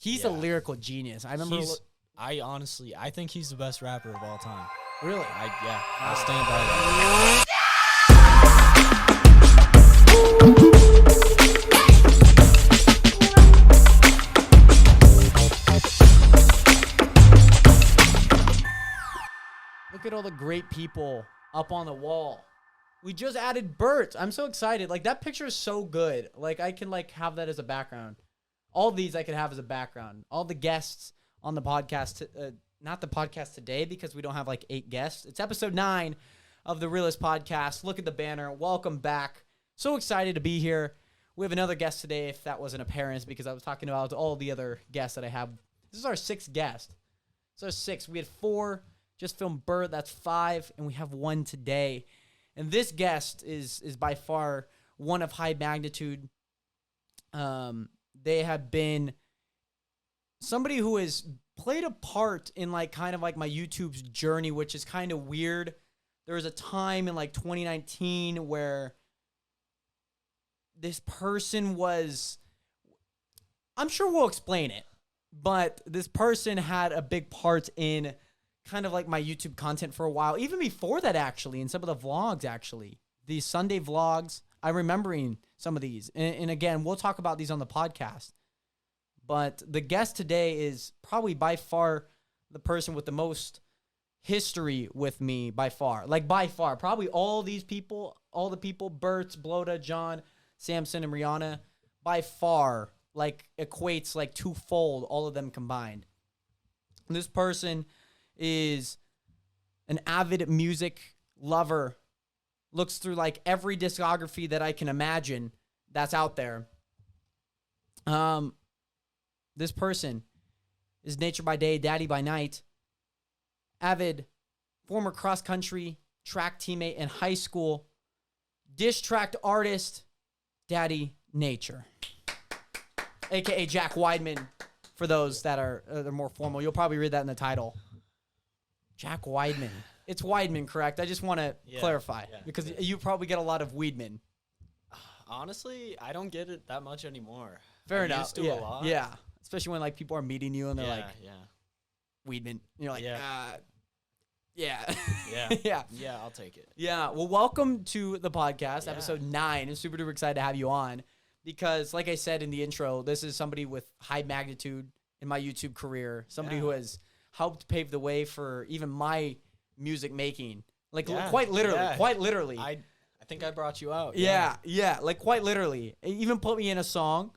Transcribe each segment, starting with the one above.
He's a lyrical genius. I remember. I think he's the best rapper of all time. Really? I stand by that. Look at all the great people up on the wall. We just added Bert. I'm so excited. Like, that picture is so good. Like, I can, like, have that as a background. All these I could have as a background. All the guests on the podcast, not the podcast today because we don't have, like, 8 guests. It's episode 9 of The Realest Podcast. Look at the banner. Welcome back. So excited to be here. We have another guest today, if that wasn't apparent, because I was talking about all the other guests that I have. This is our 6th guest. So 6. We had 4. Just filmed Bert, that's 5, and we have 1 today. And this guest is by far one of high magnitude. They have been somebody who has played a part in like kind of like my YouTube's journey, which is kind of weird. There was a time in like 2019 where this person was, I'm sure we'll explain it, but this person had a big part in kind of like my YouTube content for a while, even before that, actually, in some of the vlogs, actually. These Sunday vlogs, I'm remembering some of these. And again, we'll talk about these on the podcast. But the guest today is probably by far the person with the most history with me, by far. Like, by far. Probably all these people, all the people, Bert, Bloda, John, Samson, and Rihanna, by far, like, equates like twofold, all of them combined. And this person is an avid music lover, looks through like every discography that I can imagine that's out there. This person is nature by day, daddy by night, avid former cross-country track teammate in high school, diss tracked artist, daddy nature, a.k.a. Jack Weidman, for those that are they're more formal. You'll probably read that in the title. Jack Weidman. It's Weidman, correct? I just want to clarify because you probably get a lot of Weidman. Honestly, I don't get it that much anymore. Fair enough. Used to a lot. Yeah. Especially when like people are meeting you and they're like, Weidman. And you're like, yeah. Yeah, I'll take it. Yeah. Well, welcome to the podcast, episode 9. I'm super duper excited to have you on because, like I said in the intro, this is somebody with high magnitude in my YouTube career, somebody who has helped pave the way for even my music making. Like, quite literally. I think I brought you out. Yeah, like, quite literally. It even put me in a song,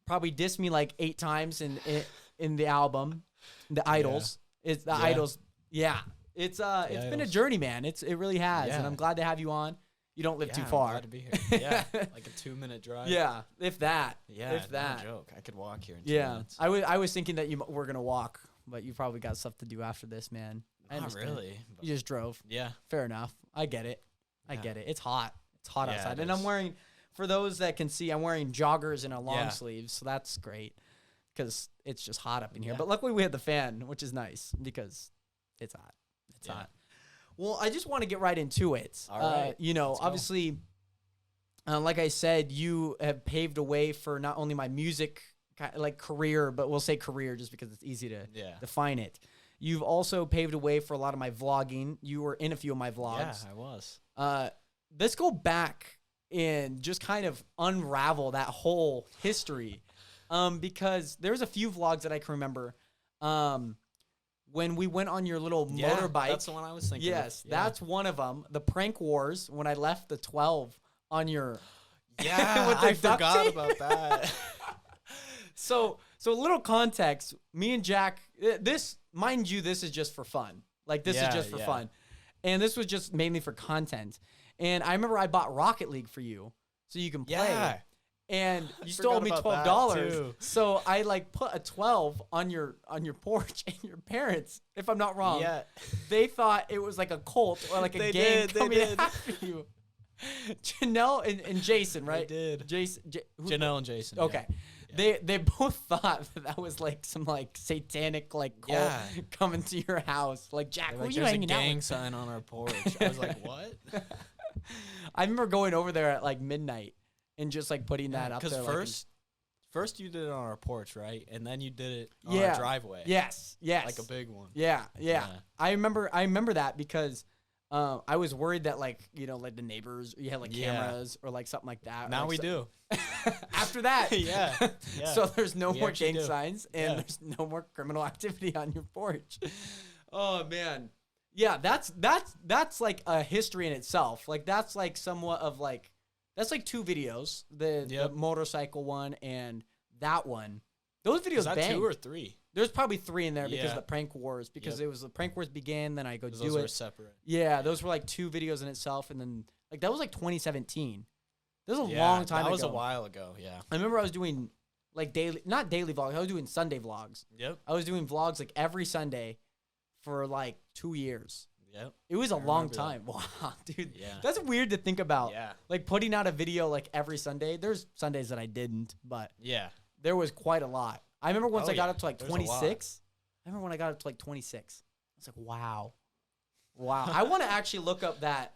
probably dissed me like 8 times in the album, The Idols. It's the Idols. Yeah. It's been a journey, man. It really has, and I'm glad to have you on. You don't live too far. I'm glad to be here. Yeah, like a 2-minute drive. Yeah, if that. Yeah, if that. No joke. I could walk here in 2 minutes. I was thinking that you were gonna walk, but you probably got stuff to do after this, man. Not really. You just drove. Yeah. Fair enough. I get it. I get it. It's hot. It's hot outside, and I'm wearing. For those that can see, I'm wearing joggers and a long sleeve, so that's great because it's just hot up in here. But luckily we had the fan, which is nice because it's hot. It's hot. Well, I just want to get right into it. All right. Obviously, like I said, you have paved a way for not only my music like career, but we'll say career just because it's easy to define it. You've also paved a way for a lot of my vlogging. You were in a few of my vlogs. Yeah, I was. Let's go back and just kind of unravel that whole history. Because there's a few vlogs that I can remember. When we went on your little motorbike. That's the one I was thinking. Yes, that's one of them. The prank wars when I left the 12 on your. Yeah, with the I duct forgot tape. about that. So a little context. Me and Jack. This, mind you, this is just for fun. Like this is just for fun, and this was just mainly for content. And I remember I bought Rocket League for you so you can play. Yeah. And you still owe me $12, so I like put a 12 on your porch, and your parents, if I'm not wrong, they thought it was like a cult or like a gang coming after you. Janelle and Jason, right? They did. Janelle and Jason. Okay, they both thought that was like some like satanic like cult coming to your house. Like, Jack, who are you hanging out with? There's a gang sign on our porch. I was like, what? I remember going over there at like midnight. And just like putting that up there. Because First you did it on our porch, right? And then you did it on Yeah. our driveway. Yes. Like a big one. Yeah. I remember that because I was worried that like the neighbors, you had like cameras or like something like that. Now like we do. After that, Yeah. So there's no We more actually gang do. signs and Yeah. there's no more criminal activity on your porch. Oh man, yeah, that's like a history in itself. Like that's like somewhat of like that's like two videos, the motorcycle one and that one. Those videos Is that bang. 2 or 3? There's probably 3 in there because of Yeah. the prank wars. Because Yep. it was the prank wars began, then I go do Those were it. separate. Yeah, those were like 2 videos in itself, and then like that was like 2017. That was a Yeah, long time ago. That was a while ago. Yeah. I remember I was doing like not daily vlogs. I was doing Sunday vlogs. Yep. I was doing vlogs like every Sunday for like 2 years. Yep. It was a I long remember time. Wow, dude. Yeah. That's weird to think about. Yeah. Like putting out a video like every Sunday. There's Sundays that I didn't, but Yeah. there was quite a lot. I remember once Oh, I got yeah. up to like There's a lot. 26. I remember when I got up to like 26. I was like, wow. Wow. I want to actually look up that.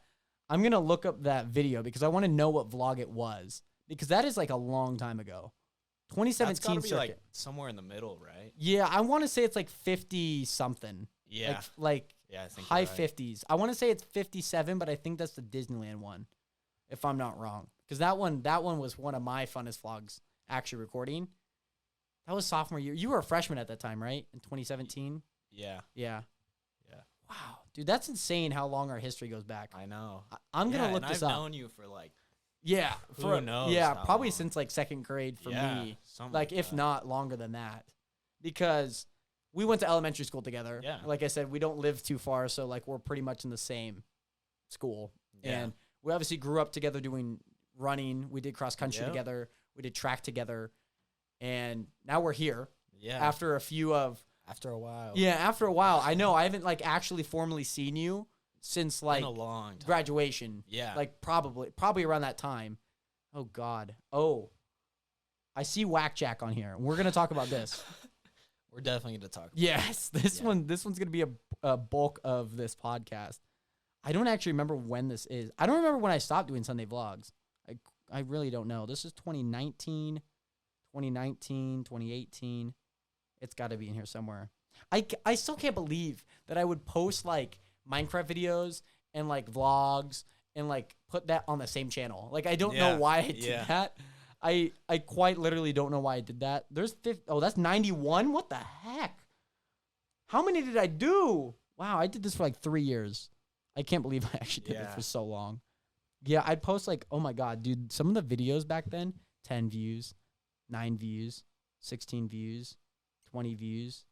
I'm going to look up that video because I want to know what vlog it was. Because that is like a long time ago. 2017 That's gotta be circuit. like somewhere in the middle, right? Yeah, I want to say it's like 50 something. Yeah. Like Yeah, I think high you're right. 50s. I want to say it's 57, but I think that's the Disneyland one, if I'm not wrong. Because that one was one of my funnest vlogs actually recording. That was sophomore year. You were a freshman at that time, right? In 2017? Yeah. Yeah. Yeah. Wow. Dude, that's insane how long our history goes back. I know. I'm going to Yeah, look and this I've up. known you for like Yeah. Who knows Yeah, how probably long. since like second grade for me. something Like if that. not longer than that. Because we went to elementary school together. Yeah. Like I said, we don't live too far, so like we're pretty much in the same school. Yeah. And we obviously grew up together doing running. We did cross country Yep. together. We did track together. And now we're here Yeah. after a few of After a while. after a while. I know I haven't like actually formally seen you since like Been a long time. graduation. Yeah. Like probably around that time. Oh God. Oh. I see Whack Jack on here. We're gonna talk about this. We're definitely going to talk. Yes, this Yeah. one's gonna be a bulk of this podcast. I don't actually remember when this is. I don't remember when I stopped doing Sunday vlogs. I really don't know. This is 2019, 2018. It's got to be in here somewhere. I still can't believe that I would post like Minecraft videos and like vlogs and like put that on the same channel. Like I don't know Yeah, why I did yeah. that. I quite literally don't know why I did that. There's 50, oh, that's 91. What the heck? How many did I do? Wow, I did this for like 3 years. I can't believe I actually did this Yeah. for so long. Yeah, I'd post like, oh my God, dude, some of the videos back then, 10 views, 9 views, 16 views, 20 views,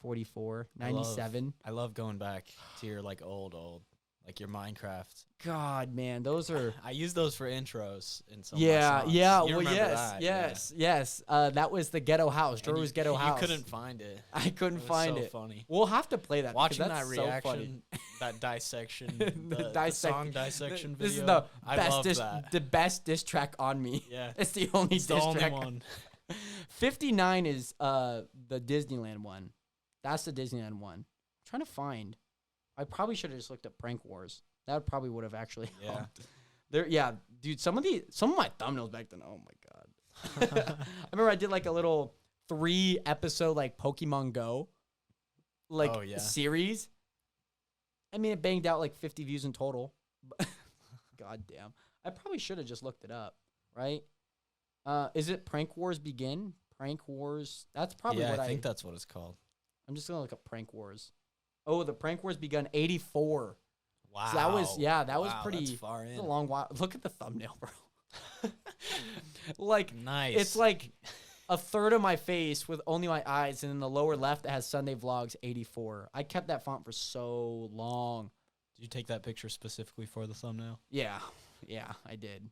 44, 97. I love going back to your like old, like your Minecraft. God, man, those are... I use those for intros in some of my Yeah, songs. yeah, You well, remember yes, that, yes, yes. That was the ghetto house, And Jordan's ghetto house. You couldn't find it. I couldn't It was find so it. funny. We'll have to play that. Watching because that that's so funny. reaction, that dissection, The the dissect- song dissection video. This is the I best love that. the best diss track on me. Yeah. It's the only It's diss the only track. one. 59 is the Disneyland one. That's the Disneyland one. I'm trying to find. I probably should have just looked up Prank Wars. That probably would have actually Yeah. helped. Yeah, dude, some of my thumbnails back then, oh my God. I remember I did like a little 3 episode like Pokemon Go like Oh, yeah. series. I mean, it banged out like 50 views in total. God damn. I probably should have just looked it up, right? Is it Prank Wars Begin? Prank Wars. That's probably Yeah, what I think that's what it's called. I'm just going to look up Prank Wars. Oh, the Prank Wars Begun 84. Wow. So that was, yeah, that was Wow, pretty, that's far it's in. a long while. Look at the thumbnail, bro. Like, Nice. it's like a third of my face with only my eyes, and in the lower left, it has Sunday Vlogs 84. I kept that font for so long. Did you take that picture specifically for the thumbnail? Yeah, I did.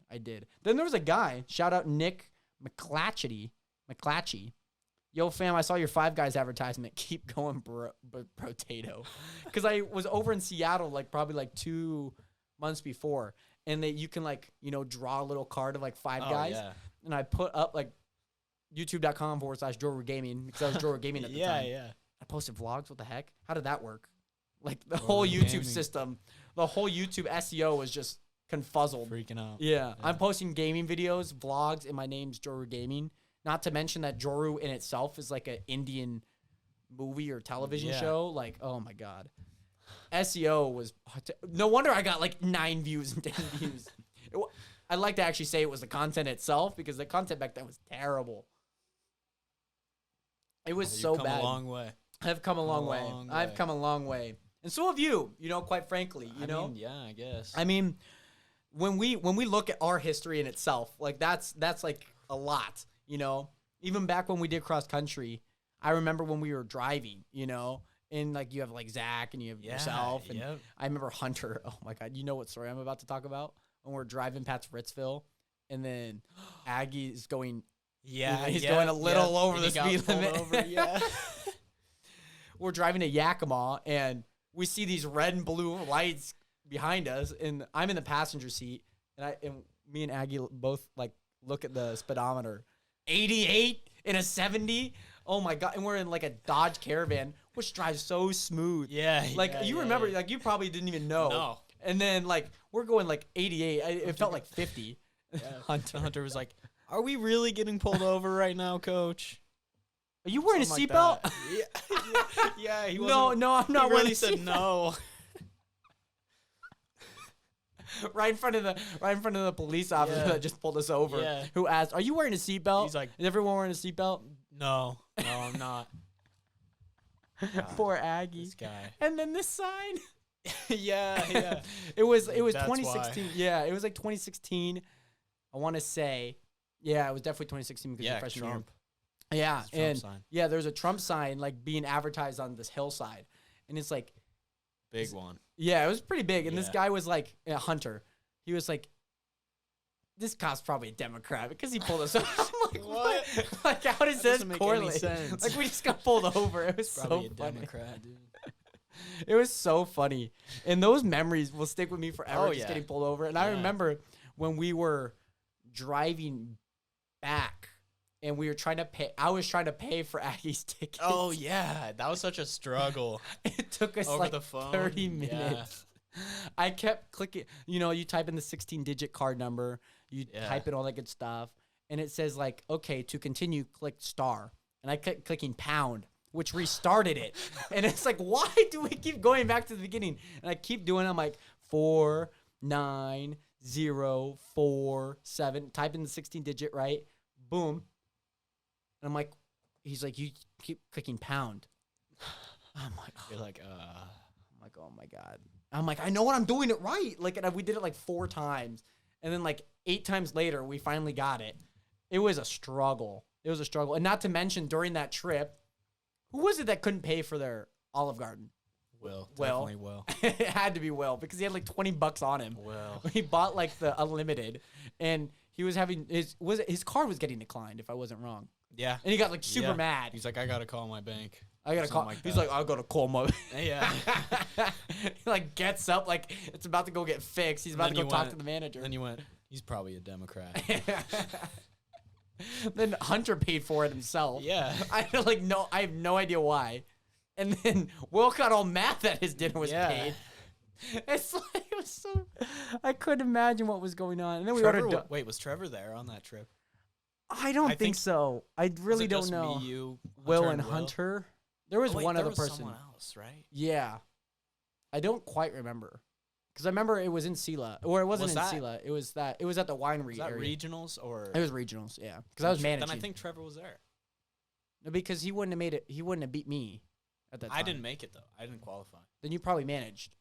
Then there was a guy, shout out Nick McClatchy. Yo, fam, I saw your Five Guys advertisement. Keep going, potato. Because I was over in Seattle, like probably like 2 months before, and you can like, draw a little card of like Five Guys. Yeah. And I put up like youtube.com/Jordan Gaming because I was Jordan Gaming at the time. Yeah. I posted vlogs. What the heck? How did that work? Like the whole Jordan YouTube Gaming. system, the whole YouTube SEO was just confuzzled. Freaking out. Yeah, I'm posting gaming videos, vlogs, and my name's Jordan Gaming. Not to mention that Joru in itself is like an Indian movie or television show. Like, oh my God. SEO was no wonder I got like 9 views and 10 views. I'd like to actually say it was the content itself because the content back then was terrible. It was so bad. You've come a long way. I've come a long way. I've come a long way. And so have you, quite frankly, I mean, yeah, I guess. I mean, when we look at our history in itself, like that's like a lot, Even back when we did cross country, I remember when we were driving, and like you have like Zach and you have yourself. And I remember Hunter. Oh my God. You know what story I'm about to talk about? When we're driving past Fritzville and then Aggie is going. Yeah. He's going a little over the speed limit. Over, We're driving to Yakima and we see these red and blue lights behind us. And I'm in the passenger seat and me and Aggie both like look at the speedometer. 88 in a 70. Oh my God. And we're in like a Dodge Caravan, which drives so smooth. Yeah. Like you remember, like you probably didn't even know. No. And then like we're going like 88. It felt like 50. Yeah. Hunter was like, "Are we really getting pulled over right now, Coach? Are you wearing a seatbelt?" Yeah. He wasn't. No, I'm not he wearing really a said seatbelt. no. right in front of the police officer that just pulled us over. Who asked, "Are you wearing a seatbelt?" He's like, "Is everyone wearing a seatbelt?" No, I'm not. Poor Aggie. This guy. And then this sign. yeah. It was That's 2016. why. Yeah, it was like 2016. I want to say, it was definitely 2016 because of freshman Trump. year. Yeah, It's a Trump sign. Yeah, there's a Trump sign like being advertised on this hillside, and it's like Big one. Yeah, it was pretty big, and this guy was like a Hunter. He was like, "This cop's probably a Democrat because he pulled us over." I'm like, what? Like, how does this correlate? Sense. Like, we just got pulled over. It was Probably so a funny. Democrat, dude. It was so funny, and those memories will stick with me forever. Oh, just yeah. getting pulled over, and I remember when we were driving back, and we were trying to pay. I was trying to pay for Aggie's ticket. Oh yeah, that was such a struggle. It took us Over like the phone? 30 minutes. I kept clicking, you type in the 16-digit card number, you type in all that good stuff, and it says like, okay, to continue, click star. And I kept clicking pound, which restarted it. And it's like, why do we keep going back to the beginning? And I keep doing it. I'm like 49047. Type in the 16-digit, right? Boom. And I'm like, he's like, you keep clicking pound. I'm like, You're like, oh my God. I'm like, I know what I'm doing it right. Like, and we did it like 4 times. And then like 8 times later, we finally got it. It was a struggle. And not to mention during that trip, who was it that couldn't pay for their Olive Garden? Will. Definitely Will. It had to be Will because he had like $20 on him. Will. He bought like the unlimited and he was having his card was getting declined if I wasn't wrong. Yeah. And he got like super mad. He's like, I gotta call my bank. I gotta call. Like he's like, I gotta call my. Yeah. He like gets up like it's about to go get fixed. He's about to go talk to the manager. Then you went. He's probably a Democrat. Then Hunter paid for it himself. Yeah. I have no idea why. And then Will got all mad that his dinner was paid. It's like it was so. I couldn't imagine what was going on. And then we ordered. Wait, was Trevor there on that trip? I don't think so. I really don't know. Me, you, Will and Hunter. There was one other person. Someone else, right? Yeah, I don't quite remember because I remember it was in Sela, or it wasn't in Sela. It was at the winery. Was that area. regionals or? It was regionals, yeah. Because I was managing. Then I think Trevor was there. No, because he wouldn't have made it. He wouldn't have beat me at that time. I didn't make it though. I didn't qualify. Then you probably managed.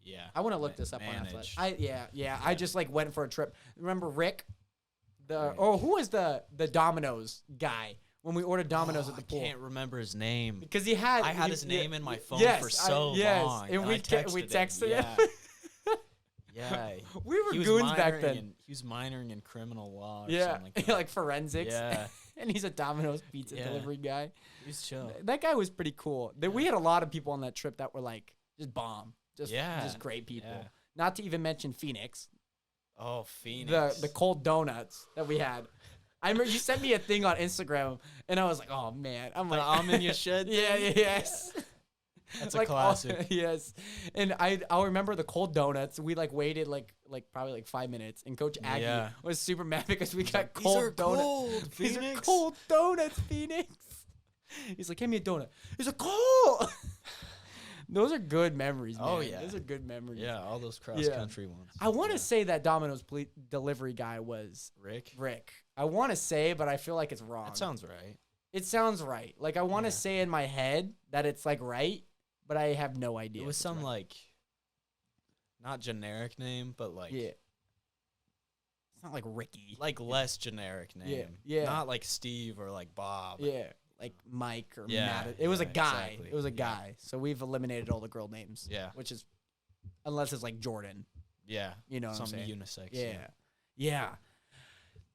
Yeah. I want to look this up on Athlete. I just like went for a trip. Remember Rick? Who was the Domino's guy when we ordered Domino's at the pool? I can't remember his name Because I had his name in my phone for so long. And we texted him. Yeah. We were goons back then. He was minoring in criminal law or yeah, something like that. like forensics. Yeah. And he's a Domino's pizza delivery guy. He's chill. That guy was pretty cool. We had a lot of people on that trip that were like just bomb. Just great people. Yeah. Not to even mention Phoenix. Oh, Phoenix. The cold donuts that we had. I remember you sent me a thing on Instagram, and I was like, "Oh man!" I'm like, "I'm in your shed." Yes. That's Like, a classic. yes. And I'll remember the cold donuts. We like waited like probably like 5 minutes, and Coach Aggie Yeah. was super mad because we got These cold are donuts. cold, These are Phoenix. cold donuts, Phoenix. He's like, "Give me a donut." He's like, "Cold." Those are good memories, man. Oh, yeah. Those are good memories. Yeah, all those cross-country ones. I want to Yeah. say that Domino's delivery guy was Rick. I want to say, but I feel like it's wrong. That sounds right. It sounds right. Like I want to Yeah. say in my head that it's like right, but I have no idea. It was if it's some right. like, not generic name, but like, Yeah. It's not like Ricky. like less generic name. yeah. Not like Steve or like Bob. Yeah. Like Mike or Yeah, Matt. It was a yeah, guy. exactly. It was a Yeah. guy. So we've eliminated all the girl names. Yeah. Which is, unless it's like Jordan. Yeah. You know what I'm Some saying? unisex. Yeah. Yeah.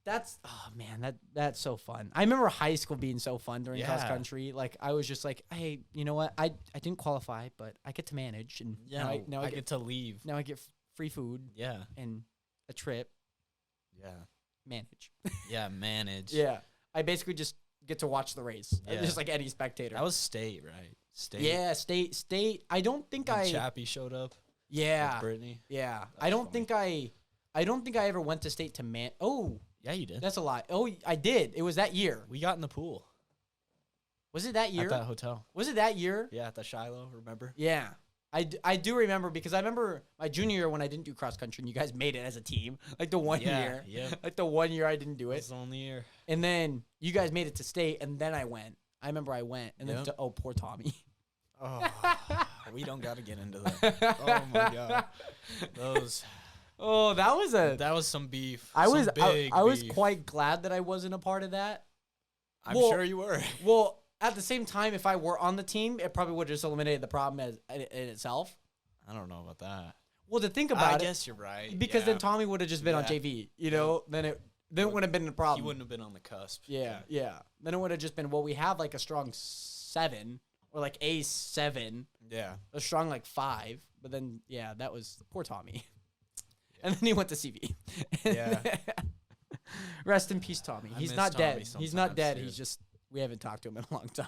That's, oh man, that's so fun. I remember high school being so fun during cross Yeah. country. Like I was just like, hey, you know what? I didn't qualify, but I get to manage, and Yeah. now I get to leave. now I get free food Yeah. and a trip. Yeah. Manage. Yeah. Manage. Yeah. I basically just get to watch the race, Yeah. just like any spectator. That was state, right? State. yeah, state. I don't think When I. Chappie showed up. Yeah, With Brittany. yeah. That I was don't funny. think I don't think I ever went to state to man. Oh, Yeah, you did. that's a lie. Oh, I did. It was that year. We got in the pool Was it that year? at that hotel. Was it that year? Yeah, at the Shiloh. Remember? Yeah. I do remember, because I remember my junior year when I didn't do cross country and you guys made it as a team. Like the one year. Yeah. Like the 1 year I didn't do It it. was the only year. And then you guys made it to state, and then I went. I remember I went, and then Yep. oh, poor Tommy. Oh, we don't got to get into that. Oh my god, those. Oh, that That was some beef. I was some big I was beef. quite glad that I wasn't a part of that. I'm well- sure you were. Well, at the same time, if I were on the team, it probably would have just eliminated the problem in itself. I don't know about that. Well, to think I about it, guess you're right. because yeah. then Tommy would have just been on Yeah. JV, you know, then it wouldn't have been a problem. He wouldn't have been on the cusp. Yeah, yeah. Then it would have just been, well, we have like a strong 7 or like a 7, Yeah. a strong like 5, but then yeah, that was poor Tommy. And then he went to CV. Yeah. Rest in peace, Tommy. I He's miss not Tommy dead. He's not sometimes, dead. dude. He's just, we haven't talked to him in a long time.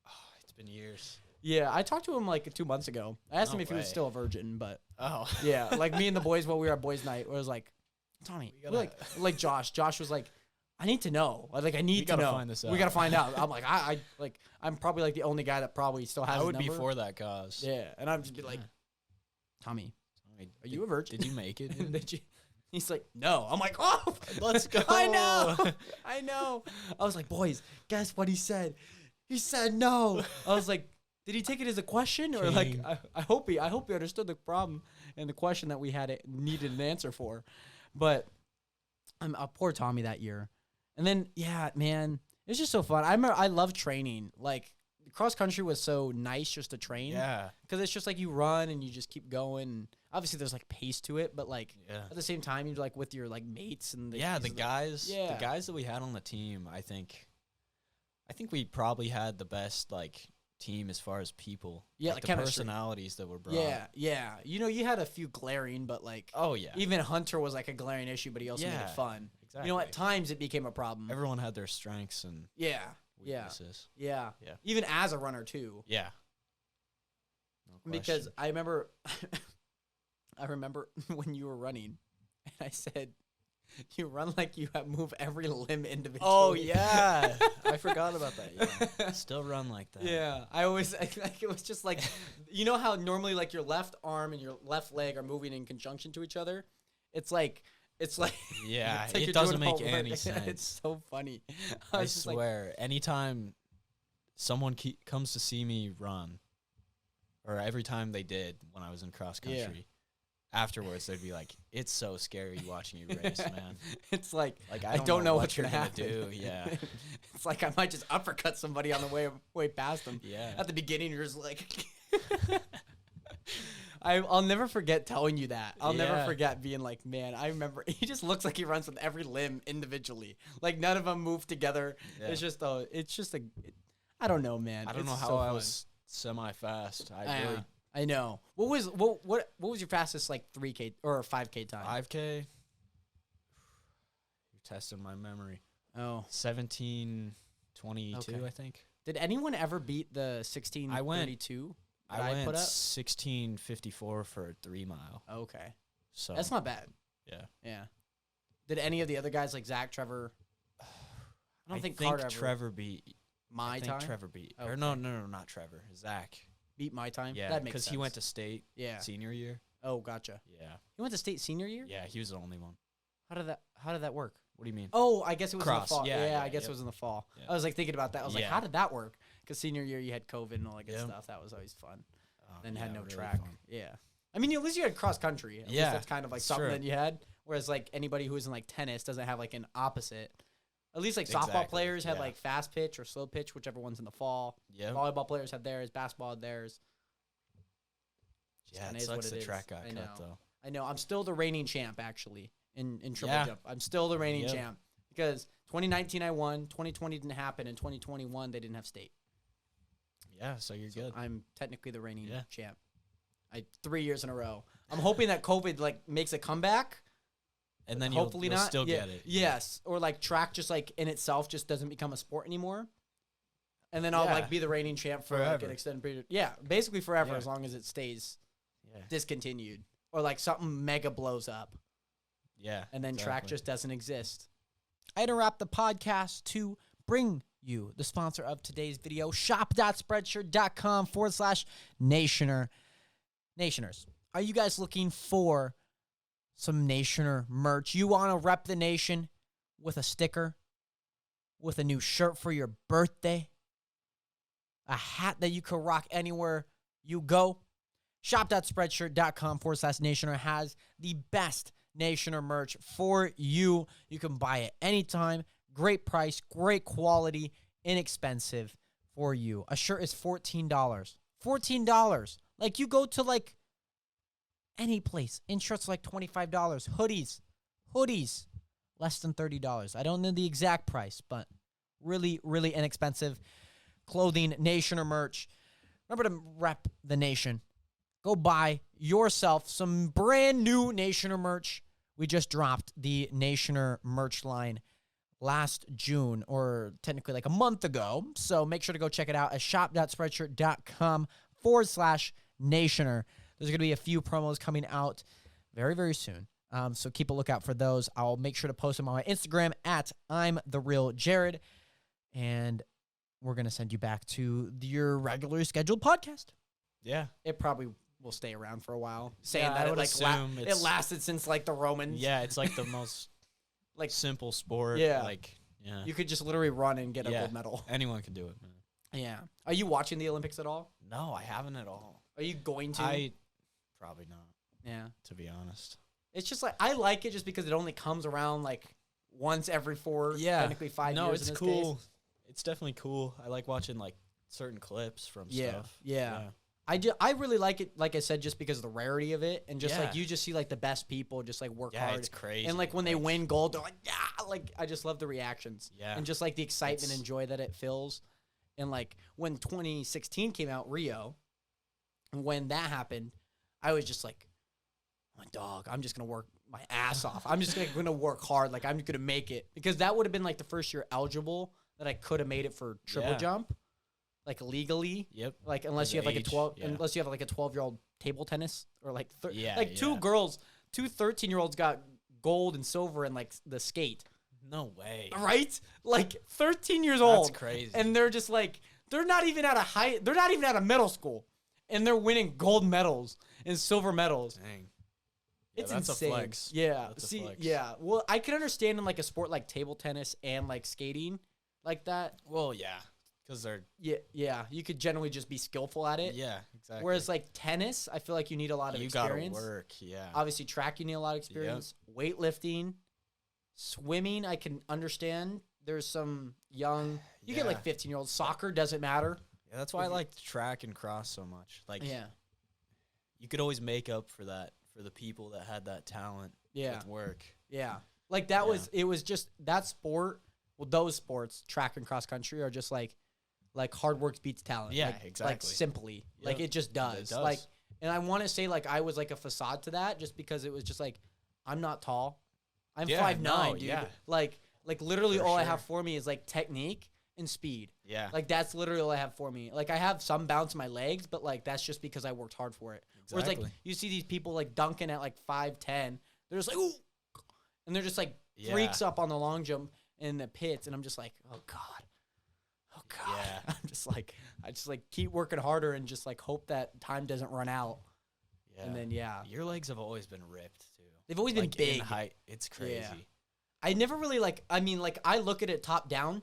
Oh, it's been years. Yeah, I talked to him like 2 months ago. I asked him No if he was way. still a virgin, but Oh. yeah, like me and the boys while we were at boys' night, where I was like, Tommy, We we're gotta- like Josh. Josh was like, I need to know. Like I need to gotta know. find this We out. gotta find out. I'm like, I'm probably like the only guy that probably still has. I his would be number. for that cause. Yeah, and I'm just be like, Tommy, Tommy, are you a virgin? Did you make it? And did you? He's like, no. I'm like, oh, Let's go. I know. I know. I was like, boys, guess what he said? He said no. I was like, did he take it as a question, or like, King. I hope he understood the problem and the question that we needed an answer for. But poor Tommy that year. And then yeah, man, it was just so fun. I love training. Like cross country was so nice just to train. Yeah. Because it's just like you run and you just keep going. And obviously there's like pace to it, but like Yeah. at the same time you're like with your like mates and The these are guys. Yeah. The guys that we had on the team, I think we probably had the best like team as far as people. Yeah, like the chemistry. personalities that were brought. yeah. You know, you had a few glaring, but like Oh yeah. even Hunter was like a glaring issue, but he also made Yeah, it fun. Exactly. You know, at times it became a problem. Everyone had their strengths and Yeah. weaknesses. Yeah. Yeah. Even as a runner too. Yeah. No Because question. I remember when you were running and I said you run like you move every limb individually. Oh yeah. I forgot about that. Yeah. Still run like that. Yeah, I always like it was just like, you know how normally like your left arm and your left leg are moving in conjunction to each other. It's like Yeah, it's like it you're doesn't doing make homework. any sense. It's so funny. I was just like, swear, anytime someone comes to see me run, or every time they did when I was in cross Yeah. country, afterwards they'd be like, "It's so scary watching you race, man. it's like Like I don't know what you're you're gonna do. do." Yeah, It's like I might just uppercut somebody on the way past them. yeah. At the beginning, you're just like. I'll never forget telling you that. I'll never Yeah. forget being like, man, I remember he just looks like he runs with every limb individually. Like none of them move together. Yeah. It's just I don't know, man. I don't It's know how so I fun. was semi-fast. I Yeah, really I know. What was your fastest like 3K or 5K time? 5K. You're testing my memory. Oh. 17:22, Okay. I think. Did anyone ever beat the 16:32? that I went put up? 16:54 for a 3 mile. Okay. So That's not bad. yeah. Yeah. Did any of the other guys like Zach, Trevor? I don't think think Carter ever Trevor beat my I think time. Trevor beat. Okay. Or no, not Trevor. Zach. Beat my time. Yeah, that makes because sense. he went to state yeah. senior year. Oh, gotcha. Yeah. He went to state senior year. Yeah, he was the only one. How did that work? What do you mean? Oh, I guess it was in the Cross. fall. Yeah, I guess yep. it was in the fall. Yeah. I was like thinking about that. I was like, Yeah. how did that work? Because senior year you had COVID and all that good Yeah. stuff. That was always fun. Then Yeah, had no really track. fun. Yeah. I mean, at least you had cross country. At least Yeah, that's kind of like it's something true. that you had. Whereas like anybody who was in like tennis doesn't have like an opposite. At least like softball Exactly, players had yeah. like fast pitch or slow pitch, whichever one's in the fall. Yeah. Volleyball players had theirs. Basketball had theirs. Just Yeah, kinda it is what sucks it the is. track got I cut know. though. I know. I'm still the reigning champ actually in triple Yeah. jump. I'm still the reigning Yep. champ because 2019 I won. 2020 didn't happen. In 2021 they didn't have state. Yeah, so you're good. I'm technically the reigning Yeah. champ. 3 years in a row. I'm hoping that COVID like makes a comeback. And then Hopefully you'll not. still Yeah. get it. Yes, or like track just like in itself just doesn't become a sport anymore. And then I'll Yeah. like be the reigning champ for like an Forever. extended period. Yeah, basically forever Yeah. as long as it stays Yeah. discontinued or like something mega blows up Yeah. and then track exactly. just doesn't exist. I interrupt the podcast to bring you the sponsor of today's video, shop.spreadshirt.com/Nationer. Nationers, are you guys looking for some Nationer merch? You want to rep the nation with a sticker, with a new shirt for your birthday, a hat that you can rock anywhere you go? Shop.spreadshirt.com/Nationer has the best Nationer merch for you. You can buy it anytime. Great price, great quality, inexpensive for you. A shirt is $14. $14. Like you go to like any place, and shirts are like $25. Hoodies, less than $30. I don't know the exact price, but really, really inexpensive. Clothing, Nationer merch. Remember to rep the nation. Go buy yourself some brand new Nationer merch. We just dropped the Nationer merch line last June, or technically like a month ago. So make sure to go check it out at shop.spreadshirt.com/Nationer. There's going to be a few promos coming out very, very soon. So keep a lookout for those. I'll make sure to post them on my Instagram at I'm the Real Jared. And we're going to send you back to your regularly scheduled podcast. Yeah. It probably will stay around for a while. Saying Yeah, that I it would like assume it it's- lasted since like the Romans. Yeah, it's like the most Like simple sport. Yeah. Like, yeah. you could just literally run and get a Yeah. gold medal. Anyone can do it, man. Yeah. Are you watching the Olympics at all? No, I haven't at all. Are you going to? I probably not, Yeah. to be honest. It's just like I like it just because it only comes around like once every technically 5 no, years. it's in this cool. case. It's definitely cool. I like watching like certain clips from Yeah, stuff. yeah. I really like it, like I said, just because of the rarity of it, and just like Yeah. you just see like the best people just like work Yeah, hard. it's crazy. And like when they win gold, they're like, yeah, like I just love the reactions. Yeah. And just like the excitement It's- and joy that it fills. And like when 2016 came out, Rio, and when that happened, I was just like, my dog, I'm just gonna work my ass off. I'm just gonna work hard. Like I'm gonna make it, because that would have been like the first year eligible that I could have made it for triple Yeah. jump, like legally. Yep. Like unless Because you have like age, a 12, yeah. unless you have like a 12-year-old table tennis, or like Yeah, like two yeah. girls, two 13-year-olds got gold and silver in like the skate, No way. right? Like 13 years old, That's crazy. and they're just like they're not even out of high, they're not even out of middle school, and they're winning gold medals and silver medals. Dang. Yeah, It's that's insane. a flex. Yeah. That's a See, flex. yeah. Well, I can understand in like a sport like table tennis and like skating like that. Well, yeah, because they're Yeah, yeah. You could generally just be skillful at it. yeah, exactly. Whereas like tennis, I feel like you need a lot of you gotta experience. work. Yeah. Obviously, track you need a lot of experience. Weightlifting, swimming, I can understand. There's some young. You get like Yeah. 15-year-olds. Soccer doesn't matter. Yeah, that's why I like track and cross so much. Like, Yeah. you could always make up for that for the people that had that talent Yeah. with work. Yeah. Like that Yeah. was, it was just that sport. Well, those sports, track and cross country, are just like hard work beats talent. Yeah, like, Like exactly. simply. Like Yep. it just does. does. Like, and I want to say like I was like a facade to that, just because it was just like, I'm not tall. I'm Yeah, 5'9", no, dude. yeah. Like literally For all I sure. have for me is like technique and speed. Yeah. Like, that's literally all I have for me. Like, I have some bounce in my legs, but, like, that's just because I worked hard for it. Whereas, like, you see these people, like, dunking at, like, 5'10". They're just like, ooh. And they're just, like, freaks up on the long jump in the pits. And I'm just like, oh, God. Oh, God. Yeah. I'm just like, I just, like, keep working harder and just, like, hope that time doesn't run out. Yeah. And then, Your legs have always been ripped, too. They've always been big. In height. It's crazy. Yeah. I never really, like, I mean, like, I look at it top down,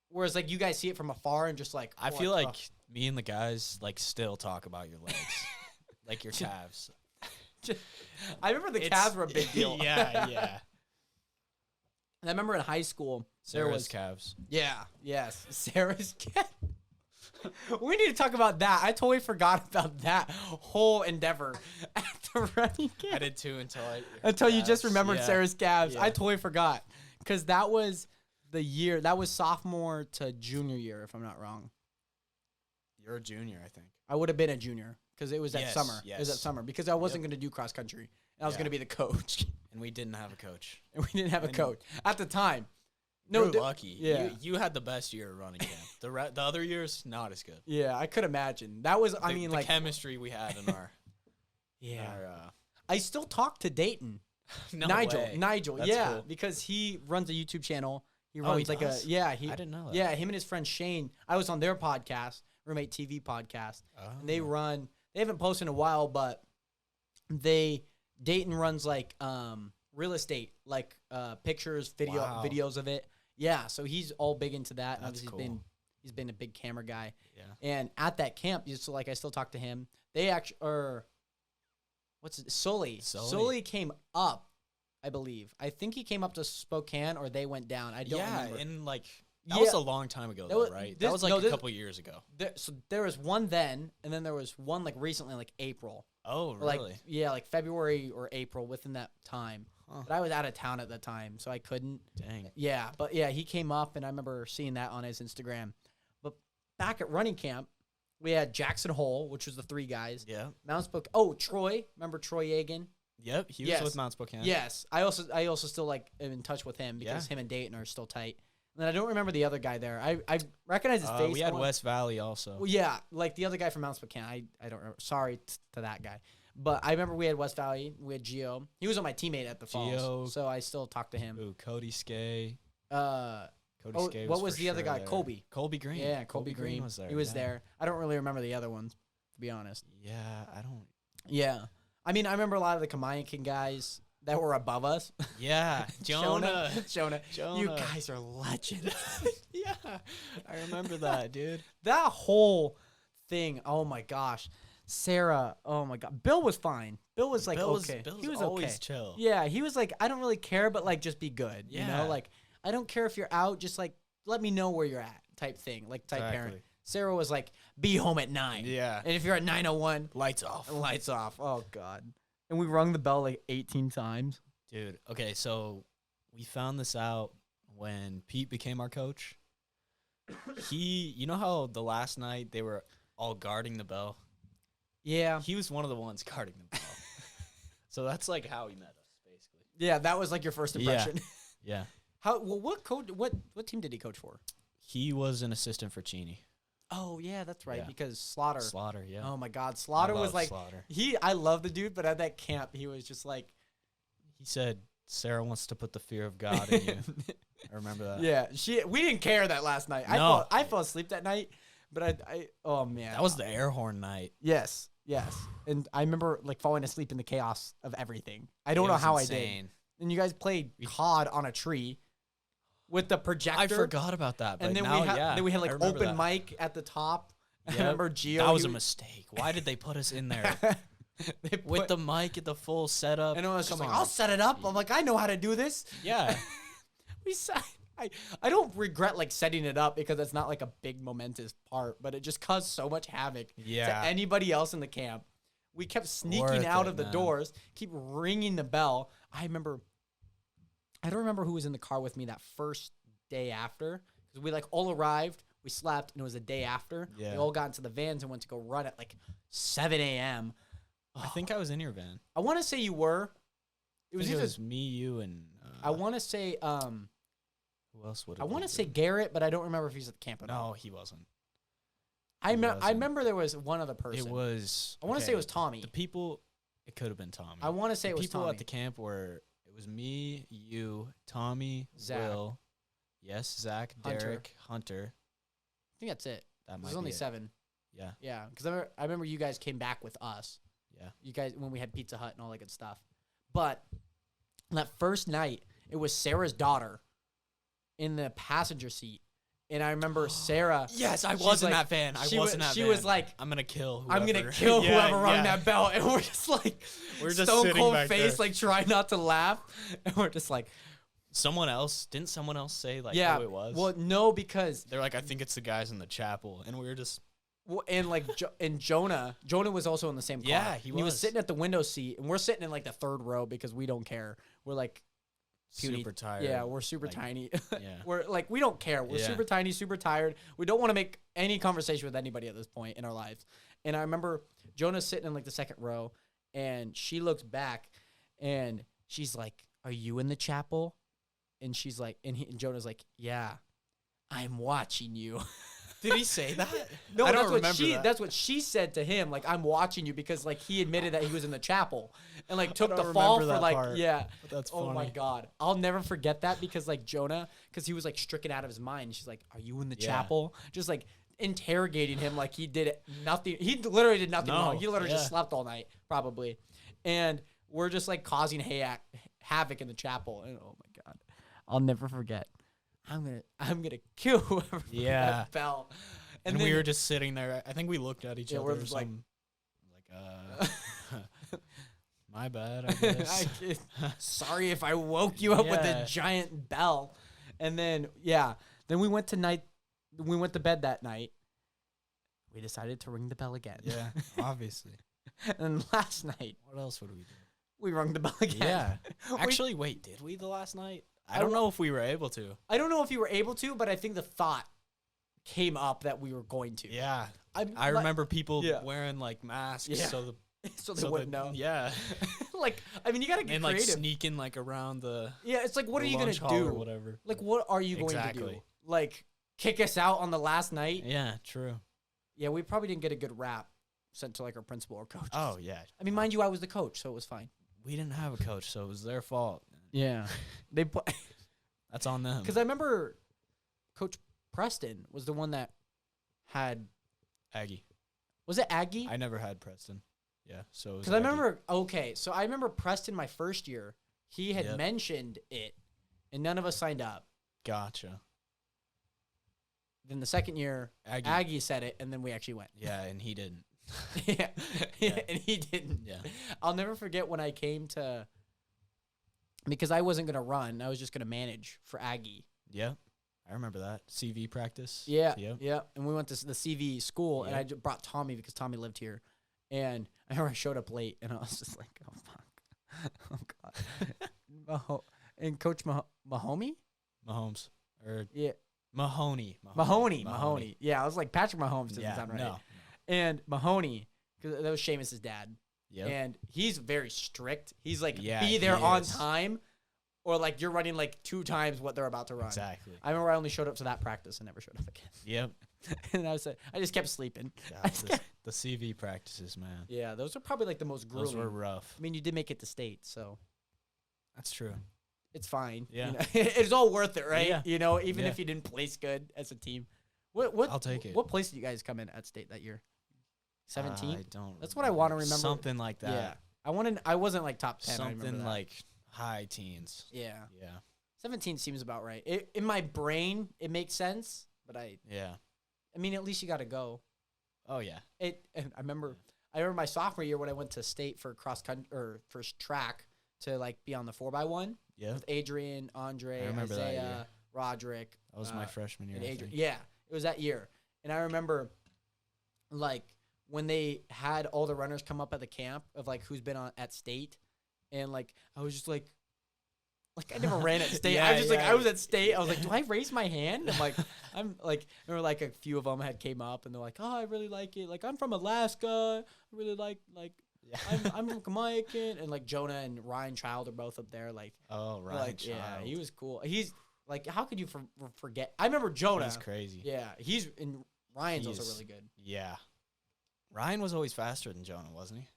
whereas, like, you guys see it from afar and just, like, I feel like me and the guys, like, still talk about your legs. Like your calves. I remember the calves were a big deal. Yeah, yeah. And I remember in high school, Sarah's calves. Yeah, yes. Sarah's calves. We need to talk about that. I totally forgot about that whole endeavor at the running camp. I did too until you just remembered Sarah's calves. Yeah. I totally forgot because that was the year. That was sophomore to junior year, if I'm not wrong. You're a junior, I think. I would have been a junior because it was that summer. Yes. It was that summer because I wasn't going to do cross country. And I was going to be the coach. And we didn't have a coach. And we didn't have a coach at the time. No, you're lucky. Yeah. You had the best year of running camp. The other years, not as good. Yeah, I could imagine. That was, I mean, the like chemistry we had in our. I still talk to Dayton. No Nigel. way. Nigel. That's yeah, cool. because he runs a YouTube channel. He He runs does? I didn't know that. Yeah, him and his friend Shane. I was on their podcast, Roommate TV podcast. And they haven't posted in a while, but Dayton runs like real estate, like pictures, videos of it. Yeah, so he's all big into that. That's cool. He's been a big camera guy. Yeah. And at that camp, I still talk to him. They actually what's it? Sully came up, I believe. I think he came up to Spokane or they went down. I don't remember. And like that was a long time ago, though, right? That was like a couple years ago. So there was one then, and then there was one like recently, like April. Oh, really? Like February or April within that time. Huh. But I was out of town at the time, so I couldn't. Dang. Yeah, but yeah, he came up, and I remember seeing that on his Instagram. But back at running camp, we had Jackson Hole, which was the 3 guys. Yeah. Mount Spokane. Oh, Troy. Remember Troy Yegan? Yep, he was with Mount Spokane. Yes. I also still like am in touch with him because him and Dayton are still tight. And then I don't remember the other guy there. I recognize his face. We had West Valley also. Well, yeah, like the other guy from Mount Spokane. I don't remember. Sorry to that guy. But I remember we had West Valley. We had Gio. He was on my teammate at the Falls, so I still talk to him. Ooh, Cody Skay. Skay what was the other guy? There. Colby. Colby Green. Yeah, Colby Green was there. He was there. I don't really remember the other ones, to be honest. Yeah, I don't. Yeah. I mean, I remember a lot of the Kamayakin guys that were above us. Yeah. Jonah. You guys are legends. Yeah. I remember that, dude. That whole thing, oh my gosh. Sarah, oh my God. Bill was fine. Bill was like, okay. Bill he was always okay. chill. Yeah, he was like, I don't really care, but like, just be good. Yeah. You know, like, I don't care if you're out, just like, let me know where you're at type thing, like type parent. Sarah was like, be home at 9. Yeah. And if you're at 9:01, lights off. Lights off. Oh, God. And we rung the bell like 18 times. Dude, okay, so we found this out when Pete became our coach. You know how the last night they were all guarding the bell? Yeah. He was one of the ones guarding the bell. So that's like how he met us, basically. Yeah, that was like your first impression. Yeah. What team did he coach for? He was an assistant for Cheney. Oh, yeah, that's right, because Slaughter. Yeah. Oh, my God. Slaughter was like, Slaughter. I love the dude, but at that camp, he was just like. He said, Sarah wants to put the fear of God in you. I remember that. Yeah, we didn't care that last night. No. I fell asleep that night, but oh, man. That was the air horn night. Yes. And I remember like falling asleep in the chaos of everything. I don't know how insane. I did. And you guys played COD on a tree with the projector. I forgot about that. But and then we had like open mic at the top. Yep. I remember Gio. That was a mistake. Why did they put us in there? With the mic at the full setup. And I was just like, I'll set it up. I'm like, I know how to do this. Yeah. I don't regret like setting it up because it's not like a big momentous part, but it just caused so much havoc to anybody else in the camp. We kept sneaking out of the doors, keep ringing the bell. I don't remember who was in the car with me that first day after because we like all arrived, we slept, and it was the day after. Yeah. We all got into the vans and went to go run at like 7 a.m. I think I was in your van. I want to say you were. It was me, you, and I want to say Who else would? I want to say Garrett, but I don't remember if he's at the camp. No, he wasn't. I remember there was one other person. It was. I want to say it was Tommy. The people. It could have been Tommy. I want to say it was people Tommy. at the camp were. It was me, you, Tommy, Zach. Will. Yes, Zach, Hunter. Derek, Hunter. I think that's it. That might There's only be it. 7. Yeah. Yeah, because I remember you guys came back with us. Yeah. You guys when we had Pizza Hut and all that good stuff. But that first night, it was Sarah's daughter in the passenger seat. And I remember Sarah. Yes, I she's wasn't like- that fan. I she wasn't was- that she fan. was like, I'm gonna kill. I'm Whoever. gonna kill Yeah, whoever rung yeah. that bell, and we're just like, We're just stone sitting cold back face, there. like trying not to laugh, and we're just like, Someone else didn't. Someone else say like yeah. who it was. Well, no, because They're like, I think it's the guys in the chapel, and we were just. and like and Jonah was also in the same car. Yeah, he And he was was. sitting at the window seat, and we're sitting in like the 3rd row because we don't care. We're like puny. Super tired. Yeah, we're super like, tiny. Yeah. We're like we don't care. We're Yeah. super tiny, super tired. We don't want to make any conversation with anybody at this point in our lives. And I remember Jonah's sitting in like the 2nd row, and she looks back, and she's like, "Are you in the chapel?" And she's like, and Jonah's like, "Yeah, I'm watching you." Did he say that? No, I that's don't what remember she. that. That's what she said to him. Like, I'm watching you because like he admitted that he was in the chapel and like took don't the fall for remember that like part, yeah. But that's Oh funny. my god, I'll never forget that because like Jonah, because he was like stricken out of his mind. And she's like, "Are you in the Yeah. chapel?" Just like interrogating him like he did nothing. He literally did nothing No, wrong. He literally just yeah. slept all night probably, and we're just like causing havoc in the chapel. And oh my god, I'll never forget. I'm gonna kill whoever rang Yeah. that bell. And then- we were just sitting there. I think we looked at each Yeah, other. we're Or just like- My bad, I guess. Sorry if I woke you up with a Yeah. giant bell. And then then we went to bed that night. We decided to ring the bell again. Yeah, obviously. And last night What else would we do? we rung the bell again. Yeah. We- Actually, wait, did we the last night? I I don't don't- know if we were able to. I don't know if you were able to, but I think the thought came up that we were going to. Yeah. I like- remember people Yeah. wearing like masks Yeah. so so they wouldn't know. Yeah. Like, I mean, you gotta get And like creative. sneaking like around the Yeah, it's like, what are you gonna lunch hall or do? whatever. Like, what are you going to do? Exactly. Like, kick us out on the last night? Yeah, true. Yeah, we probably didn't get a good rap sent to like our principal or coach. Oh, yeah. I mean, mind you, I was the coach, so it was fine. We didn't have a coach, so it was their fault. Yeah, they put That's on them. because I remember Coach Preston was the one that had Aggie. was it Aggie? I never had Preston. Yeah, so it was Because I Aggie. remember so I remember Preston my first year. He had Yep. mentioned it, and none of us signed up. Gotcha. Then the second year, Aggie. Aggie said it, and then we actually went. Yeah, and he didn't. yeah. Yeah. And he didn't. Yeah. I'll never forget when I came to because I wasn't gonna run. I was just gonna manage for Aggie. Yeah, I remember that. CV practice. Yeah, Yep. yeah. And we went to the CV school, and I Yep. brought Tommy because Tommy lived here. And I remember I showed up late, and I was just like, "Oh fuck, oh god." And Coach Mahomey, Mahomes. Or yeah, Mahoney. Mahoney. Yeah, I was like Patrick Mahomes doesn't Yeah, sound right. no. And Mahoney, because that was Seamus's dad, Yep. and he's very strict. He's like, Yeah, be he there on is. time, or like you're running like 2 times what they're about to run. Exactly. I remember I only showed up to that practice and never showed up again. Yep. And I just kept sleeping. I God, just kept- the CV practices, man. yeah, those are probably like the most Those grueling. were rough. I mean, you did make it to state, so That's true. it's fine. Yeah. You know? It's all worth it, right? Yeah. You know, even Yeah. if you didn't place good as a team. What I'll take it. What place did you guys come in at state that year? 17? I don't. That's what I wanna remember. Something like that. Yeah. I wasn't like top 10. I remember Something that. like high teens. yeah. Yeah. 17 seems about right. In my brain, it makes sense, but I Yeah. mean, at least you got to go. Oh yeah. And I remember my sophomore year when I went to state for cross country or for track to like be on the 4x1 Yeah. with Adrian, Andre, I remember that Isaiah, year. Roderick. That was my freshman year. and I Adrian. think. Yeah, it was that year. And I remember like when they had all the runners come up at the camp of like who's been on at state, and like I was just like I never ran at state. I Yeah, was just like yeah. I was at state. I was like, do I raise my hand? I'm like I'm like I remember like a few of them had came up and they're like, oh, I really like it. Like I'm from Alaska. I really like Yeah. I'm from Jamaican, and like Jonah and Ryan Child are both up there. Like Oh right. like yeah, he was cool. Like, how could you forget? I remember Jonah. He's crazy. Yeah, and Ryan's also He's- really good. Yeah. Ryan was always faster than Jonah, wasn't he?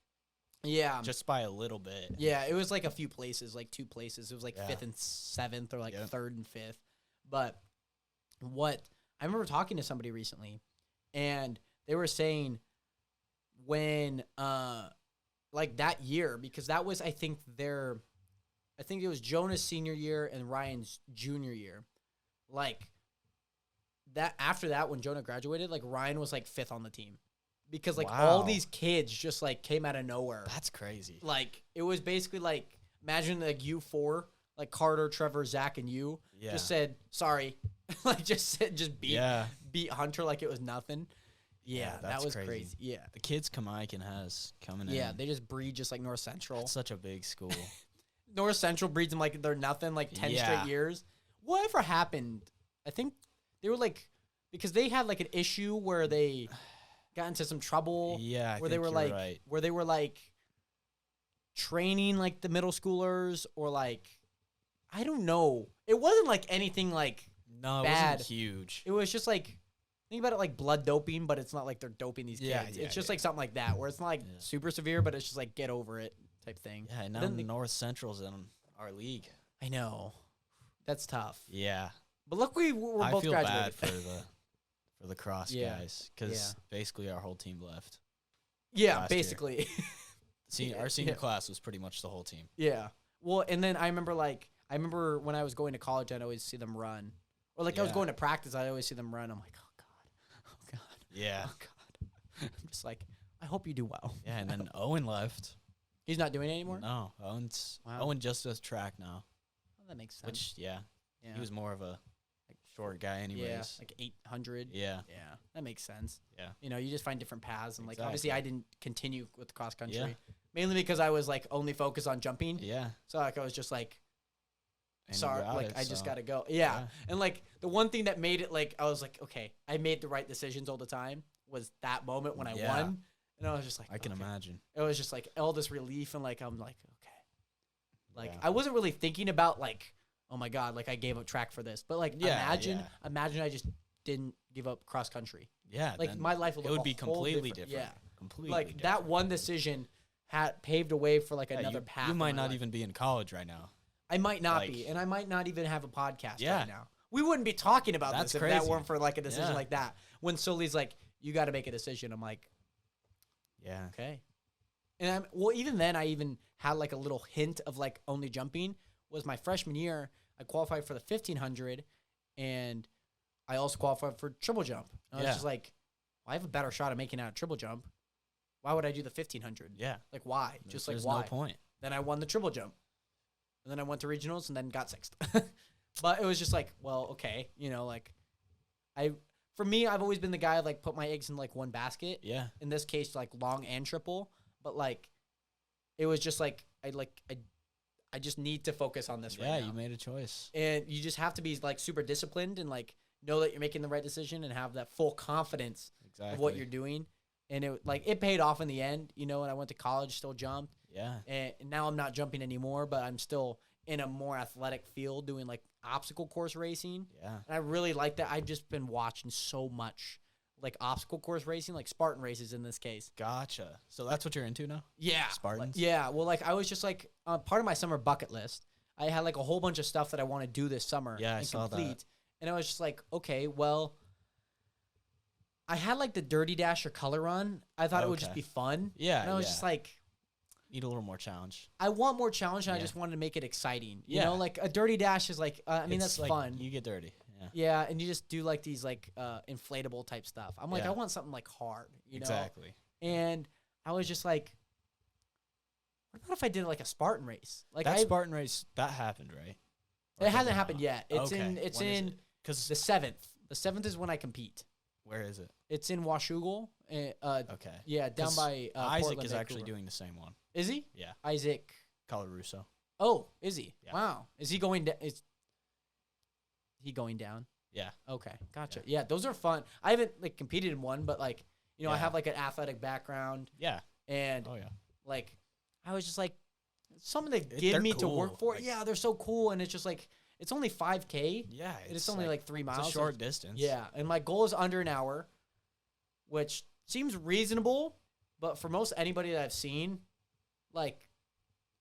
Yeah. Just by a little bit. Yeah, it was like a few places, like 2 places. It was like Yeah. 5th and 7th or like Yep. 3rd and 5th. But what I remember talking to somebody recently, and they were saying when like that year, because that was I think it was Jonah's senior year and Ryan's junior year. Like that after that when Jonah graduated, like Ryan was like 5th on the team. Because like all Wow. these kids just like came out of nowhere. That's crazy. Like it was basically like imagine like you four, like Carter, Trevor, Zach, and you Yeah. just said sorry, like just beat Hunter like it was nothing. Yeah, that that's was crazy. crazy. Yeah, The kids Kamaikan has coming in. yeah, they just breed just like North Central. It's such a big school. North Central breeds them like they're nothing, like 10 Yeah. straight years. Whatever happened? I think they were like because they had like an issue where they got into some trouble. Yeah, I where they think were you're like right. where they were like training like the middle schoolers or like I don't know. It wasn't like anything like No, it bad. wasn't huge. it was just like think about it like blood doping, but it's not like they're doping these kids. Yeah, It's yeah, just yeah. like something like that where it's not like Yeah. super severe, but it's just like get over it type thing. Yeah, and But now then North Central's in our league. I know. That's tough. Yeah. But look, we're I both feel graduated. bad for the cross Yeah. guys because Yeah. basically our whole team left. Yeah, last year. basically. Our senior Yeah. class was pretty much the whole team. Yeah. Well, and then I remember when I was going to college, I'd always see them run. Or like I was Yeah. going to practice, I'd always see them run. I'm like, oh God. Oh God. Yeah. Oh God. I'm just like, I hope you do well. Yeah, and then Owen left. He's not doing it anymore? No, Wow. Owen just does track now, Well, that makes sense. which yeah. he was more of a short guy anyways. Yeah, like 800. Yeah. Yeah, that makes sense. Yeah. You know, you just find different paths. And like, obviously, Exactly. I didn't continue with cross country. Yeah. Mainly because I was like only focused on jumping. Yeah. So like I was just like, And you sorry, got like it, I just so- gotta go. Yeah. Yeah. And like the one thing that made it like I was like, okay, I made the right decisions all the time was that moment when I Yeah. won. And I was just like, I can okay. imagine. It was just like all this relief and like I'm like, okay. Like Yeah. I wasn't really thinking about like, oh my God, like I gave up track for this. But like Yeah, imagine I just didn't give up cross country. Yeah. Like then my life would it look would be a whole completely different. Yeah. Completely Like different. that one decision had paved a way for like Yeah, another you, path. You in might my not life. even be in college right now. I might not like- be, and I might not even have a podcast Yeah. right now. We wouldn't be talking about That's this if that crazy. weren't for like a decision Yeah. like that. When Sully's like, "You got to make a decision," I'm like, Yeah. "Okay." And even then, I even had like a little hint of like only jumping. Was my freshman year, I qualified for the 1500, and I also qualified for triple jump. And I was Yeah. just like, well, I have a better shot at making out a triple jump. Why would I do the 1500? Yeah. Like why? Just like There's why? no point. Then I won the triple jump. And then I went to regionals and then got sixth. But it was just like, well, okay, you know, like for me, I've always been the guy like put my eggs in like one basket. Yeah. In this case, like long and triple. But like, it was just like I just need to focus on this right Yeah. now. You made a choice. And you just have to be like super disciplined and like know that you're making the right decision and have that full confidence Exactly. of what you're doing. And it paid off in the end, you know. And I went to college, still jumped. Yeah. And now I'm not jumping anymore, but I'm still in a more athletic field doing like obstacle course racing. Yeah. And I really like that. I've just been watching so much like obstacle course racing, like Spartan races in this case. Gotcha. So that's what you're into now? Yeah. Spartans? Yeah. Well, like I was just like part of my summer bucket list. I had like a whole bunch of stuff that I want to do this summer. Yeah, I and saw that. And I was just like, okay, well, I had like the Dirty Dash or Color Run. I thought it would just Okay. be fun. Yeah. And I was yeah. just like, Need a little more challenge. I want more challenge, and I Yeah. just wanted to make it exciting. You Yeah. know, like a Dirty Dash is like, I mean, It's that's like fun. You get dirty. Yeah. Yeah, and you just do like these like inflatable type stuff. I'm like, Yeah. I want something like hard, you know? Exactly. And I was just like, what about if I did like a Spartan race? Like That Spartan race, that happened, right? it hasn't happened yet. It's Okay. in it's When is in it? 'Cause the 7th. The 7th is when I compete. where is it? It's in Washougal. Okay. Yeah, down 'Cause by Isaac Portland, is actually Vancouver. doing the same one. Is he? Yeah. Isaac. Colarusso. Oh, is he? Yeah. Wow. Is he going down? Is he going down? Yeah. Okay, gotcha. Yeah. Those are fun. I haven't like competed in one, but like I Yeah. have like an athletic background, Yeah. and Oh yeah. like I was just like something to They're give me to work cool. for. Like- Yeah, they're so cool, and it's just like it's only 5K. Yeah, It's only like 3 miles. It's a short distance. Yeah, and my goal is under an hour, which seems reasonable, but for most anybody that I've seen, like,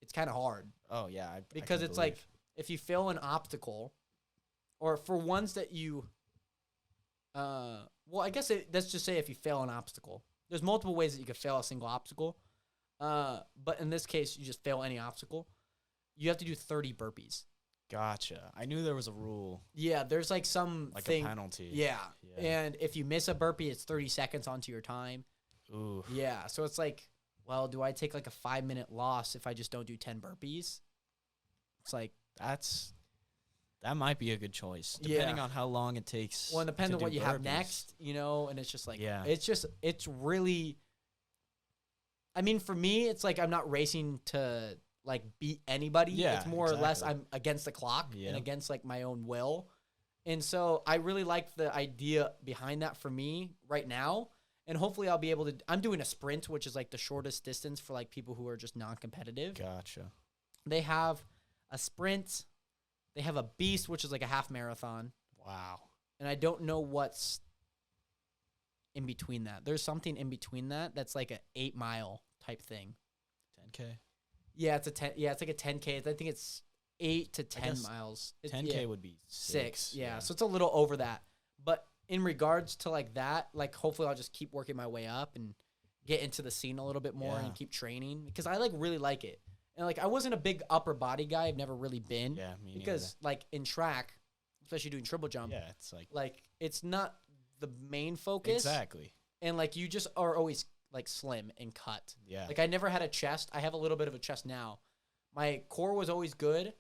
it's kind of hard. Oh yeah, because it's like if you fail an obstacle, or for ones that you, well, I guess let's just say if you fail an obstacle, there's multiple ways that you could fail a single obstacle, but in this case, you just fail any obstacle. You have to do 30 burpees. Gotcha. I knew there was a rule. Yeah, there's like some like thing. a penalty. Yeah, and if you miss a burpee, it's 30 seconds onto your time. Ooh. Yeah, so it's like, well, do I take like a 5-minute loss if I just don't do 10 burpees? It's like that might be a good choice, depending on how long it takes. Well, it depends on what you have burpees. next, and it's just like, Yeah. it's really, I mean, for me, it's like I'm not racing to like beat anybody. Yeah, it's more or less I'm against the clock and against like my own will. And so I really like the idea behind that for me right now. And hopefully I'll be able to, I'm doing a sprint, which is like the shortest distance for like people who are just non-competitive. Gotcha. They have a sprint. They have a beast, which is like a half marathon. Wow. And I don't know what's in between that. There's something in between that that's like an 8-mile type thing. 10K. Yeah, it's a 10. Yeah, it's like a 10K. I think it's 8 to 10 miles. 10K would be 6. Yeah, so it's a little over that. But in regards to like that, like hopefully I'll just keep working my way up and get into the scene a little bit more and keep training because I like really like it. And like I wasn't a big upper body guy. I've never really been. Yeah, me because like in track, especially doing triple jump. Yeah, it's like it's not the main focus. Exactly. And like you just are always like slim and cut. Yeah. Like I never had a chest. I have a little bit of a chest now. My core was always good,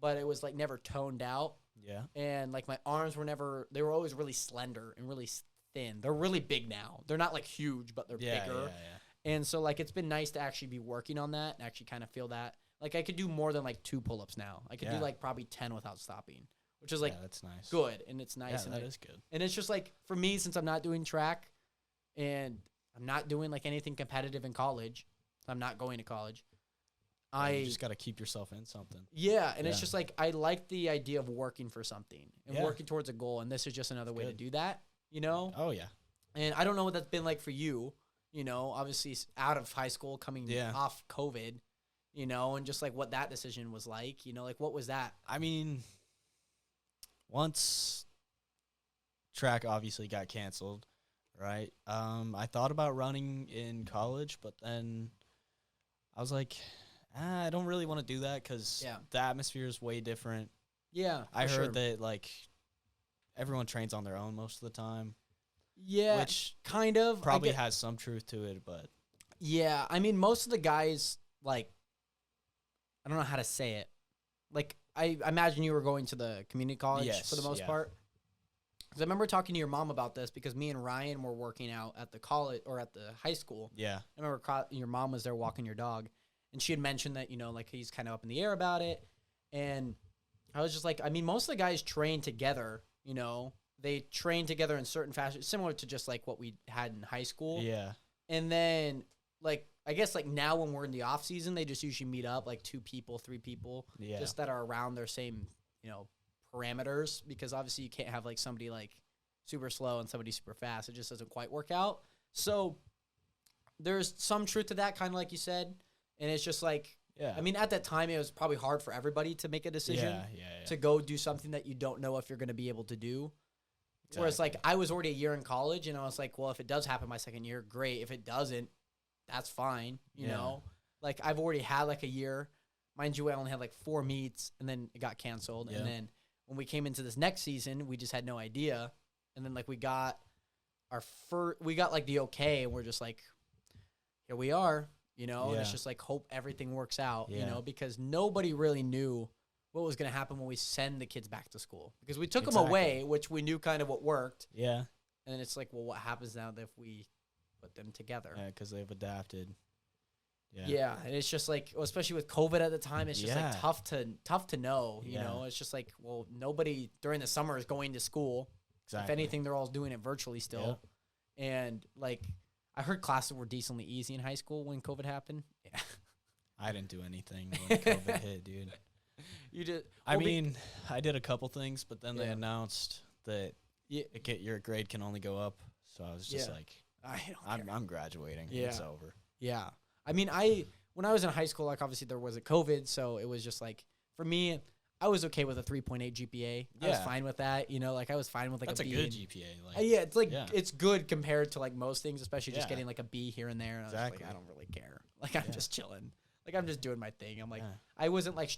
but it was like never toned out. Yeah. And like my arms were never, they were always really slender and really thin. They're really big now. They're not like huge, but they're bigger. Yeah. And so like it's been nice to actually be working on that and actually kind of feel that. Like I could do more than like 2 pull-ups now. I could do like probably 10 without stopping, which is like that's nice. Good. And it's nice. Yeah, and that is good. And it's just like for me, since I'm not doing track and I'm not doing like anything competitive in college, I'm not going to college. You just got to keep yourself in something. Yeah, and it's just like I like the idea of working for something and working towards a goal, and this is just another way to do that, Oh, yeah. And I don't know what that's been like for you, obviously out of high school, coming off COVID, and just like what that decision was like, like what was that? I mean, once track obviously got canceled, right? I thought about running in college, but then I was like, I don't really want to do that because the atmosphere is way different. Yeah, I heard that like everyone trains on their own most of the time. Yeah, which kind of probably has some truth to it, but yeah, I mean most of the guys, like, I don't know how to say it. Like I imagine you were going to the community college for the most part. Because I remember talking to your mom about this because me and Ryan were working out at the college or at the high school. Yeah, I remember your mom was there walking your dog. And she had mentioned that, like he's kind of up in the air about it. And I was just like, I mean, most of the guys train together, they train together in certain fashion, similar to just like what we had in high school. Yeah. And then like, I guess like now when we're in the off season, they just usually meet up like 2 people, 3 people, just that are around their same, parameters, because obviously you can't have like somebody like super slow and somebody super fast. It just doesn't quite work out. So there's some truth to that, kind of like you said. And it's just like, I mean, at that time, it was probably hard for everybody to make a decision to go do something that you don't know if you're going to be able to do. Exactly. Whereas, like, I was already a year in college, and I was like, well, if it does happen my second year, great. If it doesn't, that's fine, you know? Like, I've already had, like, a year. Mind you, I only had, like, 4 meets, and then it got canceled. And then when we came into this next season, we just had no idea. And then, like, we got like, the okay, and we're just like, here we are. And it's just like hope everything works out, because nobody really knew what was going to happen when we send the kids back to school. Because we took them away, which we knew kind of what worked. Yeah. And then it's like, well, what happens now if we put them together? Yeah, because they've adapted. Yeah. And it's just like, especially with COVID at the time, it's just like tough to know, you know? It's just like, well, nobody during the summer is going to school. Exactly. If anything, they're all doing it virtually still. Yeah. And like, I heard classes were decently easy in high school when COVID happened. Yeah. I didn't do anything when COVID hit, dude. You did. I mean, I did a couple things, but then they Yeah. announced that your grade can only go up. So I was just Yeah. like, I don't care. I'm graduating. Yeah. It's over. Yeah. I mean, when I was in high school, like obviously there was a COVID, so it was just like for me, I was okay with a 3.8 GPA. I was Yeah. fine with that. You know, like I was fine with like That's a a B. good GPA. Like, Yeah, it's like yeah. it's good compared to like most things, especially just Yeah. getting like a B here and there. And I was just Exactly. like, I don't really care. Like I'm Yeah. just chilling. Like I'm just doing my thing. I'm like, Yeah. I wasn't like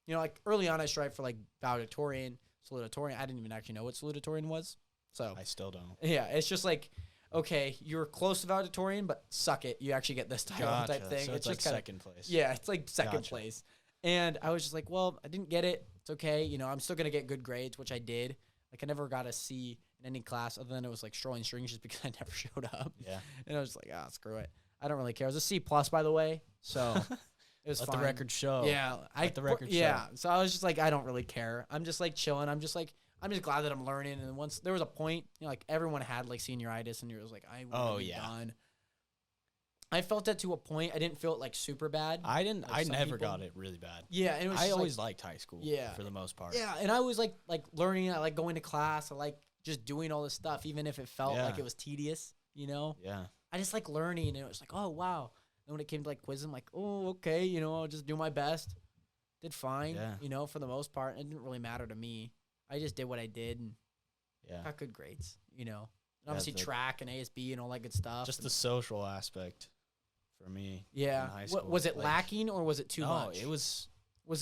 like early on I strived for like valedictorian, salutatorian. I didn't even actually know what salutatorian was. So I still don't. yeah, it's just like, okay, you're close to valedictorian, but suck it. You actually get this title type thing. So it's just like kinda, second place. yeah, it's like second Gotcha. place. And I was just like, well, I didn't get it. It's okay. You know, I'm still going to get good grades, which I did. Like, I never got a C in any class other than it was like strolling strings just because I never showed up. Yeah. And I was like, screw it. I don't really care. It was a C plus, by the way. So it was Let fine. the record show. Yeah. Let the record Yeah. show. So I was just like, I don't really care. I'm just like chilling. I'm just glad that I'm learning. And once there was a point, you know, like everyone had like senioritis and it was like, I want to be done. I felt that to a point. I didn't feel it like super bad. I didn't. Like I some never people. got it really bad. Yeah. And it was I just always liked high school. Yeah. For the most part. yeah. And I was like learning, I like going to class. I like just doing all this stuff, even if it felt Yeah. like it was tedious, you know? Yeah. I just like learning. And it was like, oh, wow. And when it came to like quiz, I'm like, oh, okay. You know, I'll just do my best. Did fine, Yeah. you know, for the most part. It didn't really matter to me. I just did what I did and Yeah. got good grades, you know. And Yeah, obviously track and ASB and all that good stuff. Just and the social aspect for me. yeah. in high What school. was it Like, lacking or was it too no, much? Was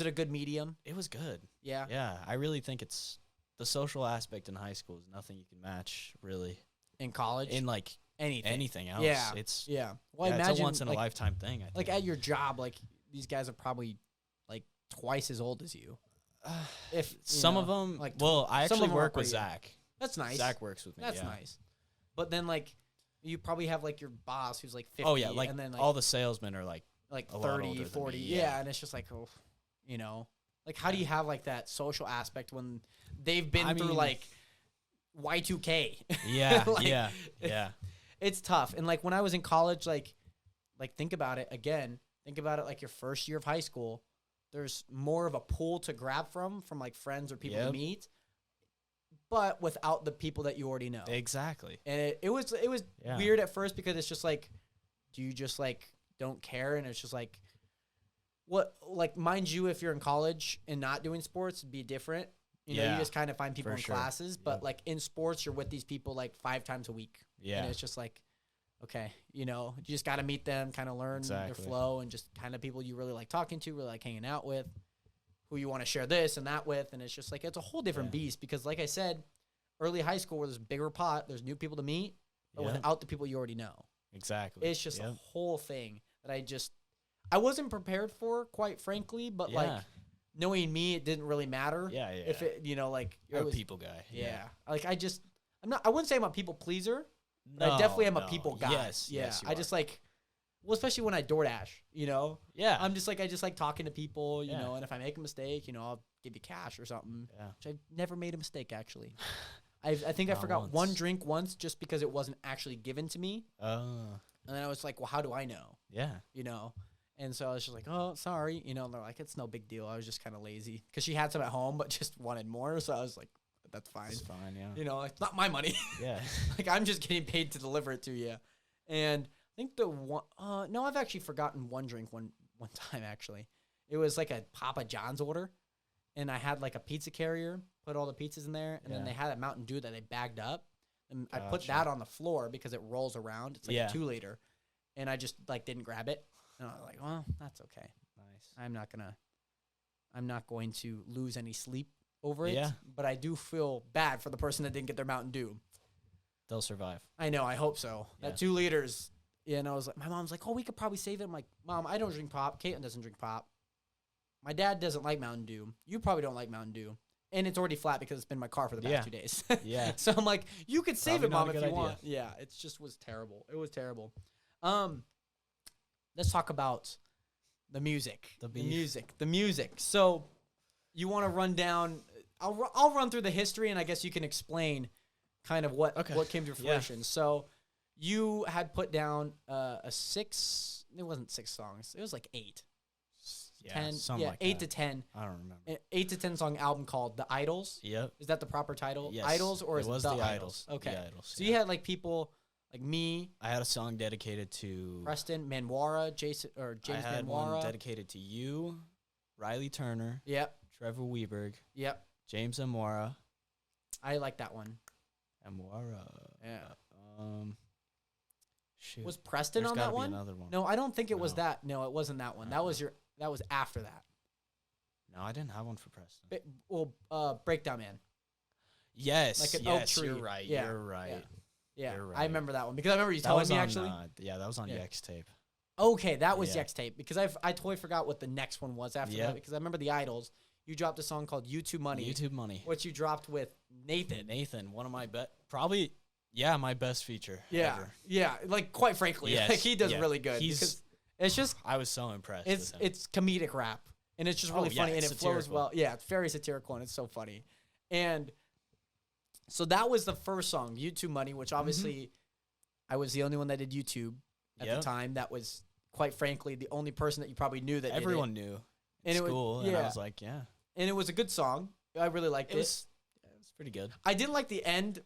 it a good medium? It was good. Yeah. Yeah. I really think it's the social aspect in high school is nothing you can match really In college? in like anything. else. Yeah. It's Yeah. Well, yeah, imagine it's a once in like, a lifetime thing. I think. like at your job, like these guys are probably like twice as old as you. If you some of know, them, like well, I some of actually them are work with pretty young. Zach. That's nice. Zach works with me. That's yeah. nice. But then like you probably have like your boss who's like 50. Oh yeah, like, and then all the salesmen are like like a lot older 30, than 40. me, Yeah. yeah. And it's just like, oh, you know, like how do you have like that social aspect when they've been through mean- like Y2K? yeah, Like, yeah, yeah. It's tough. And like when I was in college, like think about it again. Think about it like your first year of high school. There's more of a pool to grab from like friends or people to Yep. meet, but without the people that you already know. Exactly. And it was Yeah. weird at first because it's just like, do you just like don't care? And it's just like, what, like, mind you, if you're in college and not doing sports, it'd be different. You know, you Yeah, just kind of find people for in sure. classes, but Yep. like in sports, you're with these people like 5 times a week. Yeah. And it's just like, okay, you know, you just got to meet them, kind of learn their Exactly. flow and just kind of people you really like talking to, really like hanging out with, who you want to share this and that with. And it's just like, it's a whole different Yeah. beast because like I said, early high school where there's a bigger pot, there's new people to meet, but Yep. without the people you already know. Exactly. It's just a Yep. whole thing that I wasn't prepared for, quite frankly, but Yeah. like knowing me, it didn't really matter. Yeah, yeah. If it, you know, like You're I a was, people guy. yeah. Like I wouldn't say I'm a people pleaser, but I definitely am a people guy. Yes. Yeah. Yes, you I are. just like, well, especially when I DoorDash, you know, Yeah. I just like talking to people, you Yeah. know, and if I make a mistake, you know, I'll give you cash or something. Yeah. Which I've never made a mistake actually. I think I Not forgot once. one drink once just because it wasn't actually given to me. And then I was like, well, how do I know? Yeah. You know? And so I was just like, oh, sorry. You know, and they're like, it's no big deal. I was just kind of lazy because she had some at home, but just wanted more. So I was like, that's fine. It's fine. Yeah. You know, it's not my money. Yeah. Like, I'm just getting paid to deliver it to you. And I think the one, no, I've actually forgotten one drink one time, actually. It was like a Papa John's order. And I had like a pizza carrier, put all the pizzas in there. And then Yeah. they had a Mountain Dew that they bagged up. And I put Gotcha. that on the floor because it rolls around. It's like Yeah. a 2-liter. And I just like didn't grab it. And I was like, well, that's okay. Nice. I'm not going to lose any sleep over it. Yeah. But I do feel bad for the person that didn't get their Mountain Dew. They'll survive. I know. I hope so. Yeah. That 2 liters. Yeah, and I was like, my mom's like, oh, we could probably save it. I'm like, Mom, I don't drink pop. Caitlin doesn't drink pop. My dad doesn't like Mountain Dew. You probably don't like Mountain Dew. And it's already flat because it's been in my car for the past Yeah. 2 days. Yeah. So I'm like, you could save Probably it, not Mom, a if good you want. idea. Yeah, it just was terrible. It was terrible. Let's talk about the music. The music. So you want to run down? I'll run through the history, and I guess you can explain kind of what came to fruition. So you had put down a 6. It wasn't 6 songs. It was like 8. Yeah, something like 8 that. to 10. I don't remember. 8 to 10 song album called The Idols. Yep. Is that the proper title? Yes. Idols or is it was The the Idols? Okay. The Idols, So you had like people like me, I had a song dedicated to Preston, Manwara, James I had Manwara. one dedicated to you, Riley Turner, Yep. Trevor Weberg, Yep. James Amora. I like that one. Yeah. Shoot. Was Preston There's on gotta that be one? another one. No, I don't think it was No. that. No, it wasn't that one. That was after that. No, I didn't have one for Preston. Breakdown Man. Yes, Like an yes, oak tree. you're right. Yeah, You're right. Yeah, You're I right. remember that one because I remember you That telling was me on, actually. that was on Yeah. X tape. Okay, that was Yeah. Yex tape because I totally forgot what the next one was after Yep. that because I remember the Idols. You dropped a song called "YouTube Money," YouTube Money. which you dropped with Nathan. Nathan, one of my probably my best feature. Yeah, ever. yeah. Like quite frankly, Yes, like he does yeah. really good. Because it's just I was so impressed. it's with him. it's comedic rap and it's just Oh, really yeah, funny and it's it flows satirical. well. Yeah, it's very satirical and it's so funny. And so that was the first song, "YouTube Money," which obviously I was the only one that did YouTube at the Yep. time. That was quite frankly the only person that you probably knew that Everyone did it. knew. And In it was- school, and I yeah. was like, yeah, And it was a good song. I really liked it it. was pretty good. I didn't like the end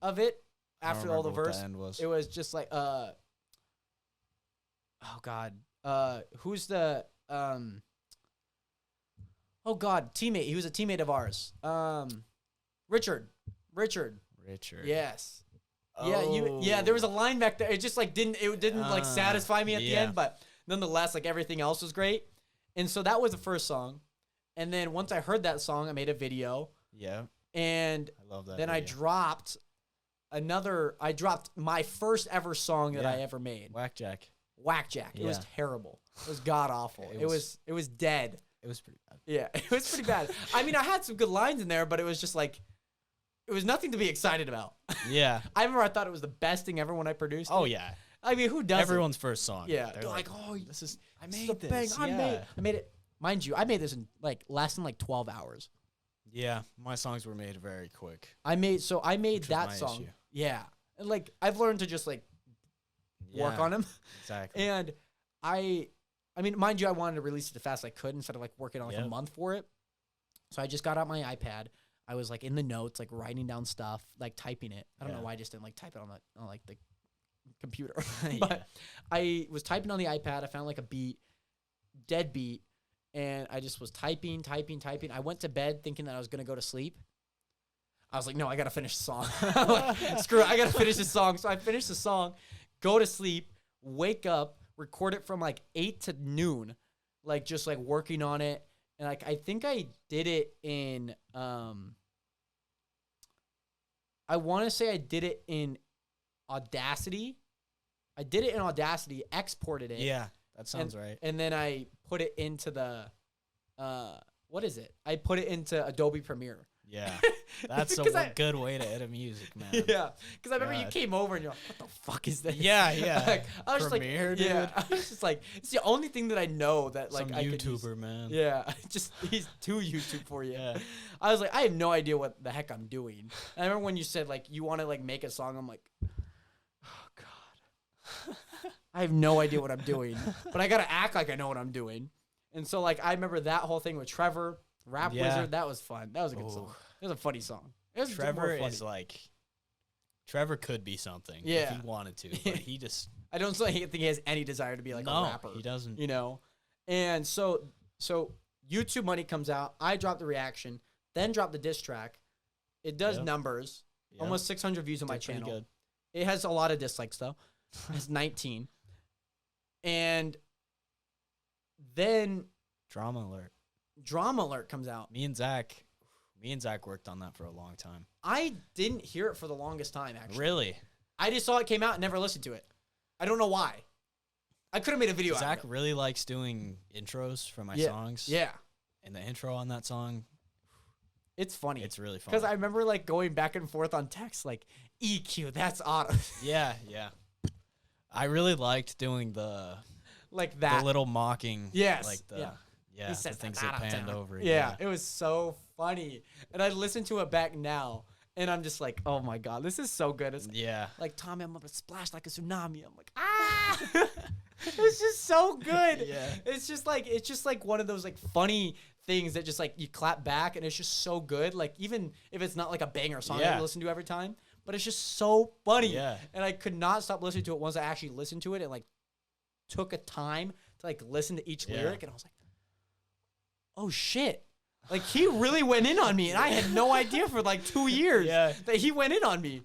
of it I don't after all the remember what verse. the end was. It was just like oh god. Who's the oh god, teammate. He was a teammate of ours. Richard. Richard. Yes. Yeah, there was a line back there. It just like didn't like satisfy me at the yeah. end, but nonetheless, like everything else was great. And so that was the first song. And then once I heard that song, I made a video. Yeah, And I love that. then I video. dropped my first ever song that I Yeah. ever made. Whackjack. Whackjack. It was Yeah. terrible. It was god awful. It was dead. It was pretty bad. Yeah, it was pretty bad. I mean, I had some good lines in there, but it was just like it was nothing to be excited about. Yeah. I remember I thought it was the best thing ever when I produced Oh it. yeah. I mean, who does Everyone's first song. Yeah. They're They're like, like, oh, this is. I It's made the this. bang. Yeah. I made it. Mind you, I made this in less than 12 hours. Yeah. My songs were made very quick. I made Which was that my song. issue. Yeah. And like I've learned to just like work Yeah, on them. Exactly. And I mean, mind you, I wanted to release it as fast as I could instead of like working on like a Yep. month for it. So I just got out my iPad. I was like in the notes, like writing down stuff, like typing it. I don't know Yeah. why I just didn't like type it on like the computer. Yeah. But I was typing on the iPad. I found like a beat, dead beat, and I just was typing. I went to bed thinking that I was gonna go to sleep. I was like, no, I gotta finish the song. I'm like, screw it, I gotta finish the song. So I finished the song, go to sleep, wake up, record it from like 8 to noon, like just like working on it. And like I think I did it in I want to say I did it in Audacity. I did it in Audacity, exported it. Yeah, that sounds right. And then I put it into the what is it? I put it into Adobe Premiere. Yeah, that's a 'Cause I- good way to edit music, man. Yeah, because I remember you God. came over and you're like, "What the fuck is this?" Yeah, yeah. Like, I was Premiere, just like, yeah, dude. I was just like, it's the only thing that I know that like Some I could use. YouTuber, man. Yeah, just he's too YouTube for you. Yeah. I was like, I have no idea what the heck I'm doing. And I remember when you said like you want to like make a song, I'm like, oh god, I have no idea what I'm doing, but I gotta act like I know what I'm doing. And so like I remember that whole thing with Trevor, Rap Yeah. Wizard. That was fun. That was a good song. Ooh. It was a funny song. It was more Trevor funny. is like, Trevor could be something Yeah. if he wanted to, but he just I don't think he has any desire to be like no, a rapper. he doesn't. You know, and so YouTube Money comes out. I drop the reaction, then drop the diss track. It does Yep. numbers, Yep. almost 600 views on my Did pretty channel. good. It has a lot of dislikes though. It's 19, and then Drama alert. Drama Alert comes out. Me and Zach worked on that for a long time. I didn't hear it for the longest time. Actually, Really? I just saw it came out and never listened to it. I don't know why. I could have made a video. Zach out of it. really likes doing intros for my Yeah. songs. Yeah, And the intro on that song, it's funny. it's really fun. Because I remember like going back and forth on text, like EQ, that's auto, Yeah, yeah. I really liked doing the like that. little mocking. Yes, Like the yeah. yeah, He the says things that, that panned over. Yeah, it was so funny, and I listened to it back now, and I'm just like, oh my god, this is so good. It's Yeah. like Tommy, I'm gonna splash like a tsunami. I'm like, ah. It's just so good. Yeah. It's just like one of those like funny things that just like you clap back and it's just so good. Like even if it's not like a banger song that you listen to every time, but it's just so funny. Yeah. And I could not stop listening to it once I actually listened to it and like took a time to like listen to each lyric and I was like, oh shit. Like he really went in on me and I had no idea for like 2 years that he went in on me.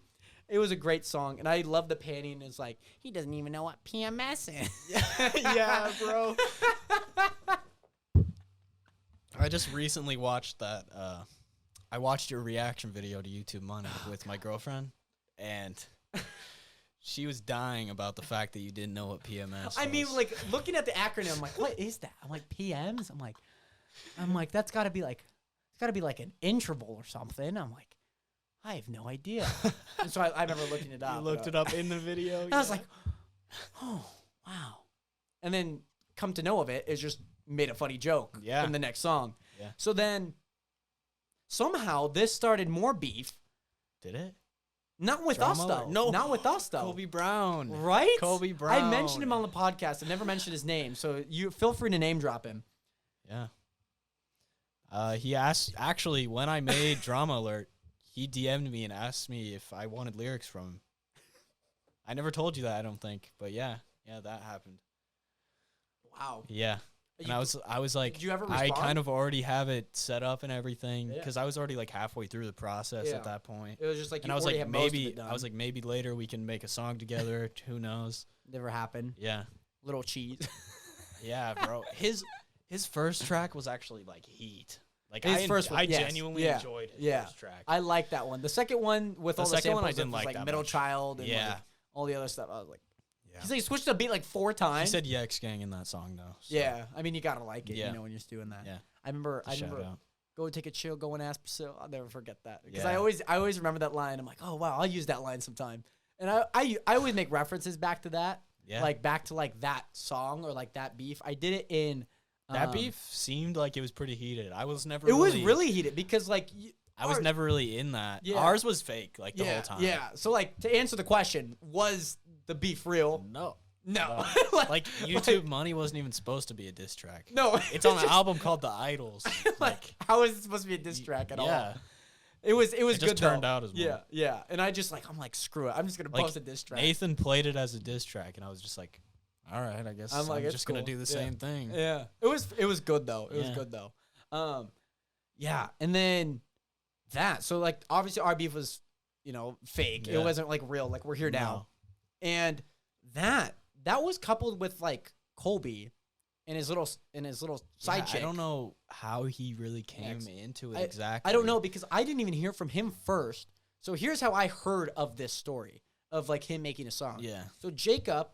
It was a great song, and I love the panning. It's like, he doesn't even know what PMS is. Yeah, bro. I just recently watched that. I watched your reaction video to YouTube Money with my girlfriend, and she was dying about the fact that you didn't know what PMS was. I mean, like, looking at the acronym, I'm like, what is that? I'm like, PMs? I'm like, that's got to be like, it's got to be like an interval or something. I'm like, I have no idea. And so I remember looking it up. You looked it up in the video? I was like, oh, wow. And then come to know of it, it's just made a funny joke in the next song. Yeah. So then somehow this started more beef. Did it? Not with us, though. No. Not with us, though. Kobe Brown. Right? Kobe Brown. I mentioned him on the podcast. I never mentioned his name. So you feel free to name drop him. Yeah. He asked, actually, when I made Drama Alert, he DM'd me and asked me if I wanted lyrics from him. I never told you that, I don't think. But yeah, that happened. Wow. Yeah. And I was like, did you ever I respond? kind of already have it set up and everything because I was already like halfway through the process at that point. It was just like, And I was like, maybe later we can make a song together. Who knows? Never happened. Yeah. Little cheese. Yeah, bro. His first track was actually like heat. Like I genuinely enjoyed his first track. I like that one. The second one with all the second one samples I didn't of, like that Middle much. Child and like, all the other stuff. I was like, yeah. he's like switched the beat like 4 times. He said Yex Gang in that song though. So. Yeah, I mean you gotta like it, Yeah. when you're just doing that. Yeah. I remember Shout out. go take a chill, go and ask Priscilla. I'll never forget that because Yeah. I always remember that line. I'm like, oh wow, I'll use that line sometime. And I always make references back to that, like back to like that song or like that beef. I did it in. That beef seemed like it was pretty heated. I was never. It was really heated because like I was never really in that. Yeah. Ours was fake, like the whole time. Yeah. So like to answer the question, was the beef real? No. like YouTube Money wasn't even supposed to be a diss track. No. It's on an album called The Idols. Like how is it supposed to be a diss track at all? Yeah. It was good just turned out as one. Yeah, yeah. And I'm like, screw it. I'm just gonna post a diss track. Nathan played it as a diss track, and I was just like, all right, I guess I'm just gonna do the same thing. Yeah. It was good though. It was good though. Yeah. And then that. So like obviously our beef was, fake. Yeah. It wasn't like real. Like we're here now. And that was coupled with like Colby and his little side chick. I don't know how he really came into it exactly. I don't know because I didn't even hear from him first. So here's how I heard of this story of like him making a song. Yeah. So Jacob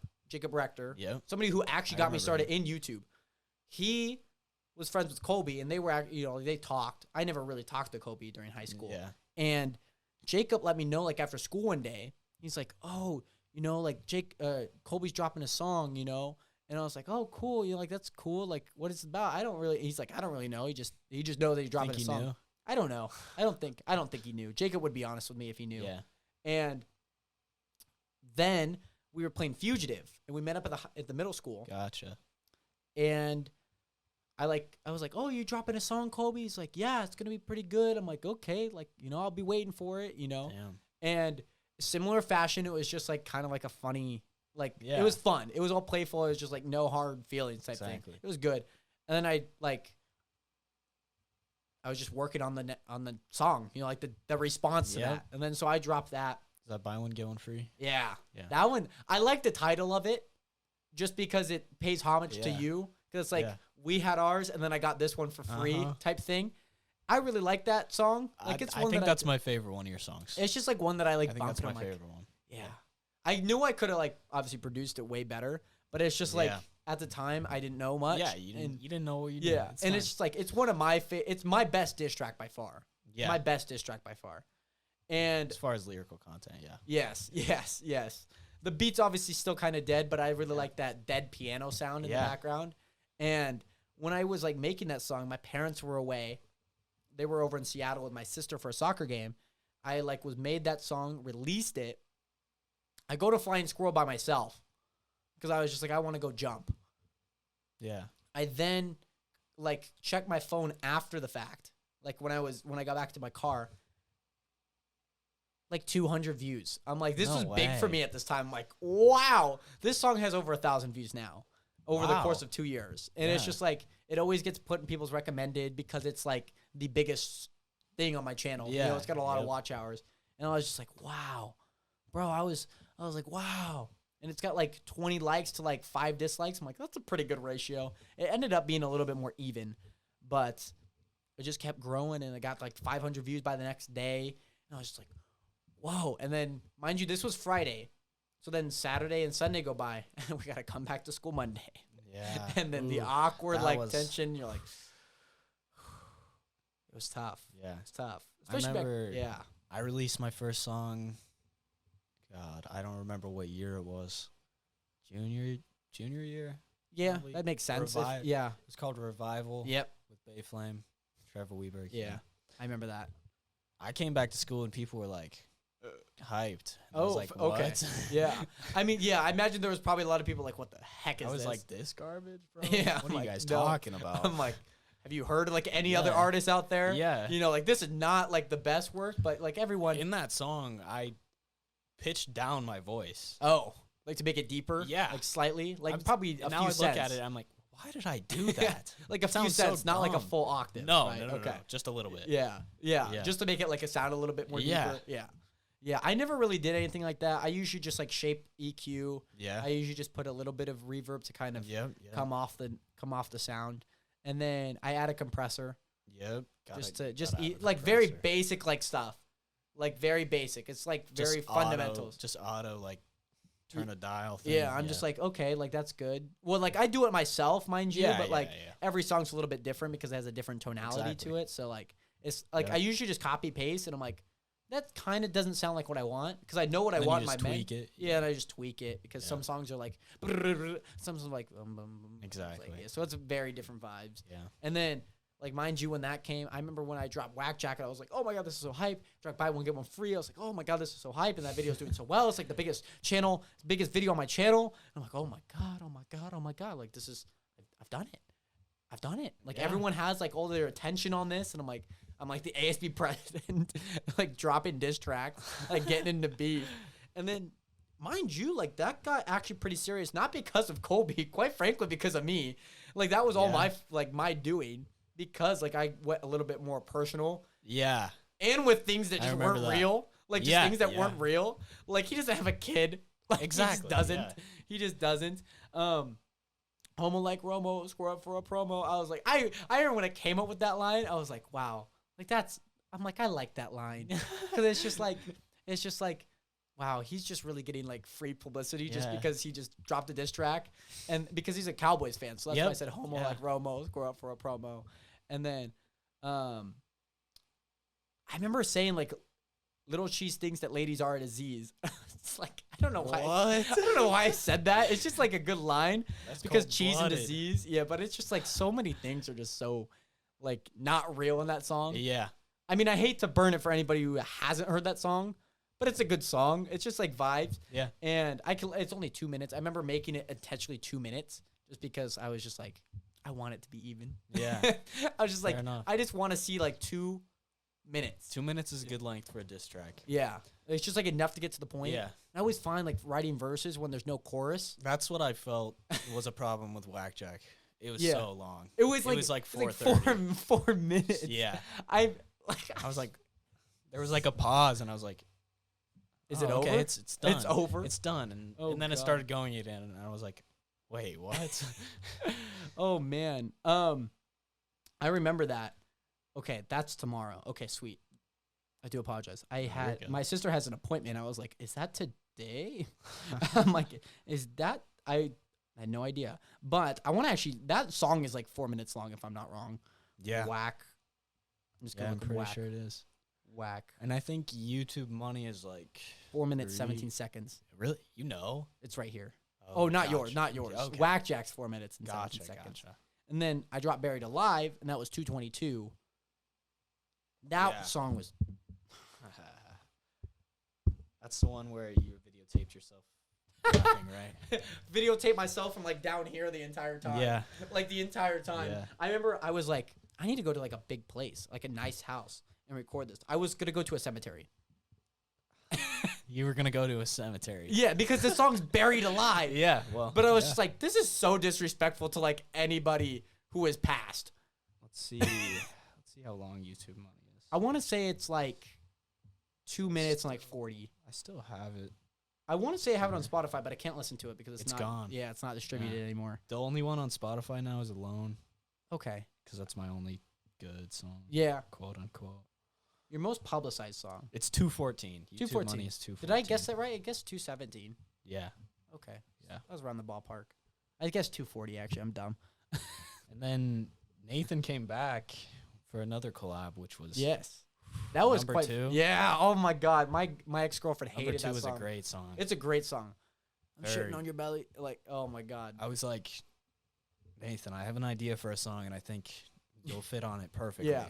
Rector, somebody who actually got me started in YouTube, he was friends with Colby and they were, they talked. I never really talked to Colby during high school. Yeah. And Jacob let me know like after school one day, he's like, oh, like Colby's dropping a song, and I was like, oh, cool. You're like, that's cool. Like, what is it about? He's like, I don't really know. He just knows that he's dropping a song. Knew? I don't know. I don't think he knew. Jacob would be honest with me if he knew. Yeah. And then we were playing Fugitive, and we met up at the middle school. Gotcha. And I was like, oh, you dropping a song, Colby? He's like, yeah, it's gonna be pretty good. I'm like, okay, like, I'll be waiting for it, Damn. And similar fashion, it was just like kind of like a funny, like it was fun. It was all playful. It was just like no hard feelings type thing. It was good. And then I was just working on the song, like the response to that. And then so I dropped that. Is that buy one get one free? Yeah. That one, I like the title of it, just because it pays homage to you. Because it's like we had ours, and then I got this one for free type thing. I really like that song. Like I think that's my favorite one of your songs. It's just like one that I like. I think that's my favorite one. Yeah. I knew I could have like obviously produced it way better, but it's just like at the time I didn't know much. Yeah, you didn't know what you did. Yeah, and it's just like it's one of my it's my best diss track by far. Yeah, my best diss track by far. And as far as lyrical content, yes. The beat's obviously still kind of dead, but I really like that dead piano sound in the background. And when I was like making that song, my parents were away. They were over in Seattle with my sister for a soccer game. I was made that song, released it. I go to Flying Squirrel by myself because I was just like, I want to go jump. Yeah. I then like checked my phone after the fact. Like when I got back to my car, like 200 views. I'm like, this No was big for way. me at this time. I'm like, wow, this song has over 1,000 views now over the Wow. course of 2 years. And it's Yeah. just like, it always gets put in people's recommended because it's like the biggest thing on my channel. You know, Yeah. it's got a lot of Yep. watch hours. And I was just like, wow, bro, I was like, wow. And it's got like 20 likes to like 5 dislikes. I'm like, that's a pretty good ratio. It ended up being a little bit more even, but it just kept growing, and it got like 500 views by the next day. And I was just like, whoa. And then, mind you, this was Friday. So then Saturday and Sunday go by, and we got to come back to school Monday. Yeah. And then the Ooh, awkward that like was- tension, you're like, it was tough. Yeah. It's tough. I Especially remember- yeah. I released my first song. God, I don't remember what year it was. Junior year. Yeah, Probably that makes sense. Revive- Yeah. It's called Revival. Yep. With Bayflame, Trevor Weber. Yeah. I remember that. I came back to school and people were like hyped. And I was Oh, like, okay. what? Yeah. I mean, yeah, I imagine there was probably a lot of people like, what the heck is I was this? like, this garbage, bro? Yeah, What I'm are like, you guys no. talking about? I'm like, have you heard of like any other Yeah. artists out there? Yeah. You know, like this is not like the best work, but like everyone. In that song, I pitched down my voice. Oh, like to make it deeper? Yeah. Like slightly? Like I'm- probably a now few I cents. look at it, I'm like, why did I do that? Like a few Sounds so cents, not like a dumb. full octave. No, right? no, Okay. no, just a little bit. Yeah, yeah. Yeah. Just to make it like a sound a little bit more Yeah. deeper. Yeah. Yeah. I never really did anything like that. I usually just like shape EQ. Yeah. I usually just put a little bit of reverb to kind of Yep. come off the sound. And then I add a compressor Yep. just Gotta to have a like very compressor. basic like stuff. Like very basic. It's like Just very auto- fundamentals. Just auto, like, turn a dial thing. Yeah, I'm just like, okay, like that's good. Well, like I do it myself, mind you, Yeah, but yeah, like yeah. every song's a little bit different because it has a different tonality to Exactly. it. So like it's like Yeah. I usually just copy paste and I'm like, that kind of doesn't sound like what I want because I know what I Then you want in just my tweak it. Yeah, and I just tweak it because Yeah. some songs are like some songs are like It's like, Exactly. yeah, so it's very different vibes. Yeah. And then, like, mind you, when that came, I remember when I dropped Whack Jacket, I was like, oh my God, this is so hype. Dropped Buy One, Get One Free. I was like, oh my God, this is so hype. And that video's doing so well. It's like the biggest video on my channel. And I'm like, oh my God, oh my God, oh my God. Like, this is, I've done it. I've done it. Like, Yeah. everyone has, like, all their attention on this. And I'm like the ASB president, like, dropping diss tracks, like, getting into beef. And then, mind you, like, that got actually pretty serious. Not because of Colby, quite frankly, because of me. Like, that was all Yeah. my doing. Because like I went a little bit more personal Yeah. and with things that I just remember weren't that. real, like just Yeah, things that yeah. weren't real. Like he doesn't have a kid. Like Exactly, he just doesn't. yeah. He just doesn't. Homo like Romo, score up for a promo. I was like, I remember when I came up with that line, I was like, wow, like I'm like, I like that line because it's just like. Wow, he's just really getting like free publicity just Yeah. because he just dropped a diss track, and because he's a Cowboys fan, so that's why I Yep. said homo Yeah. like Romo, score up for a promo, and then, I remember saying like, little cheese thinks that ladies are a disease. It's like I don't know why. I don't know why I said that. It's just like a good line That's because cheese and cold-blooded. disease. Yeah, but it's just like so many things are just so like not real in that song. Yeah. I mean, I hate to burn it for anybody who hasn't heard that song, but it's a good song. It's just like vibes. Yeah. And it's only 2 minutes. I remember making it intentionally 2 minutes just because I was just like, I want it to be even. Yeah. I was just like, Fair enough. I just want to see like 2 minutes. 2 minutes is a good length for a diss track. Yeah. It's just like enough to get to the point. Yeah. I always find like writing verses when there's no chorus. That's what I felt was a problem with Whackjack. It was Yeah. so long. It was like 4:30. 4 minutes. Yeah. I I was like, there was like a pause, and I was like, Is "Oh, it okay, over? It's done. It's over? It's done. And, Oh, and then it God. started going again, and I was like, wait, what? Oh man. I remember that. Okay, that's tomorrow. Okay, sweet. I do apologize. good. My sister has an appointment. I was like, is that today? I'm like, is that I had no idea. But I want to actually that song is like 4 minutes long if I'm not wrong. Yeah. Whack. I'm just Yeah, going I'm with pretty whack. sure it is. Whack. And I think YouTube money is like 4 minutes, 3 17 seconds. Really? You know? It's right here. Oh, not yours, not yours. Okay. Whack Jack's 4 minutes and Gotcha, 17 seconds. gotcha. And then I dropped Buried Alive, and that was 2:22. That Yeah. song was That's the one where you videotaped yourself Nothing, right? Videotape myself from like down here the entire time. Yeah. Like the entire time. Yeah. I remember I was like, I need to go to like a big place, like a nice house, and record this. I was gonna go to a cemetery. You were gonna go to a cemetery. Yeah, because the song's buried alive. Yeah. Well. But I was just like, this is so disrespectful to like anybody who has passed. Let's see. Let's see how long YouTube money is. I want to say it's like 2 minutes and like 40. I still have it. I want to say I have it on Spotify, but I can't listen to it because it's not gone. Yeah, it's not distributed anymore. The only one on Spotify now is Alone, Okay. because that's my only good song. Yeah. Quote unquote. Your most publicized song. It's 214. YouTube 214. money is 214. Did I guess that right? I guess 217. Yeah. Okay. Yeah. That was around the ballpark. I guess 240 actually. I'm dumb. And then Nathan came back for another collab, which was Yes. That was Number quite 2. Yeah. Oh my god. My ex-girlfriend Number hated 2 that was song. a great song. It's a great song. I'm Very. shitting on your belly. Like, oh my god. I was like, Nathan, I have an idea for a song, and I think you'll fit on it perfectly. Yeah.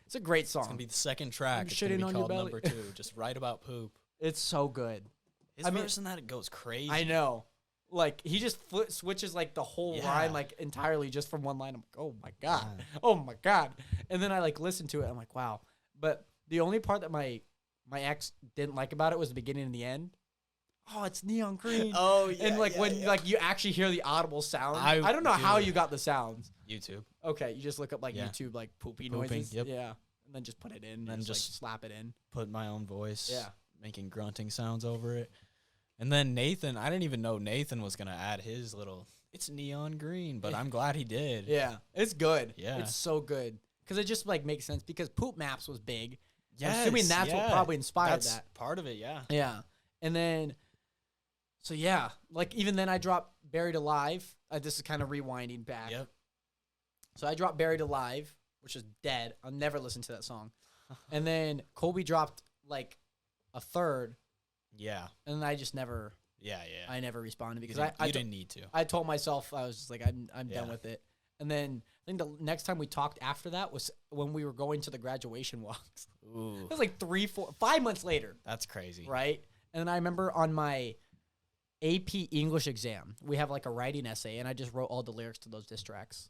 It's a great song. It's gonna be the second track. I'm It's gonna shitting be on your called belly. Number 2. Just write about poop. It's so good. His I mean- verse in that goes crazy. I know. Like he just switches like the whole Yeah. line like entirely just from one line. I'm like, oh my god, Yeah. oh my god. And then I like listen to it. I'm like, wow. But the only part that my ex didn't like about it was the beginning and the end. Oh, it's neon green. Oh yeah. And like when like you actually hear the audible sound. I I don't know how do. you got the sounds. YouTube. Okay, you just look up like Yeah. YouTube like poopy Pooping, noises. yep. Yeah, and then just put it in and then just just- like slap it in. Put my own voice. Yeah. Making grunting sounds over it. And then Nathan, I didn't even know Nathan was gonna add his little. It's neon green, but I'm glad he did. Yeah, it's good. Yeah. It's so good because it just like makes sense because Poop Maps was big. So I'm Yes, assuming that's what yeah. probably inspired That's that. part of it. Yeah. Yeah. And then, so yeah, like even then I dropped Buried Alive. This is kind of rewinding back. Yep. So I dropped Buried Alive, which is dead. I'll never listen to that song. And then Colby dropped like a third, Yeah. and then I just never, Yeah. Yeah. I never responded You because didn't- I you didn't need to. I told myself I was just like I'm done Yeah. with it. And then I think the next time we talked after that was when we were going to the graduation walks. Ooh, It was like 3, 4, 5 months later. that's crazy. Right? And then I remember on my AP English exam, we have like a writing essay, and I just wrote all the lyrics to those diss tracks.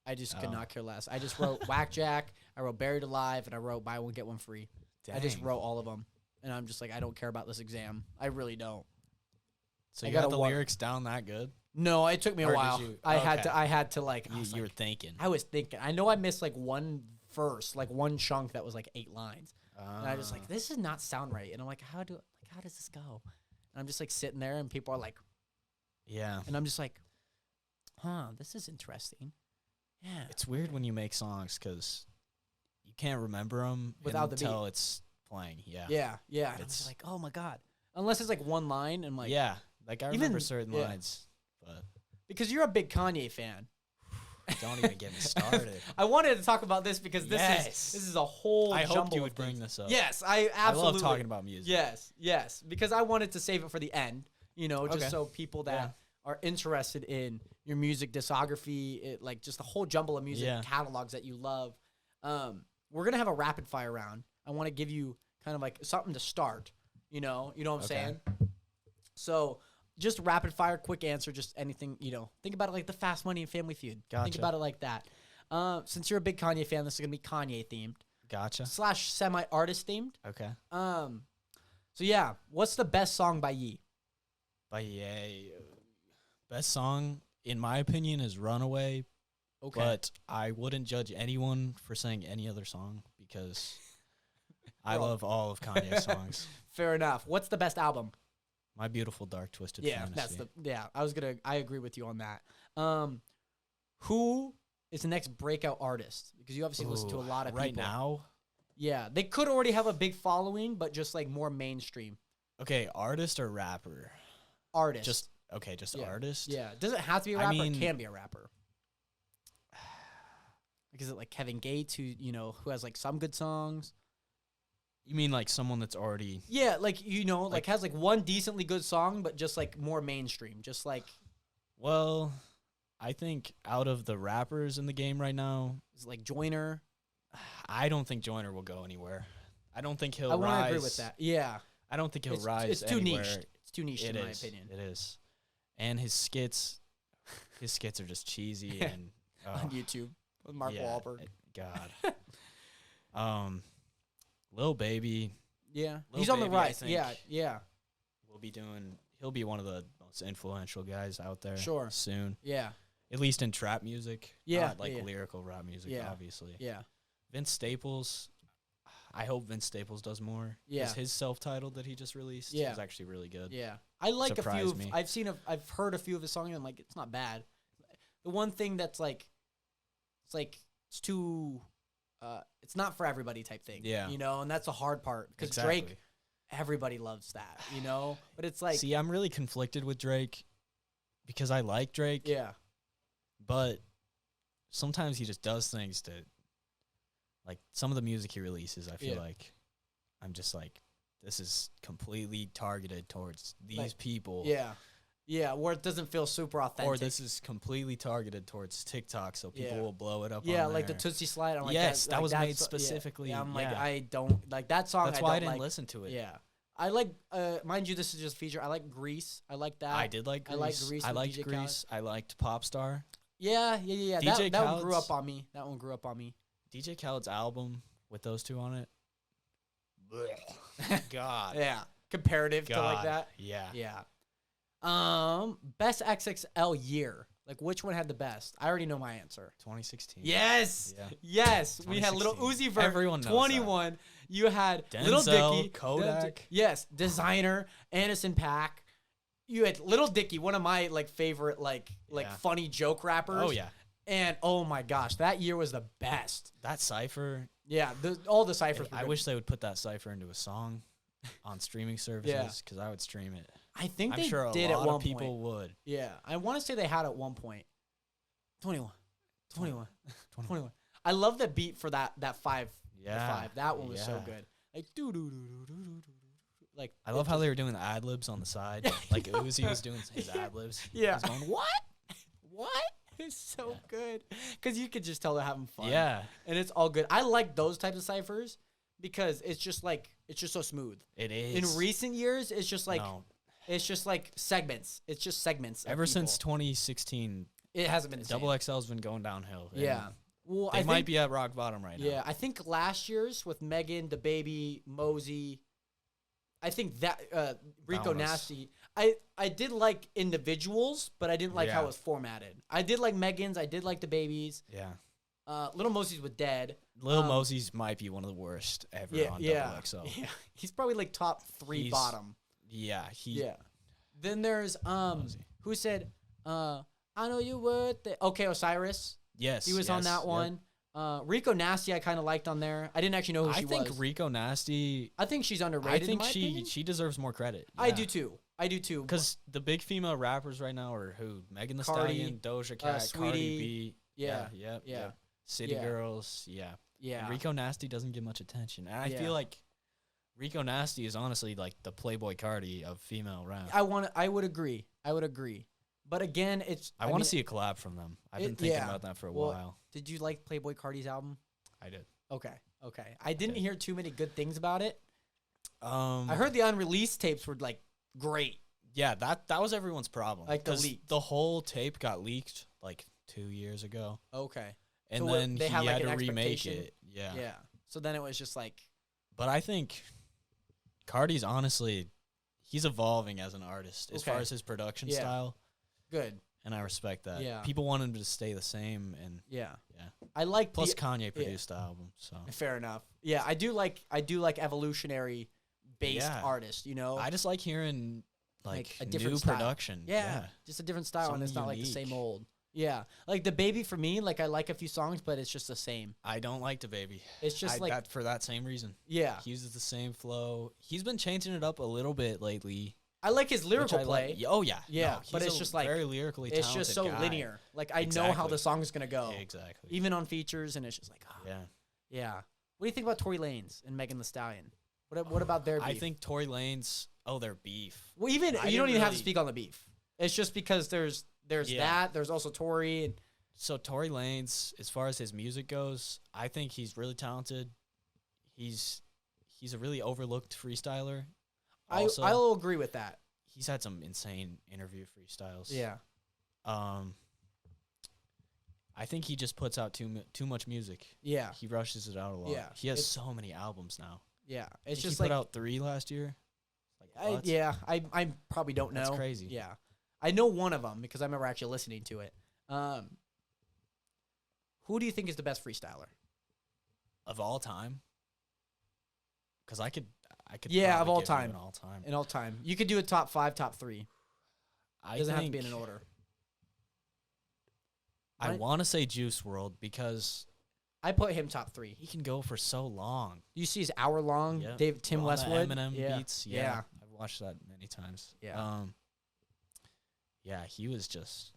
I just could Oh. not care less. I just wrote Whack Jack, I wrote Buried Alive, and I wrote Buy One, Get One Free. I just Dang. wrote all of them. And I'm just like, I don't care about this exam. I really don't. So I you got gotta the wa- lyrics down that good? No, it took me a Or did while. you- I had okay. to like, I You, was you were like- thinking. I was thinking. I know I missed like one verse, like one chunk that was like 8 lines. And I was like, this does not sound right. And I'm like, how does this go? And I'm just like sitting there, and people are like, yeah. and I'm just like, huh, this is interesting. Yeah. It's weird when you make songs because you can't remember them Without the beat. until it's playing. Yeah. Yeah. Yeah. And I'm just It's- like, oh my God. Unless it's like one line, and like, yeah. Like I even- remember certain yeah. lines, but because you're a big Kanye fan. don't even get me started. I wanted to talk about this because Yes. this is a whole I hoped jumble you of would bring things. this up. Yes, I absolutely I love talking about music. Yes, because I wanted to save it for the end, just Okay. so people that Yeah. are interested in your music discography, like just the whole jumble of music Yeah. catalogs that you love. We're gonna have a rapid fire round. I want to give you kind of like something to start. You know what I'm Okay. saying? So just rapid fire, quick answer, just anything. Think about it like the Fast Money and Family Feud. Think Gotcha. about it like that. Since you're a big Kanye fan, this is gonna be Kanye themed Gotcha. / semi artist themed. Okay. So yeah, what's the best song by Ye? But yeah, best song in my opinion is "Runaway." Okay. But I wouldn't judge anyone for saying any other song because I Bro. love all of Kanye's songs. Fair enough. What's the best album? My Beautiful Dark Twisted Yeah, Fantasy. I agree with you on that. Who is the next breakout artist? Because you obviously listen to a lot of right people. now. Yeah, they could already have a big following, but just like more mainstream Okay, artist or rapper? artist. Just Yeah. artist. Yeah, does it have to be a I rapper? mean- It can be a rapper. Like, is it like Kevin Gates, who has like some good songs? You mean like someone that's already? Yeah, like has like one decently good song, but just like more mainstream. Just like Well, I think out of the rappers in the game right now, is it like Joyner. I don't think Joyner will go anywhere. I don't think he'll I want rise. to agree with that. Yeah, I don't think he'll rise. It's too anywhere. niche. It's too niche in my opinion. It is. And his skits are just cheesy and on YouTube with Mark Wahlberg. God. Lil Baby. Yeah. Lil He's on the Baby, rise. Yeah. He'll be one of the most influential guys out there. Sure. Soon. Yeah. At least in trap music. Yeah. Not lyrical rap music, obviously. Yeah. Vince Staples. I hope Vince Staples does more. Yeah. Because his self-titled that he just released is actually really good. Yeah. I like Surprised a few. me. I've heard a few of his songs, and I'm like, it's not bad. The one thing that's like, it's too, it's not for everybody type thing. Yeah. You know, and that's the hard part. Because Drake, everybody loves that, you know? But it's like. See, I'm really conflicted with Drake because I like Drake. Yeah. But sometimes he just does things to, like, some of the music he releases, I feel like, I'm just like, this is completely targeted towards these people. Yeah. Yeah, where it doesn't feel super authentic. Or this is completely targeted towards TikTok, so people will blow it up on like there. the Tootsie Slide. I'm like, that was made specifically. Yeah, I'm like, I don't, like, that song That's why I didn't listen to it. Yeah. I like, mind you, this is just a feature. I like Grease. I like that. I did like Grease. I like Grease. I liked Grease. I liked Popstar. Yeah. DJ that one grew up on me. DJ Khaled's album with those two on it. God. Yeah. Comparative to like that. Yeah. Yeah. Best XXL year. Like, which one had the best? I already know my answer. 2016. Yes. Yeah. Yes. We had Little Uzi Vert. Everyone knows 21. That. You had Denzel, Little Dicky. Kodak. Yes. Designer. Anderson .Paak. You had Little Dicky, one of my like favorite like funny joke rappers. Oh yeah. And oh my gosh, that year was the best. That cipher. Yeah, all the ciphers. I wish they would put that cipher into a song on streaming services because I would stream it. I think I'm they sure did a lot at one of people point. would. Yeah, I want to say they had at one point. 21. I love the beat for that 5. Yeah, the 5. That one was so good. Like do do do do do do. Like I love how they were doing the ad libs on the side. Like Uzi was doing his ad libs. Yeah. He was going, what? It's so good because you could just tell they're having fun. Yeah, and it's all good. I like those types of ciphers because it's just so smooth. It is. In recent years, it's just like segments. It's just segments. Ever since 2016, it hasn't been the same. XXL's been going downhill. Yeah. Well, they might be at rock bottom right now. Yeah, I think last year's with Megan, DaBaby, Mosey. I think that Rico Nasty. I did like individuals, but I didn't like how it was formatted. I did like Megan's. I did like DaBaby's. Yeah. Little Mosey's with Dead. Lil Mosey's might be one of the worst ever on XXL. Yeah. He's probably like top 3 bottom. Yeah. Then there's who said I know you would. YK Osiris. Yes. He was on that one. Rico Nasty I kind of liked on there. I didn't actually know who she was. I think Rico Nasty. I think she's underrated. I think she deserves more credit. Yeah. I do too. Because the big female rappers right now are who? Megan Thee Stallion, Doja Cat, Cardi B. Yeah. City Girls. Yeah. And Rico Nasty doesn't get much attention. And I feel like Rico Nasty is honestly like the Playboy Cardi of female rap. I would agree. But again, I want to see a collab from them. I've been thinking about that for a while. Did you like Playboy Cardi's album? I did. Okay. I didn't hear too many good things about it. I heard the unreleased tapes were like great. Yeah, that was everyone's problem. Like the leak. The whole tape got leaked like 2 years ago. Okay. And so then they he had to remake it. Yeah. Yeah. So then it was just like. But I think Cardi's honestly, he's evolving as an artist as far as his production style. Good. And I respect that. Yeah. People want him to stay the same. And yeah. I like. Plus Kanye produced the album. So fair enough. Yeah, I do like evolutionary based artists. You know. I just like hearing like a different new style. Production. Yeah. Just a different style, and it's not like the same old. Yeah, like DaBaby for me, like I like a few songs, but it's just the same. I don't like DaBaby. It's just like that for that same reason. Yeah, he uses the same flow. He's been changing it up a little bit lately. I like his lyrical play. Like. Oh yeah, no, but it's just like very lyrically talented. It's just so guy. Linear. Like I know how the song is gonna go. Exactly. Even on features, and it's just like yeah. What do you think about Tory Lanez and Megan Thee Stallion? What about their beef? I think Tory Lanez. Oh, their beef. Well, you don't even have to speak on the beef. It's just because there's that. There's also Tory and. So Tory Lanez, as far as his music goes, I think he's really talented. He's a really overlooked freestyler. I'll agree with that. he's had some insane interview freestyles. Yeah. I think he just puts out too much music. Yeah. He rushes it out a lot. Yeah. He has so many albums now. Yeah. It's He just put like out 3 last year. Like, what? I probably don't know. That's crazy. Yeah. I know one of them because I remember actually listening to it. Who do you think is the best freestyler? Of all time? Because I could Yeah, of probably all give you time. an all time. In all time. You could do a top 5, top 3. I Doesn't have to think be in an order. I Right? want to say Juice WRLD because I put him top 3. he can go for so long. You see his hour long Yep. Tim On the Westwood Eminem yeah. beats. Yeah. Yeah. I've watched that many times. Yeah. Yeah, he was just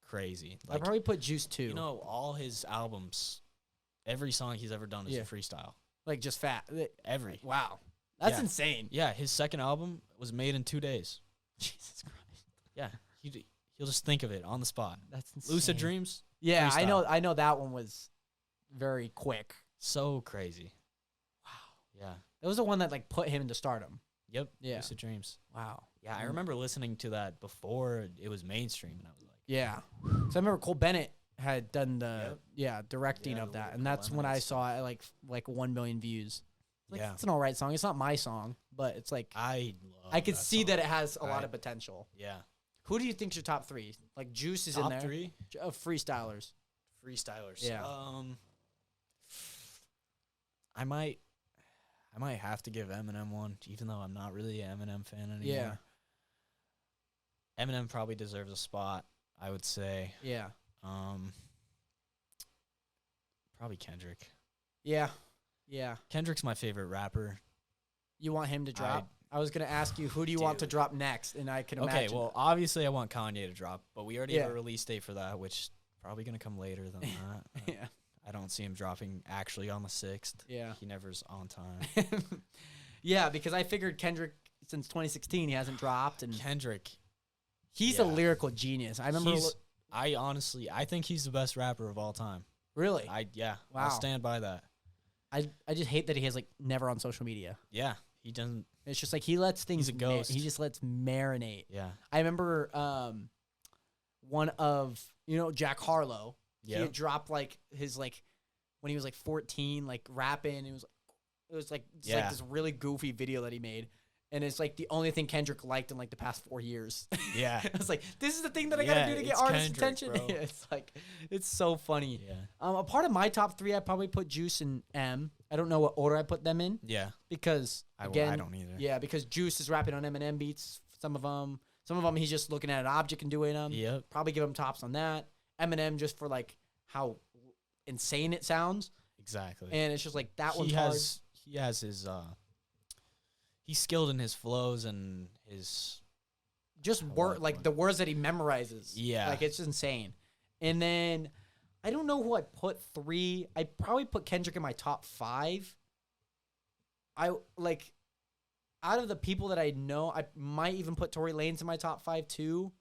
crazy. I probably put Juice 2. you know, all his albums, every song he's ever done is Yeah. a freestyle. Like just fat. Every. Wow. That's Yeah. insane. Yeah, his second album was made in 2 days. Jesus Christ. Yeah, he'll just think of it on the spot. That's insane. Lucid Dreams, Yeah, freestyle. I know that one was very quick. so crazy. Wow. Yeah. That was the one that like put him into stardom. Yep. Yeah. Lucid Dreams. Wow. Yeah, I remember listening to that before it was mainstream, and I was like, Yeah. So I remember Cole Bennett had done the directing Yeah, of that, the and that's when I Lemonade saw it like 1 million views. Like, yeah, it's an alright song. It's not my song, but it's like I could see song. that it has a lot Right. of potential. Yeah. Who do you think's your top 3? Like Juice is in Top there. 3 Of freestylers. freestylers. Yeah. I might have to give Eminem one, even though I'm not really an Eminem fan anymore. Yeah. Eminem probably deserves a spot, I would say. Yeah. Probably Kendrick. Yeah. Yeah. Kendrick's my favorite rapper. You want him to drop? I was gonna ask you, who do you want to Dude. drop next? And I can imagine. Okay, well, obviously I want Kanye to drop, but we already have Yeah. a release date for that, which probably gonna come later than that. yeah. I don't see him dropping actually on the 6th. Yeah. He never's on time. Yeah, because I figured Kendrick since 2016 he hasn't dropped, and Kendrick, he's a yeah. lyrical genius. I remember. I think he's the best rapper of all time. Really? I'll Wow. stand by that. I just hate that he has like never on social media. Yeah, he doesn't. It's just like he lets things. He's a ghost. He just lets marinate. Yeah, I remember one of Jack Harlow. He yeah, had dropped like his like when he was like 14, like rapping. It was like just like Yeah. this really goofy video that he made, and it's like the only thing Kendrick liked in like the past 4 years. yeah, I was like, this is the thing that I Yeah, gotta do to get it's artists' Kendrick, attention. bro. Yeah, it's like it's so funny. yeah, A part of my top 3, I probably put Juice and M. I don't know what order I put them in yeah. because I again, don't either. yeah, because Juice is rapping on Eminem beats. Some of them he's just looking at an object and doing them. Yep. Probably give him tops on that. Eminem just for like how insane it sounds, Exactly. and it's just like that he one's has his he's skilled in his flows and his just word like the words that he memorizes. Yeah. like it's insane. And then I don't know who I put 3. I probably put Kendrick in my top 5. I like out of the people that I know, I might even put Tory Lanez in my top 5 too.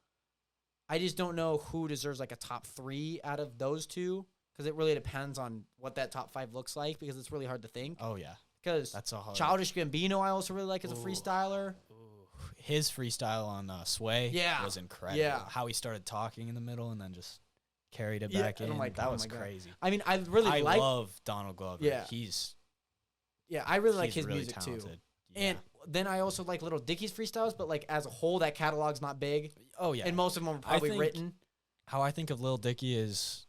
I just don't know who deserves like a top 3 out of those two because it really depends on what that top 5 looks like because it's really hard to think. Oh yeah, Because that's a hard. Childish Gambino, I also really like as a Ooh. freestyler. His freestyle on Sway Yeah. was incredible. Yeah. How he started talking in the middle and then just carried it Yeah, back and in. I'm like, that oh was my God. crazy. I mean, I really I like. love Donald Glover. Yeah. I really like he's his really music too. talented. Yeah. And then I also like Little Dicky's freestyles, but like as a whole, that catalog's not big, oh yeah, and most of them are probably think- written. how I think of Lil Dicky is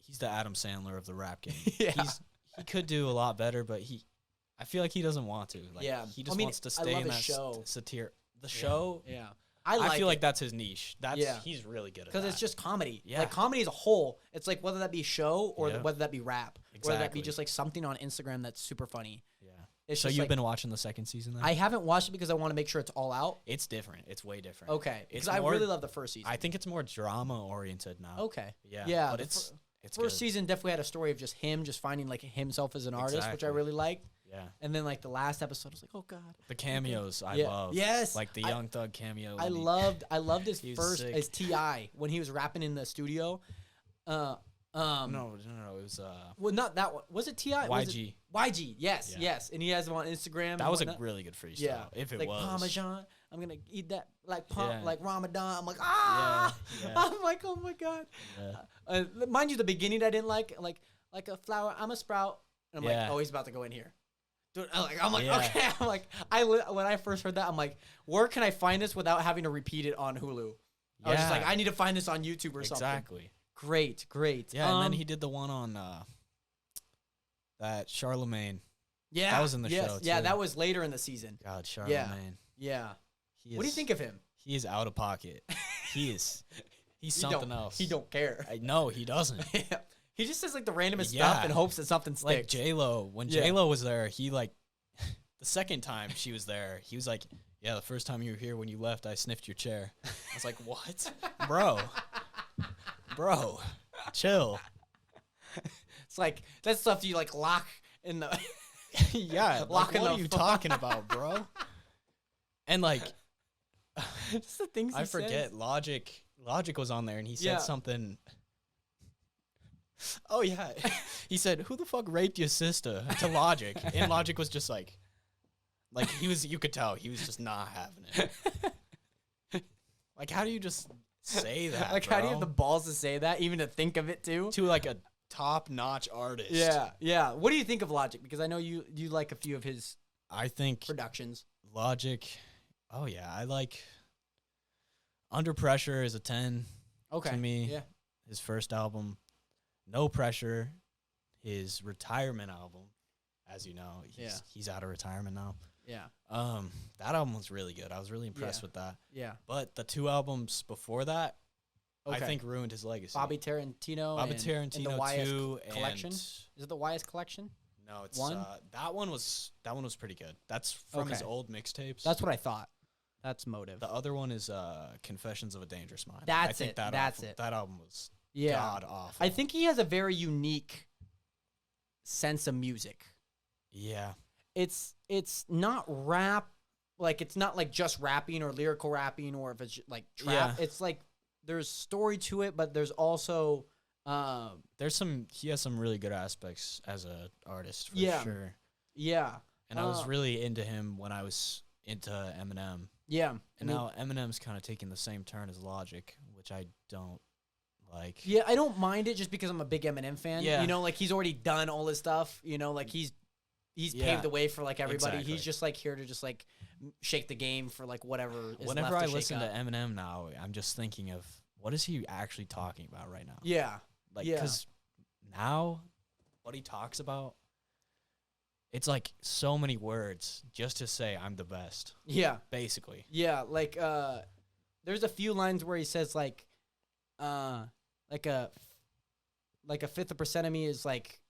he's the Adam Sandler of the rap game. Yeah. He could do a lot better, but I feel like he doesn't want to. Like, Yeah. he just I mean, wants to I stay love in his that show. satire. The show, Yeah, I feel like that's his niche. Yeah. He's really good at that. because it's just comedy. Yeah. Like comedy as a whole, it's like whether that be show or Yeah. whether that be rap, whether that be Exactly. just like something on Instagram that's super funny. yeah. It's So just you've like, been watching the second season then? I haven't watched it because I want to make sure it's all out. It's different. It's way different. Okay, because It's I more- really love the first season. I think it's more drama oriented now. Okay, Yeah. Yeah, But the it's first good. season definitely had a story of just him just finding like himself as an artist, which I Exactly. really liked. Yeah. And then like the last episode, I was like, oh god. The cameos I Yeah. love. Yes. Like the I- Young Thug cameo. I when he- loved his he was first sick. as Ti when he was rapping in the studio. No, it was Well, not that one. Was it Ti? YG. YG. Yes, Yeah. yes. And he has him on Instagram. That and was a whatnot. really good freestyle. Yeah. If it like was. Parmesan. I'm gonna eat that like pump Yeah. like Ramadan. I'm like, ah. Yeah. I'm like, oh my god. Yeah. Mind you, the beginning I didn't like a flower. I'm a sprout. And I'm like, Yeah. oh, he's about to go in here. Dude, I'm like, Yeah. okay. I'm like, when I first heard that, I'm like, where can I find this without having to repeat it on Hulu? I was just like, I need to find this on YouTube or something. Exactly. Great. Yeah, and then he did the one on that Charlemagne. Yeah, that was in the show, Yeah, too. that was later in the season. God, Charlemagne. Yeah. He What do you think of him? He is out of pocket. He's something else. He don't care. No, he doesn't. Yeah. He just says like the randomest Yeah. stuff and hopes that something sticks. Like J-Lo. When Yeah. J-Lo was there, he like the second time she was there, he was like, yeah, the first time you were here when you left, I sniffed your chair. I was like, what? Bro, chill. It's like that stuff you like lock in the Yeah, Lock like, in what the are you phone. talking about, bro? And like, just the things I he forget, says. Logic was on there and he said Yeah. something. Oh yeah, he said, "Who the fuck raped your sister?" to Logic, and Logic was just like he was. You could tell he was just not having it. Like, how do you just say that? Like, how do you have the balls to say that, even to think of it too? to like a top-notch artist? Yeah. What do you think of Logic? Because I know you like a few of his I think productions. Logic. Oh yeah, I like. Under Pressure is a 10 Okay. to me. Yeah. His first album. No Pressure, his retirement album. As you know, he's out of retirement now. Yeah. That album was really good. I was really impressed with that. Yeah. But the two albums before that, I Okay. think ruined his legacy. Bobby Tarantino. Bobby and Tarantino the YS too, collection. and Is it the YS collection? no, it's One? that one was pretty good. That's from his Okay. old mixtapes. That's what I thought. That's Motive. The other one is Confessions of a Dangerous Mind. That's I think it. That That's album, it. That album was Yeah. god awful. I think he has a very unique sense of music. Yeah. It's not rap, like it's not like just rapping or lyrical rapping, or if it's like trap. Yeah. It's like there's story to it, but there's also He has some really good aspects as a artist for Yeah. sure. yeah. And I was really into him when I was into Eminem. Yeah. And now Eminem's kind of taking the same turn as Logic, which I don't like. Yeah, I don't mind it just because I'm a big Eminem fan. Yeah. You know, like he's already done all his stuff. You know, like he's Yeah. paved the way for like everybody. Exactly. He's just like here to just like shake the game for like whatever is Whenever left I to listen shake to up. Eminem now, I'm just thinking of what is he actually talking about right now? Yeah. Like, yeah. because now what he talks about, it's like so many words just to say I'm the best, Yeah. basically. Yeah, like there's a few lines where he says like a fifth of percent of me is like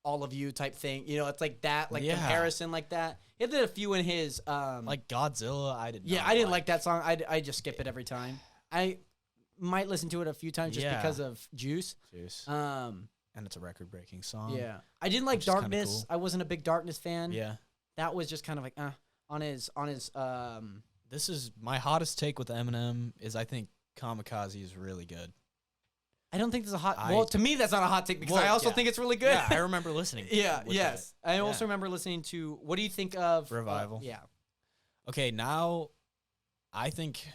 all of you type thing. You know, it's like that, like Yeah. comparison like that. He did a few in his Like Godzilla, I did not yeah, I didn't like that song. I just skip it every time. I might listen to it a few times just Yeah. because of Juice. Juice. Um And it's a record-breaking song. yeah. I didn't like which is kinda Darkness. cool. I wasn't a big Darkness fan. Yeah. That was just kind of like on his This is my hottest take with Eminem is I think Kamikaze is really good. I don't think there's a hot. I- Well, to me, that's not a hot take because Well, I also yeah. think it's really good. Yeah, I remember listening. Yeah. with Yes. I also Yeah. remember listening to. What do you think of Revival? Yeah. that. Okay, now I think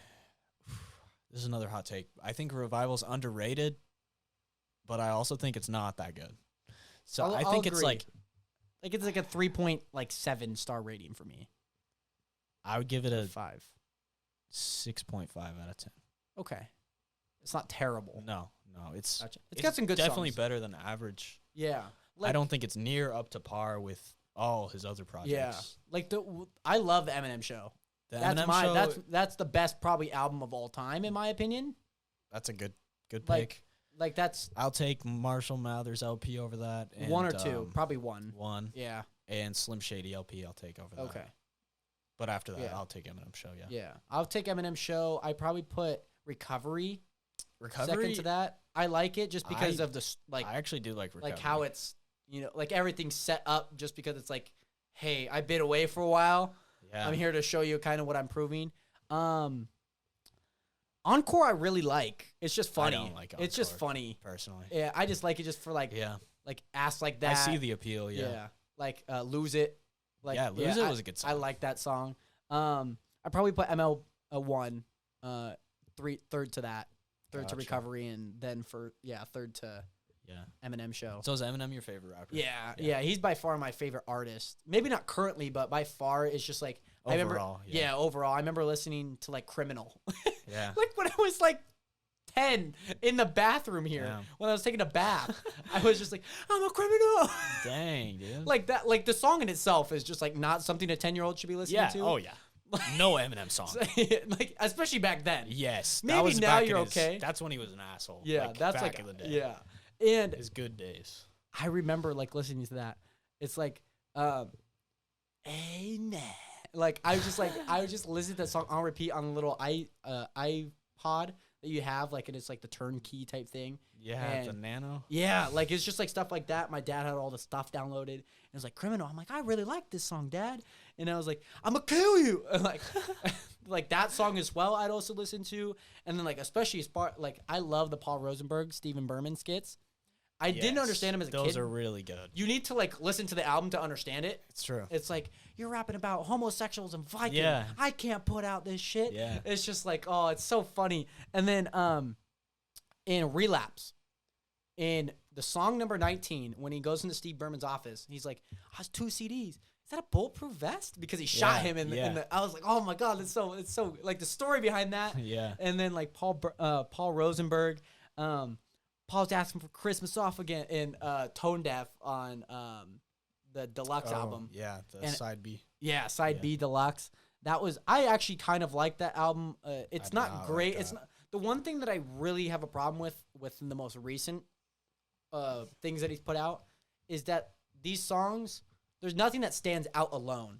this is another hot take. I think Revival's underrated, but I also think it's not that good. So I'll I think it's agree. like It's like a 3.7 star rating for me. I would give it a 5. 6.5 out of 10. Okay. It's not terrible. No, it's Gotcha. It's got some good definitely songs. better than average. Yeah. I don't think it's near up to par with all his other projects. Yeah. Like I love the Eminem show. The That's Eminem show, that's the best probably album of all time in my opinion. that's a good pick. Like that's I'll take Marshall Mathers LP over that. And, one or two, probably one. One. Yeah. And Slim Shady LP I'll take over that. Okay. But after that, Yeah. I'll take Eminem show, yeah. Yeah. I'll take Eminem show. I probably put Recovery Recovery, second to that. I like it just because of the like I actually do like Recovery. like how it's, you know, like everything's set up just because it's like, hey, I've been away for a while. Yeah. I'm here to show you kind of what I'm proving. Encore I really like. It's just funny. I don't like It's just Encore, funny. personally. Yeah, I just like it just for like ass like that. I see the appeal, yeah. Yeah. Like Lose It. Like Yeah, Lose It was a good song. I like that song. I probably put ML one, third to that, third to Gotcha. Recovery, and then third to Eminem Show. So is Eminem your favorite rapper? Yeah, he's by far my favorite artist. Maybe not currently, but by far it's just like Overall, overall. I remember listening to like Criminal. Yeah. Like when I was like 10 in the bathroom here when I was taking a bath. I was just like, I'm a criminal. Dang, dude. Like that, like the song in itself is just like not something a 10-year-old should be listening to. Oh, yeah. No Eminem song. Like, especially back then. Yes. Maybe that was now back you're in his, okay. That's when he was an asshole. Yeah, like, that's back like in the day. Yeah. And His good days. I remember like listening to that. It's like, Amen. Like I was just listening to that song on repeat on a little iPod that you have, like, and it's like the turnkey type thing. Yeah, and the Nano. Yeah, like it's just like stuff like that. My dad had all the stuff downloaded. And it was like Criminal. I'm like, I really like this song, Dad. And I was like, I'm gonna kill you. And like, like that song as well. I'd also listen to, and then like especially like I love the Paul Rosenberg, Stephen Berman skits. I didn't understand him as a kid. Those are really good. You need to like listen to the album to understand it. It's true. It's like you're rapping about homosexuals and Vikings. Yeah. I can't put out this shit. Yeah. It's just like, oh, it's so funny. And then in Relapse, in the song number 19, when he goes into Steve Berman's office, he's like, I has 2 CDs. Is that a bulletproof vest? Because he shot him in the I was like, oh my God, it's so like the story behind that. Yeah. And then like Paul Rosenberg, Paul's asking for Christmas off again in Tone Deaf on the deluxe album. Yeah, the And side B. Yeah, side B deluxe. That was, I actually kind of like that album. It's I not not great. like It's that. not the one thing that I really have a problem with in the most recent things that he's put out is that these songs, there's nothing that stands out alone.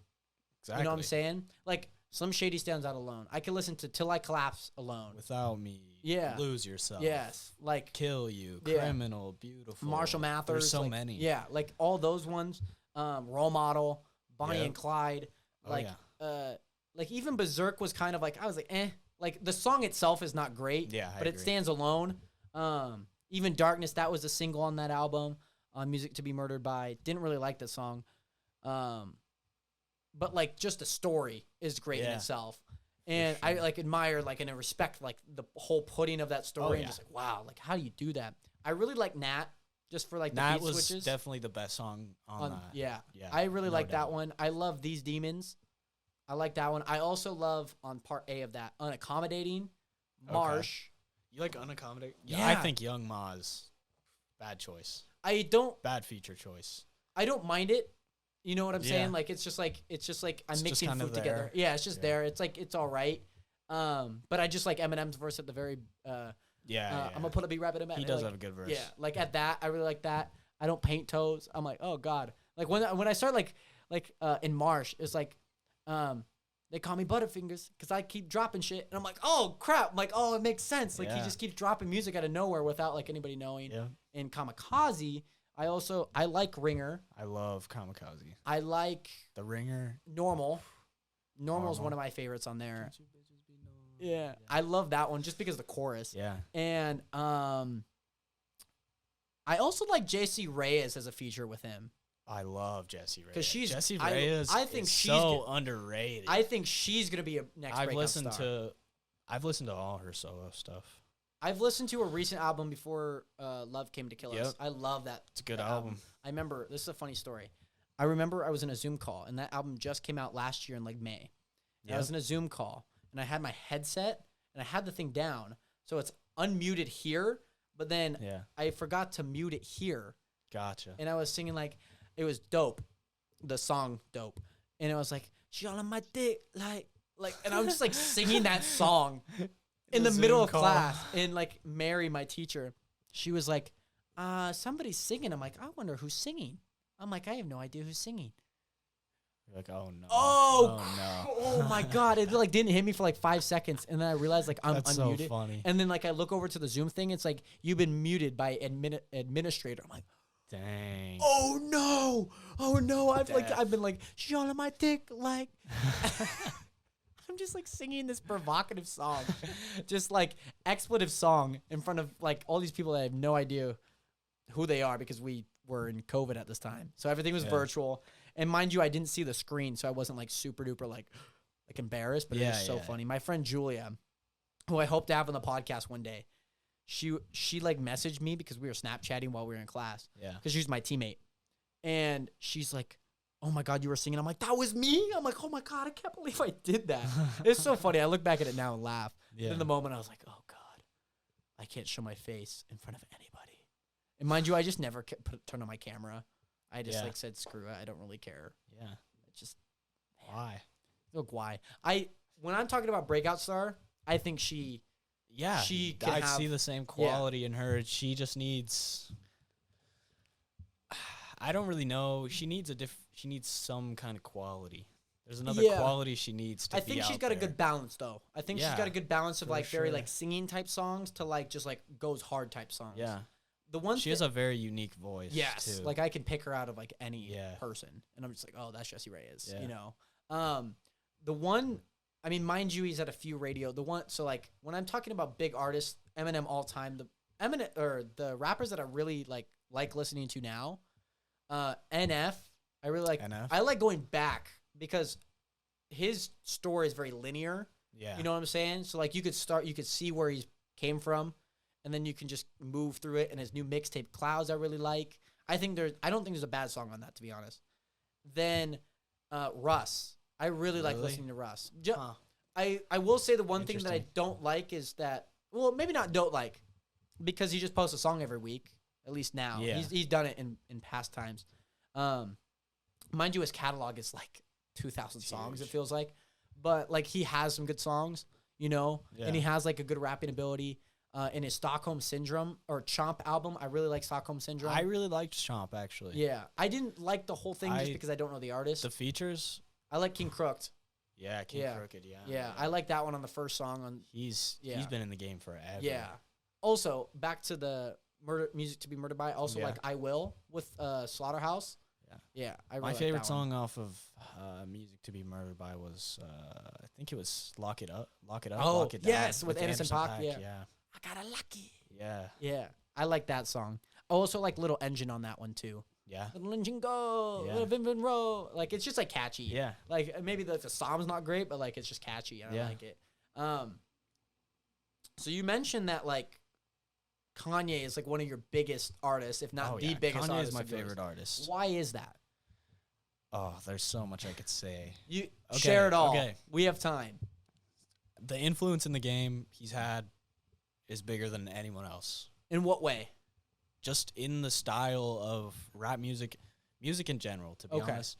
Exactly. You know what I'm saying? Like Slim Shady stands out alone. I can listen to Till I Collapse alone. Without Me. Yeah. Lose Yourself. Yes, like Kill You. Yeah. Criminal. Beautiful. Marshall Mathers. There's so like, many. Yeah, like all those ones. Role Model, Bonnie Yep. and Clyde. Like, like even Berserk was kind of like, I was like, eh. Like the song itself is not great. Yeah, I but it agree. stands alone. Even Darkness, that was a single on that album. Music to Be Murdered By. Didn't really like the song. But like just the story is great in itself. And I like admire like and I respect like the whole putting of that story and just like, wow, like how do you do that? I really like Nat just for like the That beat was switches. definitely the best song on that. Yeah. Yeah, I really no like that doubt. one. I love These Demons. I like that one. I also love on part A of that, Unaccommodating, Marsh. You like Unaccommodating? Yeah. I think Young Ma's bad choice. I Bad feature choice. don't mind it. You know what I'm Yeah. saying? Like it's just like I'm It's just mixing kind of food together. there. Yeah, it's just there. It's like it's all right. But I just like Eminem's verse at the very Yeah. I'm gonna put a big rabbit in it. He does like, have a good verse. Yeah, like at that, I really like that. I don't paint toes. I'm like, oh God. Like when I start like in Marsh, it's like they call me Butterfingers because I keep dropping shit, and I'm like, oh crap. I'm like, oh, it makes sense. Like he Yeah. just keeps dropping music out of nowhere without like anybody knowing. Yeah. In Kamikaze, I like Ringer. I love Kamikaze. I like The Ringer. Normal. Normal's Normal. one of my favorites on there. Yeah, I love that one just because of the chorus. Yeah. And I also like JC Reyes as a feature with him. I love Jessie Reyes. 'Cause she's- Jessie I- Reyes I think is she's so good. underrated. I think she's gonna be a next I've breakout listened star. I've listened to all her solo stuff. I've listened to a recent album before Love Came to Kill Us. Yep. I love that. It's a good that album. I remember, this is a funny story. I remember I was in a Zoom call, and that album just came out last year in like May. And I was in a Zoom call, and I had my headset, and I had the thing down, so it's unmuted here, but then Yeah. I forgot to mute it here, Gotcha. and I was singing like, it was Dope, the song Dope, and it was like, she all on my dick, like, and I'm just like singing that song in the middle Zoom of call. class, and like Mary, my teacher, she was like, somebody's singing. I'm like, I wonder who's singing. I'm like, I have no idea who's singing. You're like, oh no. Oh, no. oh my God. It like didn't hit me for like 5 seconds. And then I realized like I'm That's unmuted. so funny. And then like I look over to the Zoom thing. It's like, you've been muted by administrator. I'm like, Dang. oh no. Oh no. I've Death. been like, she all on my dick. Like, I'm just like singing this provocative song, just like expletive song in front of like all these people that I have no idea who they are because we were in COVID at this time. So everything was Yeah. virtual. And mind you, I didn't see the screen, so I wasn't like super duper like, like embarrassed, but it is so funny. My friend Julia, who I hope to have on the podcast one day, she like messaged me because we were Snapchatting while we were in class. Yeah. Because she's my teammate. And she's like, oh my God, you were singing. I'm like, that was me? I'm like, oh my God, I can't believe I did that. It's so funny. I look back at it now and laugh. Yeah. But in the moment, I was like, oh God, I can't show my face in front of anybody. And mind you, I just never turned on my camera. I just like said, screw it. I don't really care. Yeah. It's just, why? Look, why? When I'm talking about Breakout Star, I think she I see the same quality in her. She just needs, I don't really know. She needs she needs some kind of quality. There's another quality she needs to be out there. I think she's got a good balance, though. I think she's got a good balance of, like, very, like, singing type songs to, like, just, like, goes hard type songs. Yeah. She has a very unique voice, yes. too. Like, I can pick her out of, like, any person. And I'm just like, oh, that's Jessie Reyez, you know? The one, I mean, mind you, he's at a few radio. So, like, when I'm talking about big artists, Eminem all time, the rappers that I really, like listening to now, NF, I really like. NF? I like going back because his story is very linear. Yeah. You know what I'm saying? So, like, you could see where he came from, and then you can just move through it. And his new mixtape, Clouds, I really like. I don't think there's a bad song on that, to be honest. Then Russ. I really like listening to Russ. I will say the one thing that I don't like is that, well, maybe not don't like, because he just posts a song every week, at least now. Yeah. He's done it in past times. Mind you, his catalog is like 2,000 songs, it feels like. But, like, he has some good songs, you know? Yeah. And he has, like, a good rapping ability. In his Stockholm Syndrome or Chomp album, I really like Stockholm Syndrome. I really liked Chomp, actually. Yeah. I didn't like the whole thing just because I don't know the artist. The features? I like King Crooked. Yeah, King Crooked, Yeah, I like that one on the first song. He's been in the game forever. Yeah. Also, back to the Music to be Murdered by, also like I Will with Slaughterhouse. Yeah, I really My like favorite that song off of Music to be Murdered by was, I think it was Lock It Up. Oh, Lock It yes, Down, with Anderson .Paak. Yeah. I got a lucky. Yeah. I like that song. I also like Little Engine on that one, too. Yeah. Little Engine Go. Little Vin Vin Row. Like, it's just, like, catchy. Yeah. Like, maybe the song's not great, but, like, it's just catchy. And I like it. So you mentioned that, like, Kanye is, like, one of your biggest artists, if not the biggest Kanye artist. Kanye is my favorite artist. Why is that? Oh, there's so much I could say. Share it all. Okay. We have time. The influence in the game he's had is bigger than anyone else. In what way? Just in the style of rap music in general, to be honest.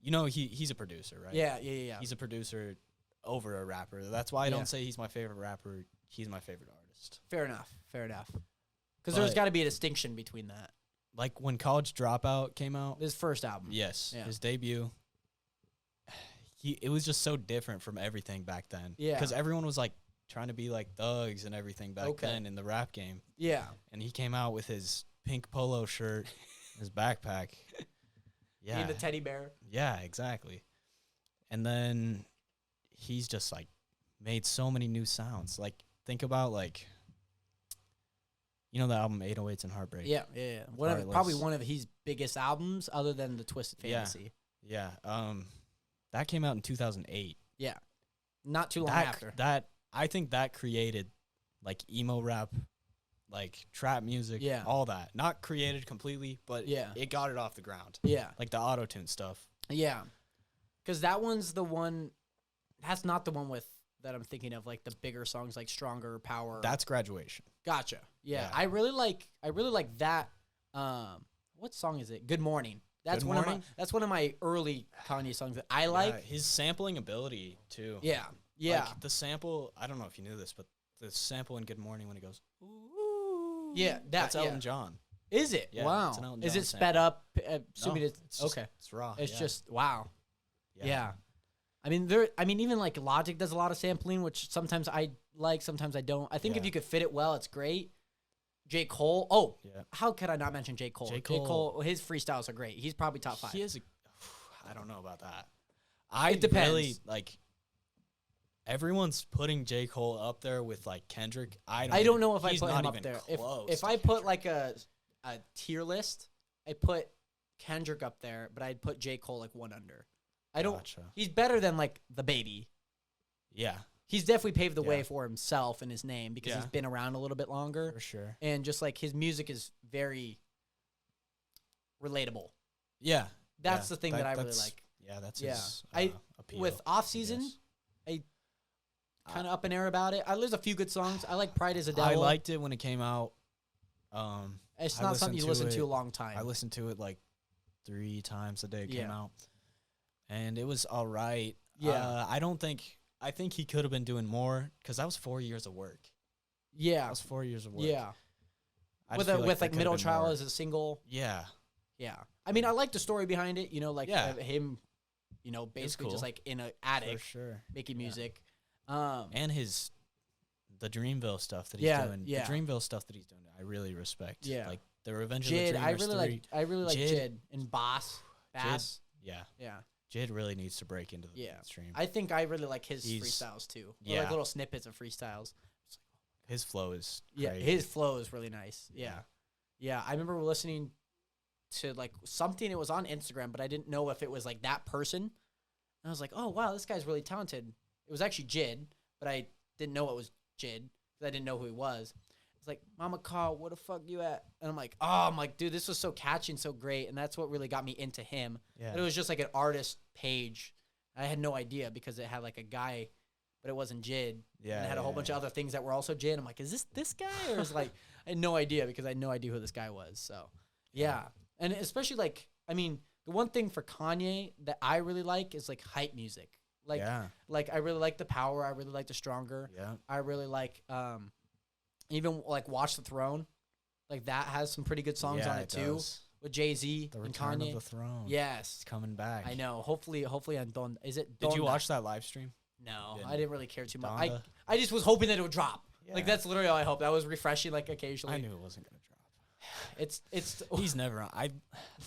You know, he's a producer, right? Yeah. He's a producer over a rapper. That's why I don't say he's my favorite rapper. He's my favorite artist. Fair enough. Because there's got to be a distinction between that. Like when College Dropout came out. His first album. Yes. Yeah. His debut. It was just so different from everything back then. Yeah. Because everyone was like trying to be like thugs and everything back then in the rap game. Yeah. And he came out with his pink polo shirt, his backpack. Yeah. And the teddy bear. Yeah, exactly. And then he's just like made so many new sounds. Like think about like, you know the album 808s and Heartbreak? Yeah. Probably one of his biggest albums other than the Twisted Fantasy. Yeah. That came out in 2008. Yeah. Not too long after. I think that created like emo rap, like trap music, all that. Not created completely, but it got it off the ground. Yeah. Like the auto-tune stuff. Yeah. Because that one's the one, that's not the one that I'm thinking of, like the bigger songs like Stronger, Power. That's Graduation. Gotcha. Yeah. I really like that. What song is it? Good Morning. That's one of my early Kanye songs that I like. His sampling ability too. Yeah. Like the sample, I don't know if you knew this, but the sample in Good Morning when he goes, ooh. Yeah, that's Elton John. Is it? Yeah, wow. It's an Elton Is John it sped sample. up? Assuming it's okay. It's raw. It's just wow. Yeah. I mean even like Logic does a lot of sampling, which sometimes I like, sometimes I don't. I think if you could fit it well, it's great. J. Cole. Oh, how could I not mention J. Cole? J. Cole, his freestyles are great. He's probably top 5. I don't know about that. It depends. Really, like, everyone's putting J. Cole up there with, like, Kendrick. I don't know if I put him up there. If I put, like, a tier list, I put Kendrick up there, but I'd put J. Cole, like, one under. I don't. Gotcha. He's better than like the Baby. Yeah, He's definitely paved the way Yeah. for himself and his name because he's Yeah. been around a little bit longer, for sure. and just like his music is very relatable. Yeah, That's the thing that I really that's- like. Yeah, that's Yeah. his appeal. With Off Season, guess. kind of up in air about it. There's a few good songs. I like Pride is a I Devil. liked it when it came out. It's I not something you listen listened to to a long time. I listened to it like 3 times the day it came Yeah. out, and it was all right. Yeah. I think he could have been doing more because that was 4 years of work. Yeah. That was 4 years of work. Yeah. I With just feel with there like could have Middle been Child more. as a single. Yeah, Yeah. I mean, I like the story behind it. Like Yeah. him, basically just cool. like in an for attic sure. making Yeah. music. And the Dreamville stuff that he's Yeah, doing. yeah. The Dreamville stuff that he's doing, I really respect. Yeah. Like the Revenge of Jid, the Dreamers 3. I really like Jid. Jid and Bass. Yeah, Yeah. Jid really needs to break into the Yeah. mainstream. I think I really like his He's- freestyles too. Or yeah. like little snippets of freestyles. His flow is Yeah, crazy. his flow is really nice. Yeah. Yeah, I remember listening to like something, it was on Instagram, but I didn't know if it was like that person. And I was like, oh wow, this guy's really talented. It was actually Jid, but I didn't know it was Jid because I didn't know who he was. It's like, Mama Carl, where the fuck you at? And I'm like, dude, this was so catchy and so great, and that's what really got me into him. Yeah. But it was just like an artist page. I had no idea because it had like a guy, but it wasn't Jid. Yeah, And it had a whole bunch of other things that were also Jid. I'm like, is this guy? Or is like, I had no idea because I had no idea who this guy was. So, yeah. And especially like, I mean, the one thing for Kanye that I really like is like hype music. Like, yeah. like I really like The Power. I really like The Stronger. Yeah. I really like, even like Watch the Throne. Like that has some pretty good songs on it too does. with Jay-Z The and Return Kanye. of the Throne. Yes. It's coming back. I know. Hopefully on Don. Is it? Did you Donda? watch that live stream? No, Didn't. I didn't really care too much. Donda? I just was hoping that it would drop. Like Yeah. that's literally all I hoped. I was refreshing like occasionally. I knew it wasn't gonna drop. It's He's never on.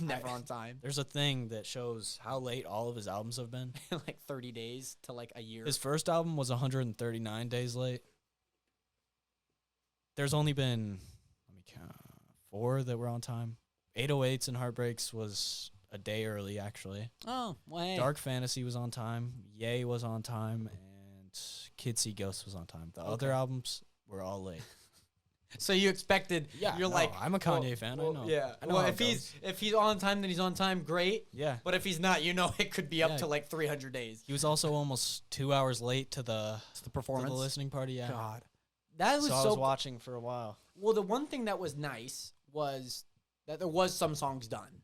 never on time. There's a thing that shows how late all of his albums have been. Like 30 days to like a year. His first album was 139 days late. There's only been, let me count, 4 that were on time. 808s and Heartbreaks was a day early, actually. Oh, well, hey. Dark Fantasy was on time. Yay was on time. And Kids See Ghosts was on time. The other albums were all late. So you expected? Yeah, you're no, like, I'm a Kanye fan. I know. Yeah. I know Well, how if it he's on time, then he's on time. Great. Yeah. But if he's not, it could be up Yeah. to like 300 days. He was also almost 2 hours late to the It's the performance. to the listening party. Yeah. God, that was So I so. was watching for a while. Well, the one thing that was nice was that there was some songs done,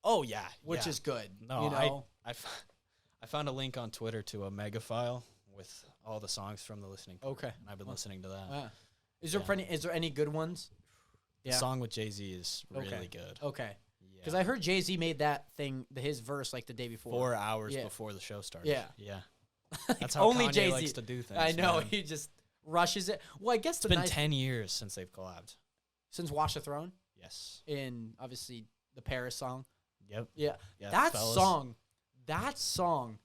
Oh yeah, which yeah. is good. No, you know? I found a link on Twitter to a mega file with all the songs from the listening party. Okay. And I've been listening to that. Wow. Is there any good ones? The song with Jay-Z is really good. Okay. Yeah. Because I heard Jay-Z made that thing, his verse, like the day before. 4 hours Yeah. before the show started. Yeah. Yeah. Like, That's how only Kanye Jay-Z likes to do things. I know. man. He just rushes it. Well, I guess It's been 10 years since they've collabed. since Watch the Throne Yes. in, obviously, the Paris song. Yep. Yeah. Yeah, that fellas. song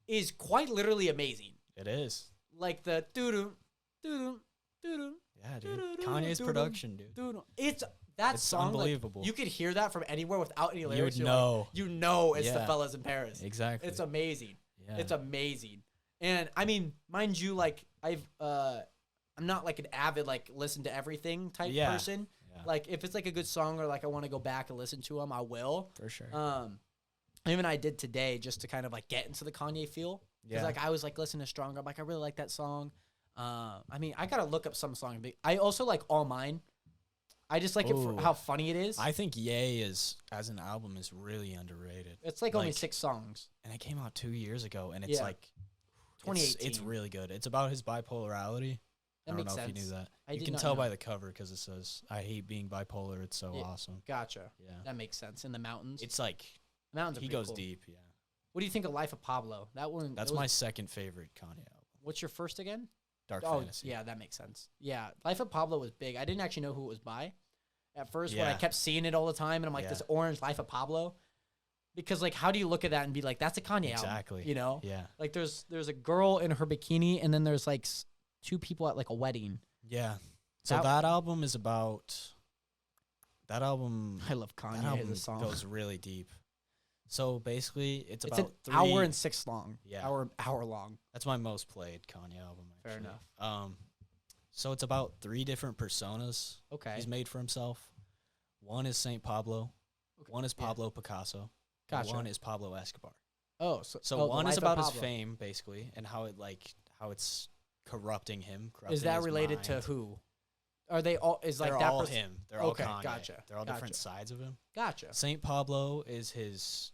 is quite literally amazing. It is. Like the doo-doo, doo-doo, doo-doo, Yeah, dude. doo-doo, Kanye's doo-doo, production, dude. doo-doo. It's that It's song. Like, unbelievable. you could hear that from anywhere without any You lyrics. would You're like, know. you know it's the Yeah. fellas in Paris. Exactly. It's amazing. Yeah. It's amazing. And I mean, mind you, like I'm not like an avid like listen to everything type Yeah. person. Yeah. Like if it's like a good song or like I want to go back and listen to them, I will. For sure. Even I did today just to kind of like get into the Kanye feel. Because Yeah. like I was like listening to Stronger. I'm like I really like that song. I mean I gotta look up some song. I also like All Mine. I just like it for Ooh. how funny it is. I think Yay is as an album is really underrated. It's like only like- 6 songs. And it came out 2 years ago, and it's Yeah. like 2018. It's really good. It's about his bipolarity. That I don't makes know if sense. you knew that. I You did can not tell know. by the cover because it says "I hate being bipolar." It's so Yeah. awesome. Gotcha. Yeah, That makes sense. In the mountains. it's like The mountains are he pretty goes cool. deep. Yeah, What do you think of Life of Pablo? That one. that's that was- my second favorite Kanye album. What's your first again? Dark Oh, Fantasy. yeah, that makes sense. Yeah, Life of Pablo was big. I didn't actually know who it was by at first when I Yeah. kept seeing it all the time, and I'm like, Yeah. this orange Life of Pablo. Because like, how do you look at that and be like, that's a Kanye album? Exactly. You know, Yeah, like there's a girl in her bikini, and then there's like 2 people at like a wedding. yeah. So That- that album is about. That album. I love That Kanye as album a song. goes really deep. So basically, it's It's about an hour and 6 long. Yeah. Hour long. That's my most played Kanye album. Actually. Fair enough. So it's about 3 different personas Okay. he's made for himself. One is Saint Pablo. Okay. One is Pablo Picasso. Gotcha. And one is Pablo Escobar. Oh, So one is about his Pablo. fame, basically, and how it's corrupting him. Is that his related to mind. who? Are they all? Is like They're that? all him. They're all Kanye. Gotcha. They're all different sides of him. Gotcha. Saint Pablo is his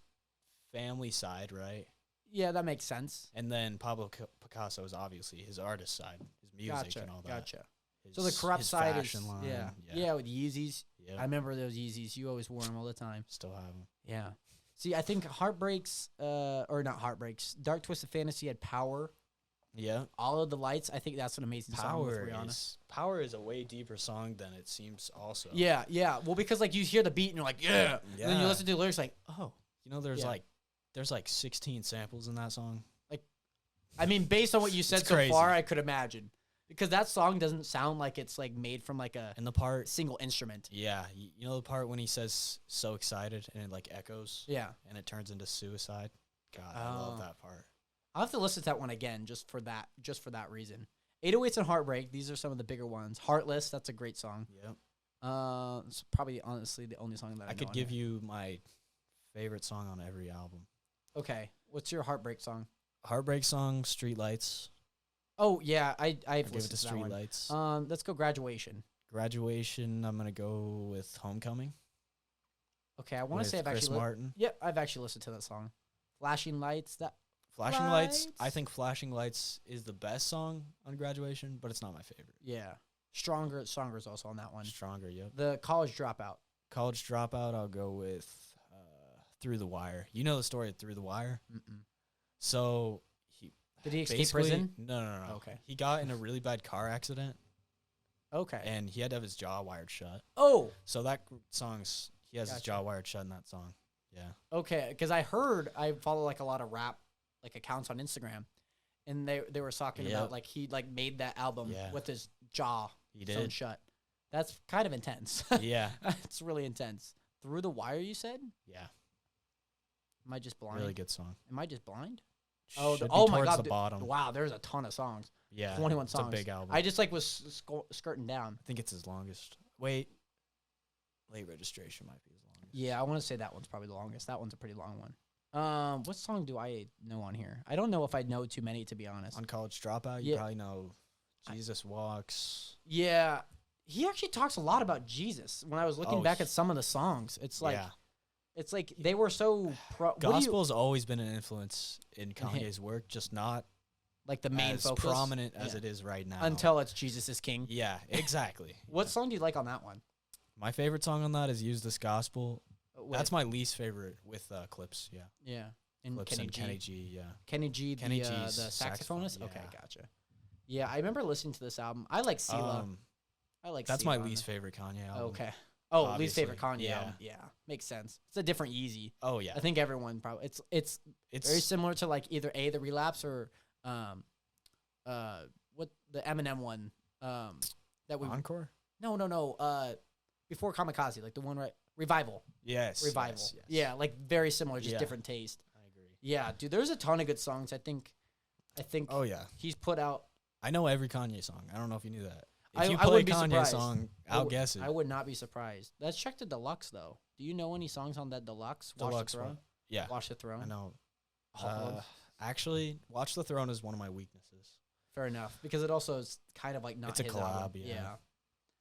family side, right? Yeah, that makes sense. And then Pablo Picasso is obviously his artist side, his music Gotcha. and all that. Gotcha. His, So the corrupt his side is fashion line, yeah, with Yeezys. Yeah. I remember those Yeezys. You always wore them all the time. Still have them. Yeah. See, I think Heartbreaks, or not Heartbreaks, Dark Twisted Fantasy had Power. Yeah. All of the Lights. I think that's an amazing song with Rihanna. Power is a way deeper song than it seems. Also. Yeah, yeah. Well, because like you hear the beat and you're like, yeah. And then you listen to the lyrics, like, oh. You know, there's like 16 samples in that song. I mean, based on what you said It's so crazy. far, I could imagine. Because that song doesn't sound like it's like made from like a And the part, single instrument. yeah, you know the part when he says "so excited" and it like echoes, Yeah. and it turns into suicide. God, I love that part. I'll have to listen to that one again just for that reason. 808s and Heartbreak, these are some of the bigger ones. Heartless, that's a great song. Yep. It's probably honestly the only song that I know could on give here. you my favorite song on every album. Okay, what's your Heartbreak song? Heartbreak song, Streetlights. Oh yeah, I've I'll give it listened to to that one. Streetlights. Let's go Graduation. Graduation, I'm gonna go with Homecoming. Okay, I want to say I've Chris actually Martin. yeah, I've actually listened to that song. Flashing Lights, that Flashing Lights. I think Flashing Lights is the best song on Graduation, but it's not my favorite. yeah. Stronger is also on that one. Stronger, yep. The College Dropout. College Dropout, I'll go with Through the Wire. You know the story of Through the Wire? Mm-mm. So Did he escape basically- prison? No. Okay. He got in a really bad car accident, Okay. and he had to have his jaw wired shut. Oh, So that he has his Gotcha. jaw wired shut in that song. Yeah. okay. Because I follow like a lot of rap like accounts on Instagram, and they were talking Yep. about like he like made that album Yeah. with his jaw He sewn did. shut. That's kind of intense. Yeah. It's really intense. Through the Wire, you said? Yeah. Am I just blind? Really good song. Am I just blind? Should be oh my towards god! the bottom. Wow, there's a ton of songs. Yeah. 21 it's songs. a big album. I just like was skirting down. I think it's his longest. Wait. Late Registration might be his longest. Yeah, I want to say that one's probably the longest. That one's a pretty long one. What song do I know on here? I don't know if I know too many, to be honest. On College Dropout, you Yeah. probably know Jesus Walks. Yeah, he actually talks a lot about Jesus. When I was looking Oh, back at some of the songs, it's like yeah. it's like they were so Gospel's always been an influence in Kanye's work, just not like the main as focus prominent as Yeah. it is right now. until it's Jesus is King. Yeah, exactly. What song do you like on that one? My favorite song on that is Use This Gospel. With- That's my least favorite with Clips, yeah. yeah. And Clips Kenny and G. Kenny G, yeah. Kenny G, Kenny the G's saxophonist. saxophone, Okay, yeah. gotcha. Yeah, I remember listening to this album. I like Sela. I like. That's Sela my on least there. favorite Kanye album. Okay. Oh, least favorite Obviously, Kanye yeah. album. Yeah, makes sense. It's a different Yeezy. Oh, yeah. I think everyone probably it's very similar to like either The Relapse or what the Eminem one that we Encore? no before Kamikaze, like the one Revival. Yes. Revival. Yes. Yeah, like very similar, just Yeah. different taste. I agree. Yeah, dude, there's a ton of good songs. I think Oh, yeah. he's put out. I know every Kanye song. I don't know if you knew that. If I you wouldn't play be Kanye surprised. song, I'll guess it. I would not be surprised. Let's check the deluxe though. Do you know any songs on that deluxe? Watch Deluxe the Throne. one. Yeah. Watch the Throne. I know. Oh, Actually, Watch the Throne is one of my weaknesses. fair enough, because it also is kind of like not It's a his collab, album. yeah.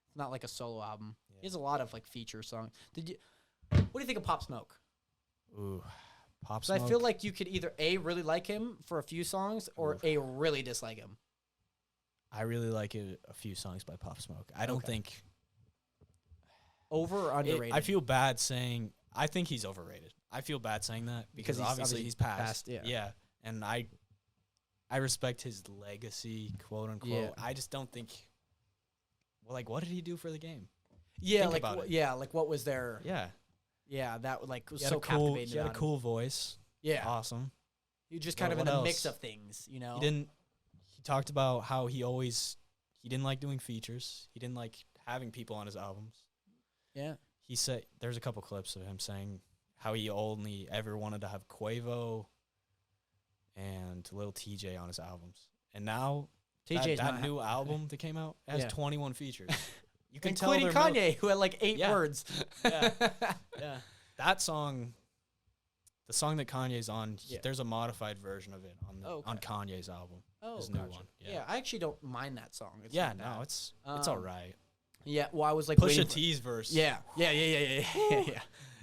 It's not like a solo album. Yeah. He has a lot of like feature songs. What do you think of Pop Smoke? Ooh, Pop So Smoke. I feel like you could either A, really like him for a few songs, or Oof. A, really dislike him. I really like a few songs by Pop Smoke. I don't Okay. think Over or underrated? I feel bad saying. I think he's overrated. I feel bad saying that because he's obviously he's passed. yeah. Yeah, and I respect his legacy, quote unquote. Yeah. I just don't think. Well, like, what did he do for the game? Yeah, Think like about it. yeah, like what was there? Yeah, Yeah, that like was he had so a cool. captivating. He had a about him. cool voice. Yeah, Awesome. you just But kind of in what the mix else? of things, you know. He talked about how he didn't like doing features. He didn't like having people on his albums. Yeah. He said there's a couple clips of him saying how he only ever wanted to have Quavo and Lil TJ on his albums. And now that new album that came out has 21 features. You can including tell Kanye, who had like 8 words. Yeah. That song, the song that Kanye's on, there's a modified version of it on Kanye's album. His new one. Yeah, I actually don't mind that song. It's it's all right. Yeah, well, I was like Pusha T's verse. Yeah.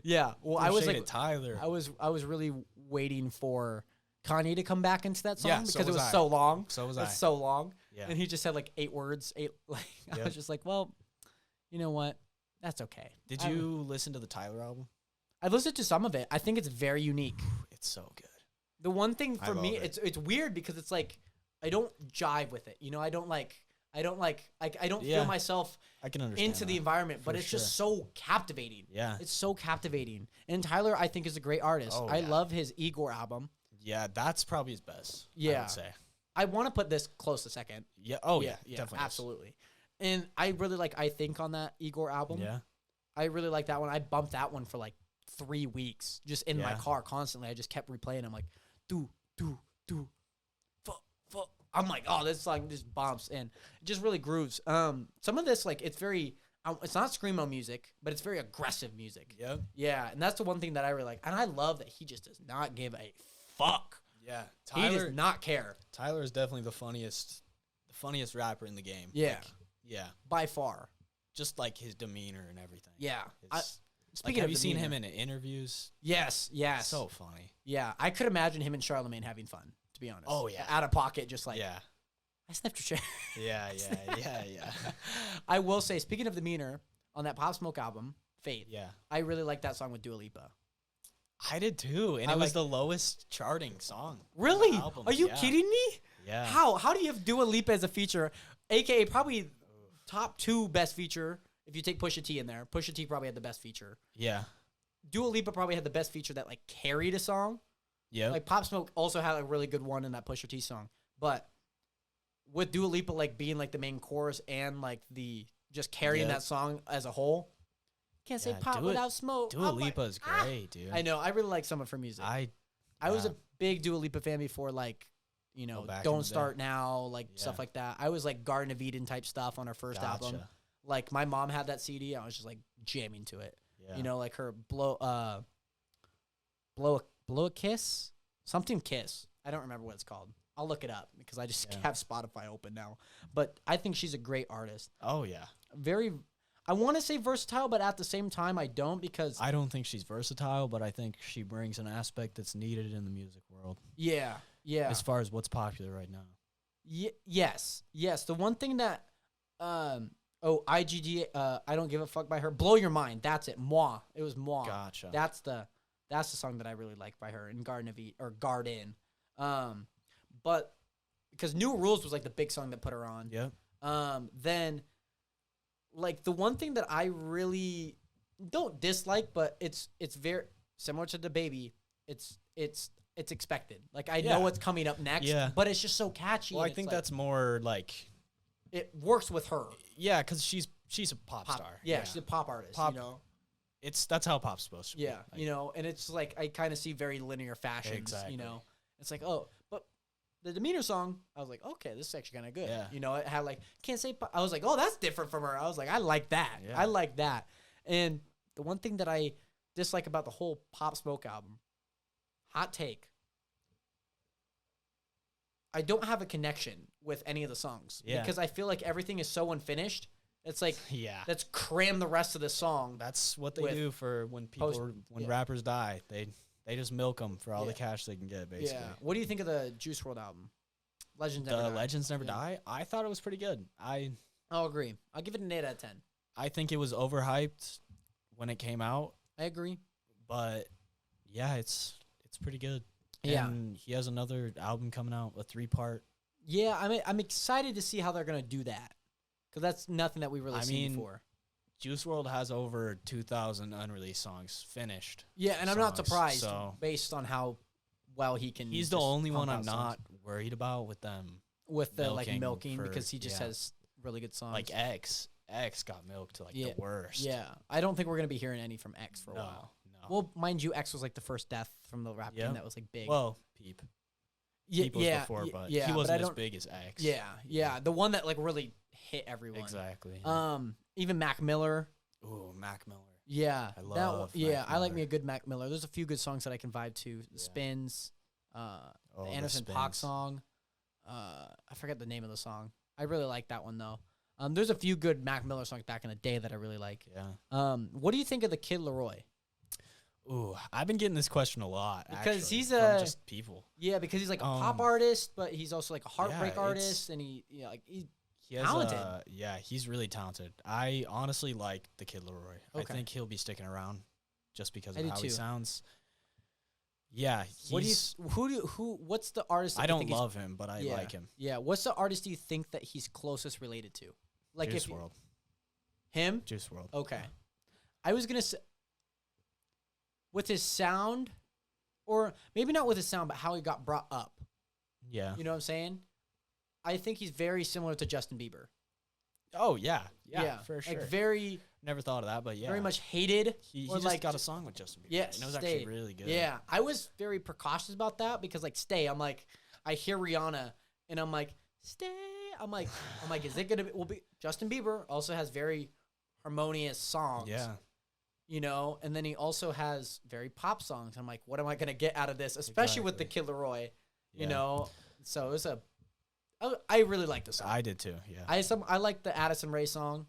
Yeah. Well, I was like Tyler. I was really waiting for Kanye to come back into that song because it was I. so long. So was I. It's so long. Yeah. And he just had like 8 words. I was just like, well, you know what? That's okay. Did you listen to the Tyler album? I listened to some of it. I think it's very unique. It's so good. The one thing for me, it's weird because it's like I don't jive with it. You know, I don't feel myself I can understand into the environment, but it's just so captivating. Yeah. It's so captivating. And Tyler, I think, is a great artist. I love his Igor album. Yeah, that's probably his best. Yeah. I would say. I want to put this close to second. Yeah. Oh, yeah. Definitely. Absolutely. And I really like I Think on that Igor album. Yeah. I really like that one. I bumped that one for like 3 weeks just in my car constantly. I just kept replaying. I'm like, do. I'm like, oh, this song just bumps and it just really grooves. Some of this, like, it's very, it's not screamo music, but it's very aggressive music. Yep. Yeah, and that's the one thing that I really like. And I love that he just does not give a fuck. Yeah. He does not care. Tyler is definitely the funniest rapper in the game. Yeah. Yeah. By far. Just like his demeanor and everything. Yeah. Speaking have you seen him in interviews? Yes. So funny. Yeah. I could imagine him and Charlamagne having fun, to be honest. Oh, yeah. Out of pocket, just like, yeah. I sniffed your shit. Yeah. I will say, speaking of demeanor, on that Pop Smoke album, Faith, I really like that song with Dua Lipa. I did too, and it was the lowest charting song. Really? Are you kidding me? Yeah. How do you have Dua Lipa as a feature, aka probably top 2 best feature if you take Pusha T in there? Pusha T probably had the best feature. Yeah. Dua Lipa probably had the best feature that like carried a song. Yeah. Like Pop Smoke also had a really good one in that Pusha T song, but with Dua Lipa like being like the main chorus and like the just carrying that song as a whole. Can't say pop without smoke. Dua Lipa is great, dude. I know. I really like some of her music. I was a big Dua Lipa fan before, like, you know, Don't Start Now, like stuff like that. I was like Garden of Eden type stuff on her first album. Like my mom had that CD. I was just like jamming to it. Yeah. You know, like her blow a kiss, something kiss. I don't remember what it's called. I'll look it up because I just have Spotify open now. But I think she's a great artist. Oh yeah. I want to say versatile, but at the same time, I don't because I don't think she's versatile, but I think she brings an aspect that's needed in the music world. Yeah. As far as what's popular right now. Yes. The one thing that, IGD, I Don't Give a Fuck by her. Blow Your Mind. That's it. Moi. It was Moi. Gotcha. That's the song that I really like by her in Garden. But because New Rules was like the big song that put her on. Yeah. Then. Like the one thing that I really don't dislike, but it's very similar to the Baby. It's expected. Like I know what's coming up next, but it's just so catchy. Well, I think that's more like it works with her. Yeah, because she's a pop star. Yeah, she's a pop artist. You know, that's how pop's supposed to be. Yeah, like, you know, and it's like I kind of see very linear fashions. Exactly. You know, it's like but the demeanor song, I was like, okay, this is actually kind of good. Yeah. You know, it had like, can't say, I was like, oh, that's different from her. I was like, I like that. Yeah. I like that. And the one thing that I dislike about the whole Pop Smoke album, hot take, I don't have a connection with any of the songs. Yeah. Because I feel like everything is so unfinished. It's like, let's cram the rest of the song. That's what they do for when rappers die. They just milk them for all the cash they can get, basically. Yeah. What do you think of the Juice WRLD album? Legends Never Die? I thought it was pretty good. I'll agree. I'll give it an 8 out of 10. I think it was overhyped when it came out. I agree. But, yeah, it's pretty good. Yeah. And he has another album coming out, a 3-part. Yeah, I'm excited to see how they're going to do that. Because that's nothing that we've really seen before. Juice WRLD has over 2,000 unreleased songs finished. Yeah, and I'm not surprised based on how well he can. He's the only one I'm not worried about with them. With the milking because he just has really good songs. Like X got milked to the worst. Yeah, I don't think we're gonna be hearing any from X for a while. No. Well, mind you, X was like the first death from the rap game that was like big. Well, Peep. Peep was before, but he wasn't as big as X. Yeah. The one that like really hit everyone. Exactly. Even Mac Miller. Ooh, Mac Miller. Yeah. I love Mac Miller. I like Miller. me a good Mac Miller. There's a few good songs that I can vibe to. The Spins, the Anderson .Paak song. I forget the name of the song. I really like that one though. There's a few good Mac Miller songs back in the day that I really like. Yeah. What do you think of the Kid Laroi? Ooh, I've been getting this question a lot because actually, he's from just people. Yeah, because he's like a pop artist, but he's also like a heartbreak artist, and he's talented. He's really talented. I honestly like the Kid Laroi. Okay. I think he'll be sticking around just because I of do how too. he sounds. Yeah, what's the artist? I don't love him, but I like him. Yeah, what's the artist do you think that he's closest related to? Like Juice WRLD. Him? Juice WRLD. Okay. I was gonna say with his sound, or maybe not with his sound, but how he got brought up. Yeah. You know what I'm saying? I think he's very similar to Justin Bieber. Oh yeah, for sure. Like very. Never thought of that, but yeah. Very much hated. He just got a song with Justin Bieber. Yes, and it was actually really good. Yeah, I was very precautious about that because like Stay, I'm like, I hear Rihanna and I'm like, Stay. I'm like, is it gonna be? Will be Justin Bieber also has very harmonious songs. Yeah. You know, and then he also has very pop songs. I'm like, what am I gonna get out of this? Especially with the Kid Laroi. You know, so it was I really like the song. I did too. Yeah. I like the Addison Rae song.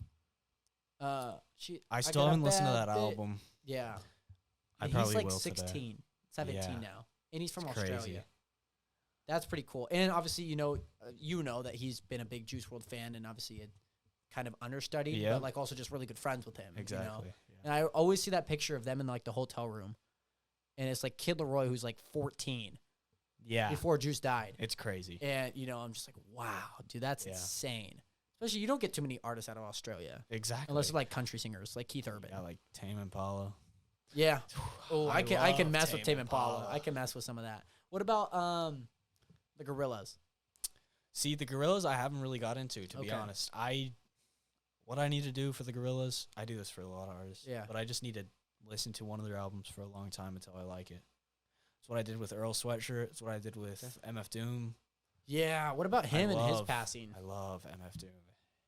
I still haven't listened to that album. Yeah. I probably he's like will 16, today. 17 now. And he's from Australia. Crazy. That's pretty cool. And obviously, you know that he's been a big Juice WRLD fan and obviously had kind of understudied, but like also just really good friends with him. Exactly. You know? And I always see that picture of them in like the hotel room. And it's like Kid Laroi, who's like 14. Yeah. Before Juice died. It's crazy. And, I'm just like, wow, dude, that's insane. Especially, you don't get too many artists out of Australia. Exactly. Unless they're like country singers, like Keith Urban. Yeah, like Tame Impala. Yeah. Oh, I can mess with Tame Impala. Impala. I can mess with some of that. What about the Gorillaz? See, the Gorillaz I haven't really got into, to be honest. What I need to do for the Gorillaz, I do this for a lot of artists. Yeah. But I just need to listen to one of their albums for a long time until I like it. It's what I did with Earl Sweatshirt. It's what I did with MF Doom. Yeah. What about him and his passing? I love MF Doom.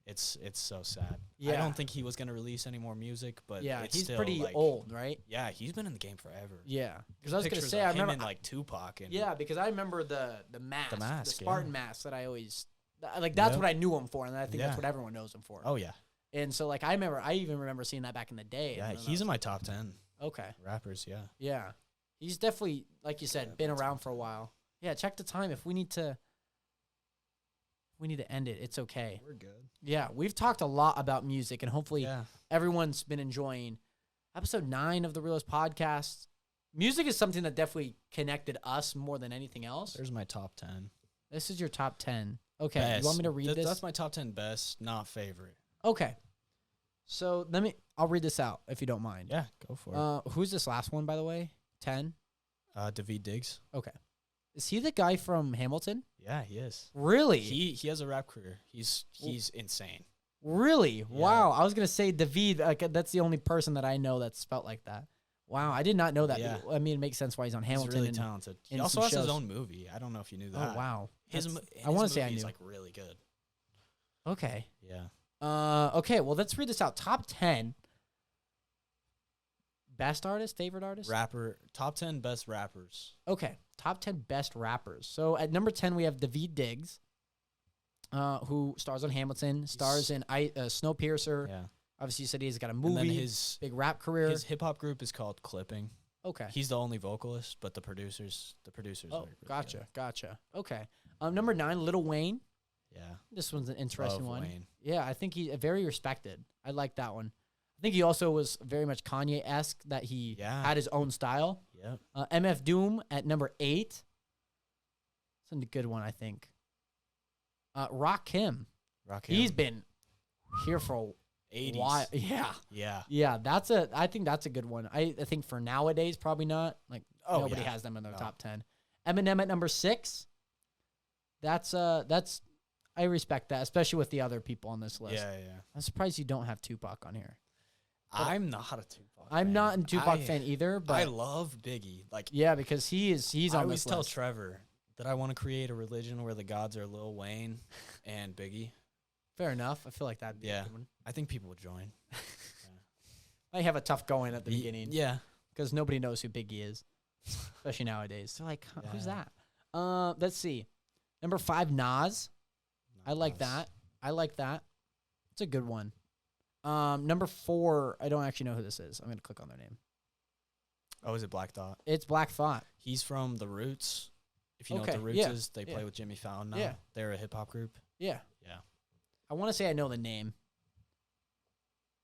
It's so sad. Yeah. I don't think he was going to release any more music, but it's he's still, pretty like, old, right? Yeah, he's been in the game forever. Yeah. Because I was going to say, I remember him and like Tupac. And because I remember the mask, the Spartan mask that I always like. That's what I knew him for, and I think that's what everyone knows him for. Oh yeah. And so like I even remember seeing that back in the day. Yeah, he's in my top 10. Okay. Rappers, yeah. Yeah. He's definitely, like you said, been around for a while. Yeah, check the time. If we need to end it, it's okay. We're good. Yeah, we've talked a lot about music, and hopefully everyone's been enjoying episode 9 of the Realest Podcast. Music is something that definitely connected us more than anything else. There's my top 10. This is your top 10. Okay, best. You want me to read this? That's my top 10 best, not favorite. Okay. So I'll read this out if you don't mind. Yeah, go for it. Who's this last one, by the way? 10? David Diggs. Okay. Is he the guy from Hamilton? Yeah, he is. Really? He has a rap career. He's insane. Really? Yeah. Wow. I was going to say David. That's the only person that I know that's spelled like that. Wow. I did not know that. Yeah. I mean, it makes sense why he's on Hamilton. He's really talented. He also has his own movie. I don't know if you knew that. Oh, wow. I want to say I knew. He's like really good. Okay. Yeah. Okay. Well, let's read this out. Top 10 best artist, favorite artist? Rapper. Top 10 best rappers. Okay. Top 10 best rappers. So at number 10, we have David Diggs, who stars on Hamilton, stars in Snowpiercer. Yeah. Obviously, you said he's got a movie, and then his big rap career. His hip hop group is called Clipping. Okay. He's the only vocalist, but the producers Oh, are really gotcha. good. Okay. Number 9, Lil Wayne. Yeah. This one's an interesting one. Wayne. Yeah, I think he's very respected. I like that one. I think he also was very much Kanye-esque, that he had his own style. Yeah. MF Doom at number 8. It's a good one, I think. Rakim. He's been here for a 80s. while. Yeah. Yeah. Yeah, I think that's a good one. I think for nowadays, probably not. Like, nobody has them in their top 10. Eminem at number 6. That's I respect that, especially with the other people on this list. Yeah, yeah. I'm surprised you don't have Tupac on here. I'm not a Tupac. I'm not a Tupac fan either, but I love Biggie. Like, yeah, because he's I on always this tell list. Trevor that I want to create a religion where the gods are Lil Wayne and Biggie. Fair enough. I feel like that'd be a good one. I think people would join. I have a tough going at the beginning. Yeah. Because nobody knows who Biggie is, especially nowadays. They're like, who's that? Let's see. Number 5, Nas. I like that. It's a good one. Number 4, I don't actually know who this is. I'm going to click on their name. Oh, is it Black Thought? It's Black Thought. He's from The Roots. If you know Okay, what The Roots yeah, is, they play with Jimmy Fallon now. Yeah. They're a hip-hop group. Yeah. Yeah. I want to say I know the name.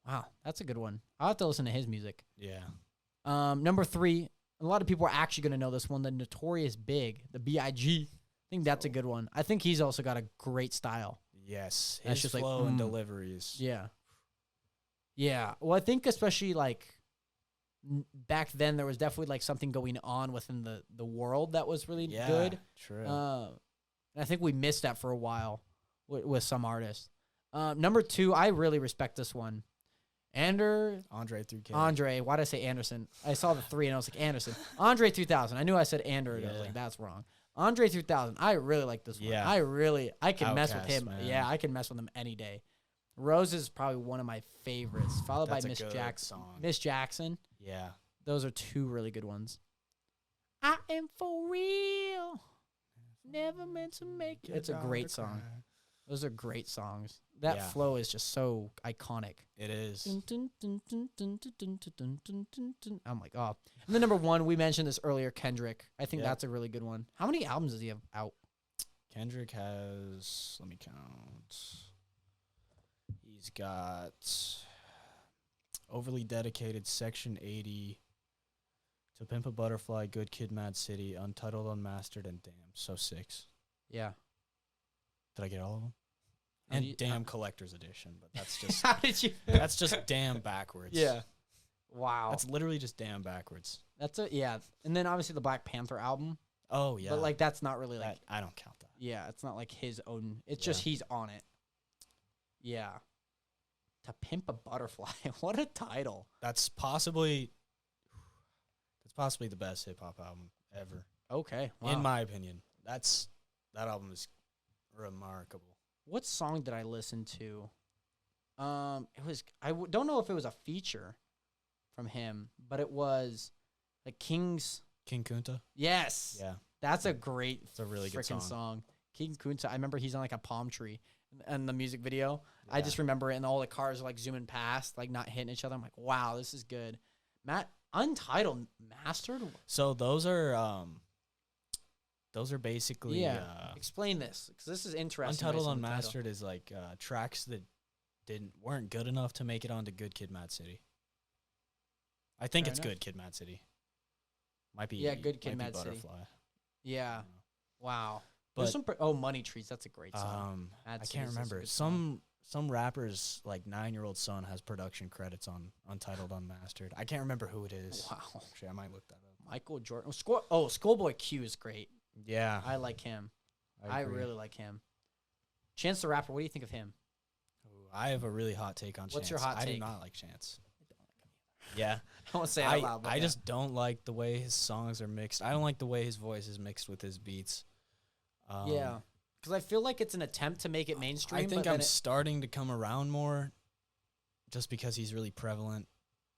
Wow, that's a good one. I'll have to listen to his music. Yeah. Number 3, a lot of people are actually going to know this one, the Notorious Big, the B.I.G. I think that's a good one. I think he's also got a great style. Yes. That's His just flow like, and deliveries. Yeah. Yeah. Well, I think especially like back then there was definitely like something going on within the world that was really good. True. And I think we missed that for a while with some artists. Number 2, I really respect this one. Andre 3K. Andre, why did I say Anderson? I saw the 3 and I was like, Anderson. Andre 3000. I knew I said Ander. I was like, that's wrong. Andre 3000. I really like this one. Yeah. I can mess with him. man. Yeah, I can mess with him any day. Rose is probably one of my favorites, followed That's by a Miss good Jackson. song. Miss Jackson. Yeah. Those are 2 really good ones. I am for real. Never meant to make it. It's a great song. Those are great songs. That flow is just so iconic. It is. I'm like, oh. And then number 1, we mentioned this earlier, Kendrick. I think that's a really good one. How many albums does he have out? Kendrick has, let me count. He's got Overly Dedicated, Section 80, To Pimp a Butterfly, Good Kid, Mad City, Untitled, Unmastered, and Damn. So 6. Yeah. Did I get all of them? How And Damn Collector's Edition, but that's just How did you? that's just Damn backwards. Yeah. Wow. That's literally just Damn backwards. That's a yeah. And then obviously the Black Panther album. Oh yeah. But like that's not really like I don't count that. yeah, it's not like his own. It's just he's on it. Yeah. To Pimp a Butterfly. What a title. That's possibly the best hip hop album ever. Okay. Wow. In my opinion. That album is remarkable. What song did I listen to? It was don't know if it was a feature from him, but it was like King Kunta? Yes. Yeah. That's a great It's a really good song. King Kunta. I remember he's on like a palm tree and the music video. Yeah. I just remember it and all the cars are like zooming past, like not hitting each other. I'm like, wow, this is good. Untitled Mastered? So those are basically explain this because this is interesting. Untitled Unmastered is like tracks that weren't good enough to make it onto Good Kid, Mad City. I think it's Good Kid, Mad City. Might be Good Kid, Mad Butterfly. City. Yeah, wow. But there's some Money Trees. That's a great song. I can't remember. Some rappers like 9-year-old son has production credits on Untitled Unmastered. I can't remember who it is. Wow. Actually, I might look that up. Michael Jordan. Schoolboy Q is great. Yeah. I like him. I really like him. Chance the Rapper, what do you think of him? Ooh, I have a really hot take on Chance. What's your hot take? I do not like Chance. Yeah. I won't say it out loud. I just don't like the way his songs are mixed. I don't like the way his voice is mixed with his beats. Yeah. Because I feel like it's an attempt to make it mainstream. I think I'm starting to come around more just because he's really prevalent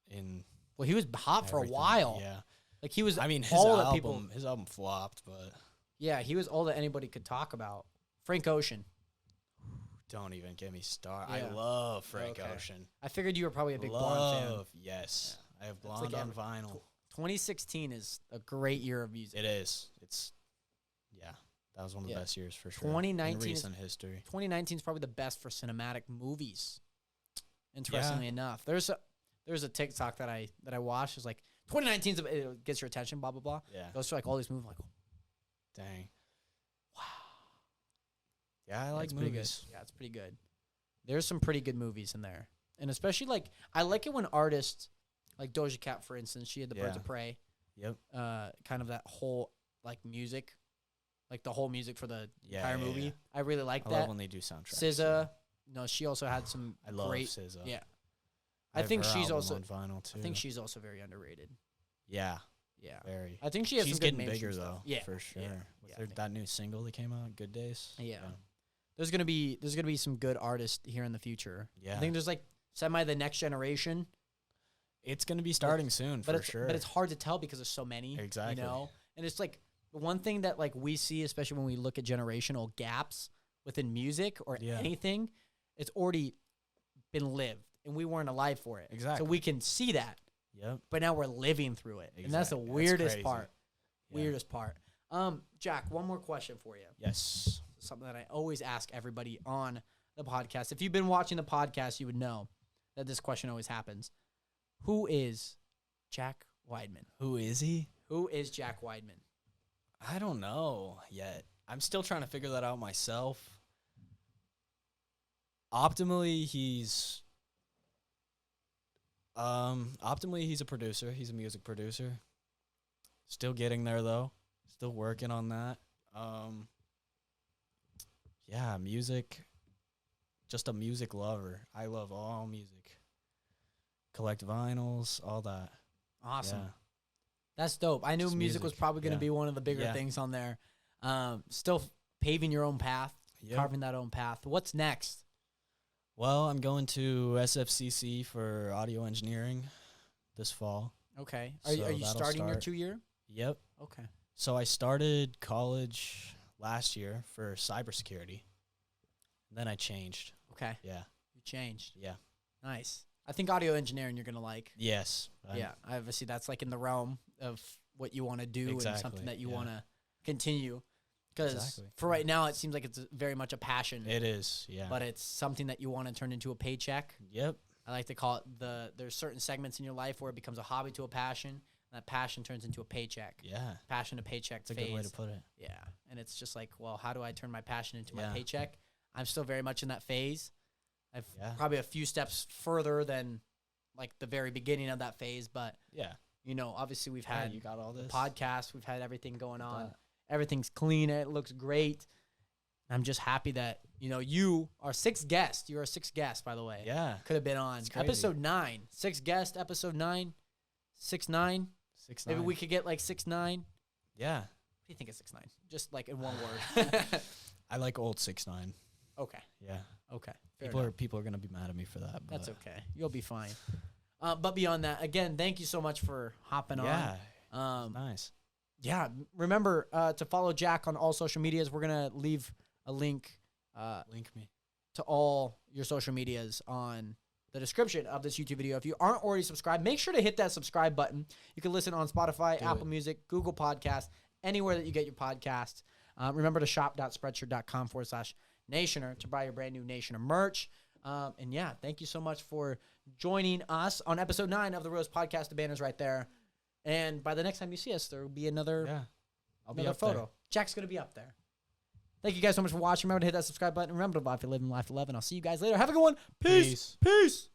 in Well, he was hot for a while. Yeah. Like he was his album flopped, but yeah, he was all that anybody could talk about. Frank Ocean. Don't even get me started. Yeah. I love Frank Ocean. I figured you were probably a big Blonde fan. Yes. Yeah. I have Blonde on vinyl. 2016 is a great year of music. It is. That was one of the best years for sure. 2019 in recent history. 2019 is probably the best for cinematic movies. Interestingly enough, there's a TikTok that I watched. It's like 2019 it gets your attention. Blah blah blah. Yeah. Goes through like all these movies. Like, dang. Wow. Yeah, I like movies. Yeah, it's pretty good. There's some pretty good movies in there, and especially like I like it when artists like Doja Cat, for instance, she had the Birds of Prey. Yep. Kind of that whole like music. Like the whole music for the entire movie. Yeah. I really like that. I love when they do soundtracks. SZA. No, she also had some I love SZA. Yeah. I think her she's album also. on vinyl too. I think she's also very underrated. Yeah, Yeah. very. I think she has She's some good getting mainstream bigger stuff. though. Yeah, for sure. yeah, With yeah, I her, think- that new single that came out, "Good Days." Yeah. There's gonna be some good artists here in the future. Yeah. I think there's like semi the next generation, It's gonna be starting soon but for it's sure. but it's hard to tell because there's so many. Exactly. You know, and it's like the one thing that like we see, especially when we look at generational gaps within music or Yeah. anything, it's already been lived, and we weren't alive for it. Exactly. So we can see that, Yep. but now we're living through it, and that's the Exact- that's weirdest crazy. part. Yeah. Weirdest part. Jack, one more question for you. Yes. Something that I always ask everybody on the podcast. If you've been watching the podcast, you would know that this question always happens. Who is Jack Weidman? Who is he? Who is Jack Weidman? I don't know yet. I'm still trying to figure that out myself. Optimally, he's a producer. He's a music producer. Still getting there though. Still working on that. Yeah, music. Just a music lover. I love all music. Collect vinyls, all that. Awesome. Yeah. That's dope. I knew Just music was music, probably going to yeah. be one of the bigger Yeah. things on there. Still paving your own path, Yep. carving that own path. What's next? Well, I'm going to SFCC for audio engineering this fall. Okay. So Are you that'll starting your start. 2-year? Yep. Okay. So I started college last year for cybersecurity. Then I changed. Okay. Yeah. You changed. Yeah. Nice. I think audio engineering you're going to like. Yes. Yeah, obviously that's like in the realm of what you want to do and Exactly, something that you yeah. want to continue. Because Exactly. for right now, it seems like it's very much a passion, It is. Yeah. but it's something that you want to turn into a paycheck. Yep. I like to call it there's certain segments in your life where it becomes a hobby to a passion, and that passion turns into a paycheck. Yeah. Passion to paycheck That's a phase. good way to put it. Yeah, and it's just like, well, how do I turn my passion into my Yeah. paycheck? I'm still very much in that phase. I've Yeah. probably a few steps further than like the very beginning of that phase, but Yeah. you know, obviously we've Yeah, had you got all this. podcast, we've had everything going on. that. Everything's clean. It looks great. I'm just happy that, you know, you are sixth guest. You're a sixth guest, by the way. Yeah. Could have been on It's crazy. episode 9. Sixth guest, episode 9. 6'9". 6'9". Maybe we could get like 6'9". What Yeah. do you think of 6'9"? Just like in one word. I like old 6'9". Okay. Yeah. Okay. Fair enough. People are gonna be mad at me for that. But That's okay. You'll be fine. But beyond that, again, thank you so much for hopping Yeah. on. Nice. Yeah, remember to follow Jack on all social medias. We're going to leave a link Link me. to all your social medias on the description of this YouTube video. If you aren't already subscribed, make sure to hit that subscribe button. You can listen on Spotify, Do Apple it. Music, Google Podcasts, anywhere that you get your podcasts. Remember to shop.spreadshirt.com/Nationer to buy your brand new Nationer merch. And yeah, thank you so much for joining us on episode 9 of the Roast Podcast. The banner's right there. And by the next time you see us, there will be another Yeah. I'll be another up photo. there. Jack's going to be up there. Thank you guys so much for watching. Remember to hit that subscribe button. Remember to live, live, and I'll see you guys later. Have a good one. Peace. Peace. Peace.